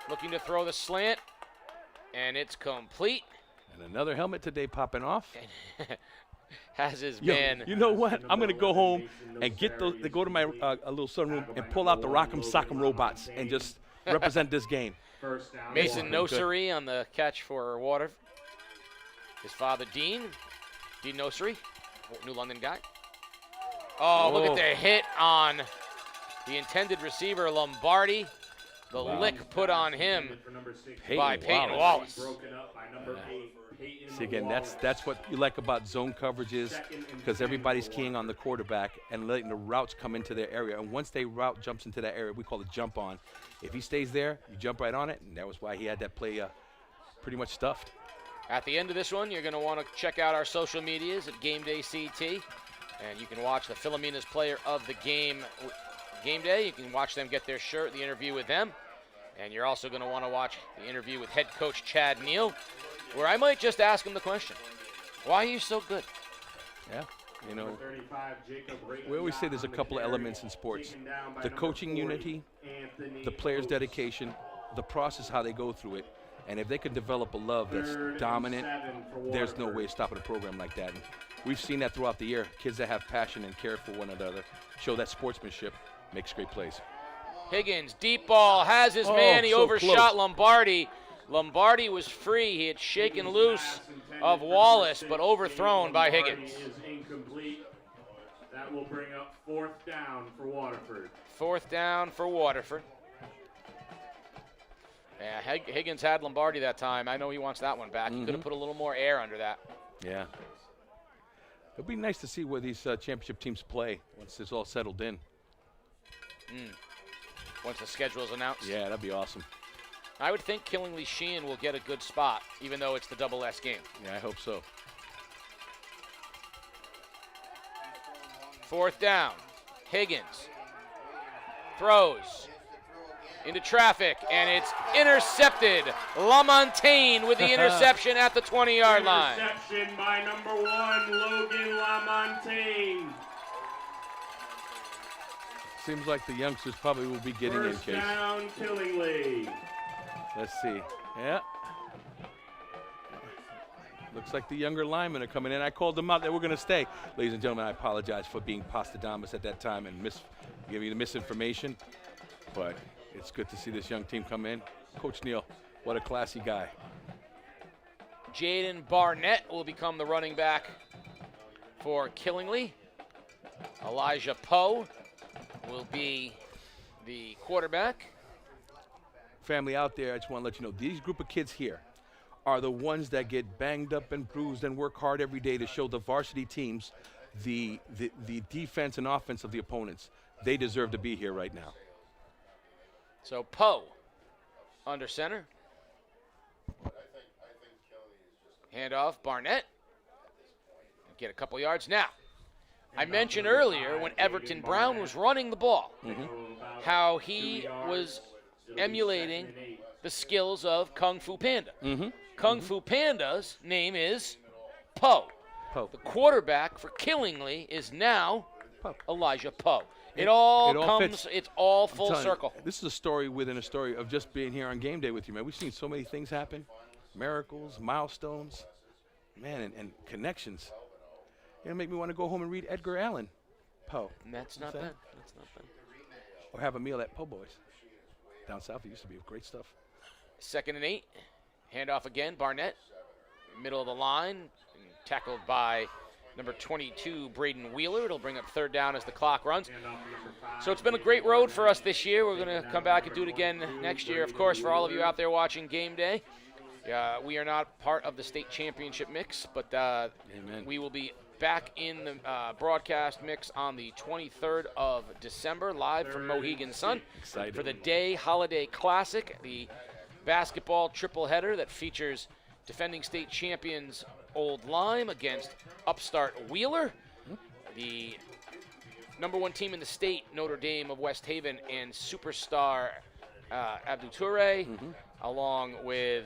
looking to throw the slant, and it's complete. And another helmet today popping off. Has his Yo, man. you know what? I'm going to go home and get go to my a little sunroom and pull out the Rock'em Sock'em robots and just represent this game. First down. Mason Nossery on the catch for Water. His father, Dean Nossery, New London guy. Oh, look at the hit on the intended receiver, Lombardi. The lick put on him by Peyton Wallace. Broken up by number 8, Peyton See, again, Wallace. that's what you like about zone coverages, because everybody's keying on the quarterback and letting the routes come into their area. And once they route jumps into that area, we call it jump on. If he stays there, you jump right on it, and that was why he had that play pretty much stuffed. At the end of this one, you're going to want to check out our social medias at Game Day CT. And you can watch the Philomena's player of the game day. You can watch them get their shirt, the interview with them. And you're also going to want to watch the interview with head coach Chad Neal, where I might just ask him the question, why are you so good? Yeah, you know, 35, Jacob we always say there's a couple of elements in sports. The coaching unity, the players' dedication, the process, how they go through it. And if they can develop a love that's dominant, there's no way of stopping a program like that. And we've seen that throughout the year. Kids that have passion and care for one another, show that sportsmanship, makes great plays. Higgins, deep ball, has his man. He so overshot close. Lombardi. Lombardi was free. He had shaken loose of Wallace, but overthrown by Higgins. Is incomplete. That will bring up 4th down for Waterford. 4th down for Waterford. Yeah, Higgins had Lombardi that time. I know he wants that one back. He could have put a little more air under that. Yeah. It'll be nice to see where these championship teams play once it's all settled in. Once the schedule is announced. Yeah, that'd be awesome. I would think Killingly Sheehan will get a good spot, even though it's the double S game. Yeah, I hope so. 4th down. Higgins throws into traffic, and it's intercepted. LaMontagne with the interception at the 20-yard line. Interception by number 1, Logan LaMontagne. Seems like the youngsters probably will be getting in First case. down, Killingly. Let's see. Yeah. Looks like the younger linemen are coming in. I called them out. They were going to stay. Ladies and gentlemen, I apologize for being Postadamus at that time and giving you the misinformation. But it's good to see this young team come in. Coach Neal, what a classy guy. Jaden Barnett will become the running back for Killingly. Elijah Poe will be the quarterback. Family out there, I just want to let you know, these group of kids here are the ones that get banged up and bruised and work hard every day to show the varsity teams the defense and offense of the opponents. They deserve to be here right now. So Poe under center. Handoff, Barnett. Get a couple yards now. I mentioned earlier when Everton Brown was running the ball. how he was emulating the skills of Kung Fu Panda. Kung Fu Panda's name is Poe. The quarterback for Killingly is now Elijah Poe. It all comes, fits. it's all full telling you, circle. this is a story within a story of just being here on game day with you, man. We've seen so many things happen, miracles, milestones, man, and connections. It'll make me want to go home and read Edgar Allan Poe. And that's not bad. That's not bad. Or have a meal at Po' Boys. Down south, it used to be great stuff. 2nd and 8. Handoff again. Barnett, middle of the line, tackled by number 22, Braden Wheeler. It'll bring up 3rd down as the clock runs. So it's been a great road for us this year. We're going to come back and do it again next year. Of course, for all of you out there watching game day, we are not part of the state championship mix, but we will be back in the broadcast mix on the 23rd of December, live from Mohegan Sun for the Day Holiday Classic, the basketball triple header that features defending state champions Old Lyme against upstart Wheeler, the #1 team in the state, Notre Dame of West Haven, and superstar Abdou Toure, along with,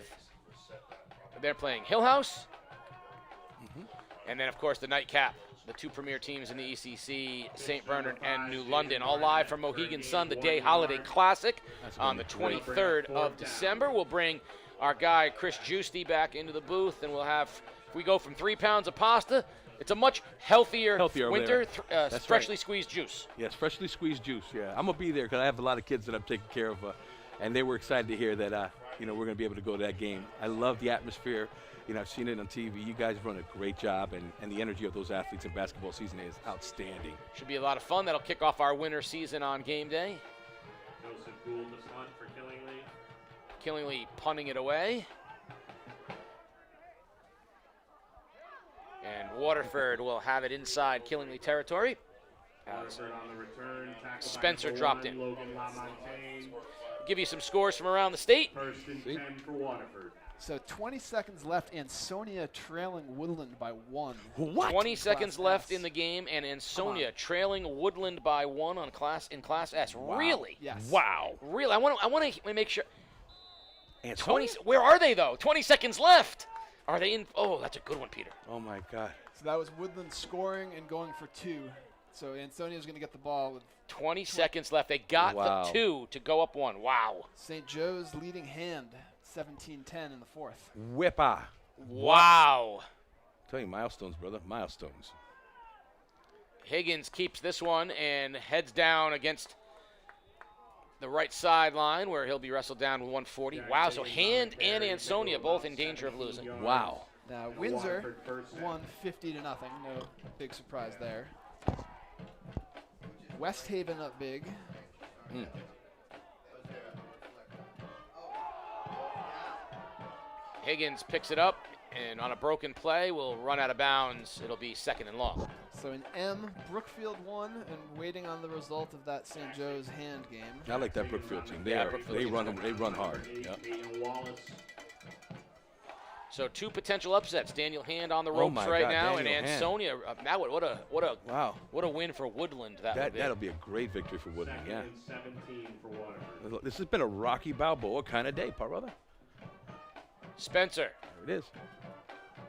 they're playing Hill House. And then, of course, the nightcap, the 2 premier teams in the ECC, St. Bernard and New London, all live from Mohegan Sun, the Day Holiday Classic on the 23rd of December. We'll bring our guy Chris Giusti back into the booth, and we'll have, if we go from 3 pounds of pasta, it's a much healthier winter, freshly squeezed juice. Yes, freshly squeezed juice, yeah. I'm going to be there because I have a lot of kids that I'm taking care of, and they were excited to hear that, we're going to be able to go to that game. I love the atmosphere. I've seen it on TV. You guys run a great job, and the energy of those athletes in basketball season is outstanding. Should be a lot of fun. That'll kick off our winter season on game day. Joseph Gould to punt for Killingly. Killingly punting it away. And Waterford will have it inside Killingly territory. Waterford on the return. Spencer dropped in. Logan LaMontagne. Give you some scores from around the state. 1st and 10 for Waterford. So 20 seconds left, Ansonia trailing Woodland by 1. What? 20 seconds Class left S. in the game, and Ansonia trailing Woodland by 1 in Class S. Wow. Really? Yes. Wow. Really? I want to make sure. Ansonia? 20. Where are they though? 20 seconds left. Are they in? Oh, that's a good one, Peter. Oh, my God. So that was Woodland scoring and going for 2. So Ansonia's going to get the ball with 20 seconds left. They got the 2 to go up 1. Wow. St. Joe's leading hand, 17-10 in the 4th. Whippa. Wow. Tell you, milestones, brother. Milestones. Higgins keeps this one and heads down against the right sideline where he'll be wrestled down with 140. Wow, so Hand and Ansonia both in danger of losing. Wow. Now Windsor won 50-0. No big surprise there. West Haven up big. Higgins picks it up, and on a broken play will run out of bounds. It'll be 2nd and long. So in M, Brookfield won, and waiting on the result of that St. Joe's Hand game. I like that Brookfield team. They run hard. Yeah. So 2 potential upsets. Daniel Hand on the ropes right now, and Ansonia. What a win for Woodland That'll be a great victory for Woodland. Yeah. 17 for Waterford. This has been a Rocky Balboa kind of day, brother. Spencer There it is.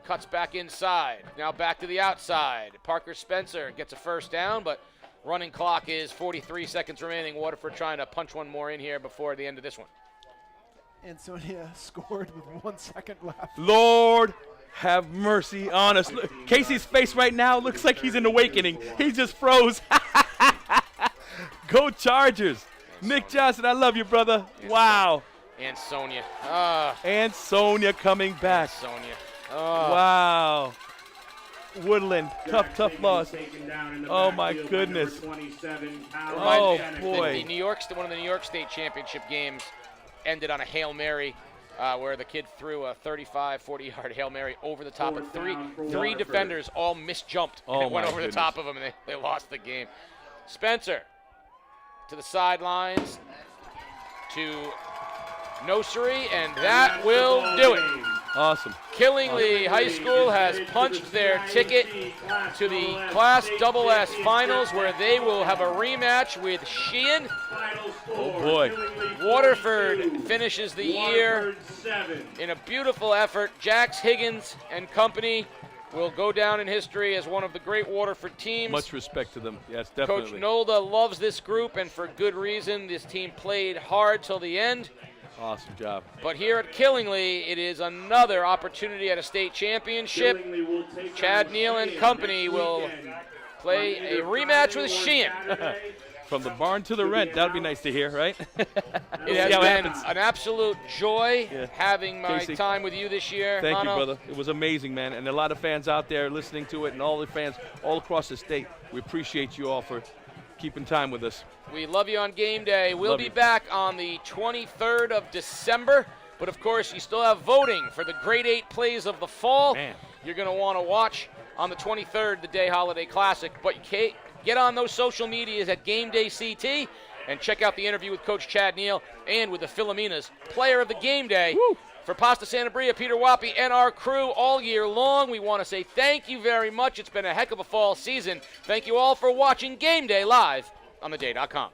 cuts back inside. Now back to the outside. Parker Spencer gets a 1st down, but running clock is 43 seconds remaining. Waterford trying to punch one more in here before the end of this one. Ansonia scored with 1 second left. Lord have mercy on us. Look, Casey's face right now looks like he's in awakening. He just froze. Go Chargers. Nick Johnson, I love you, brother. Wow. Ansonia. Ansonia coming back. Ansonia. Wow. Woodland, tough loss. Oh, my goodness. Oh, boy. One of the New York State Championship games ended on a Hail Mary where the kid threw a 35, 40-yard Hail Mary over the top of three defenders, all misjumped. And it went over the top of them, and they lost the game. Spencer to the sidelines to Nosary, and that will do it. Awesome. Killingly High School has punched their ticket to the Class SS Finals, where they will have a rematch with Sheehan. Oh, boy. Waterford finishes the year in a beautiful effort. Jax Higgins and company will go down in history as one of the great Waterford teams. Much respect to them. Yes, definitely. Coach Nolda loves this group, and for good reason. This team played hard till the end. Awesome job. But here at Killingly, it is another opportunity at a state championship. Chad Neal and company will play a rematch with Sheehan. From the barn to the rent. That would be nice to hear, right? It has been an absolute joy having my Casey, time with you this year. Thank Mono. you, brother. It was amazing, man. And a lot of fans out there listening to it, and all the fans all across the state. We appreciate you all for keeping time with us. We love you on game day. We'll Love be you. back on the 23rd of December. But, of course, you still have voting for the Grade 8 plays of the fall. Man. You're going to want to watch on the 23rd, the Day Holiday Classic. But get on those social medias at Game Day CT and check out the interview with Coach Chad Neal and with the Philomena's Player of the Game Day. Woo. For Pasta Santa Bria, Peter Wappy, and our crew all year long, we want to say thank you very much. It's been a heck of a fall season. Thank you all for watching Game Day live on theday.com.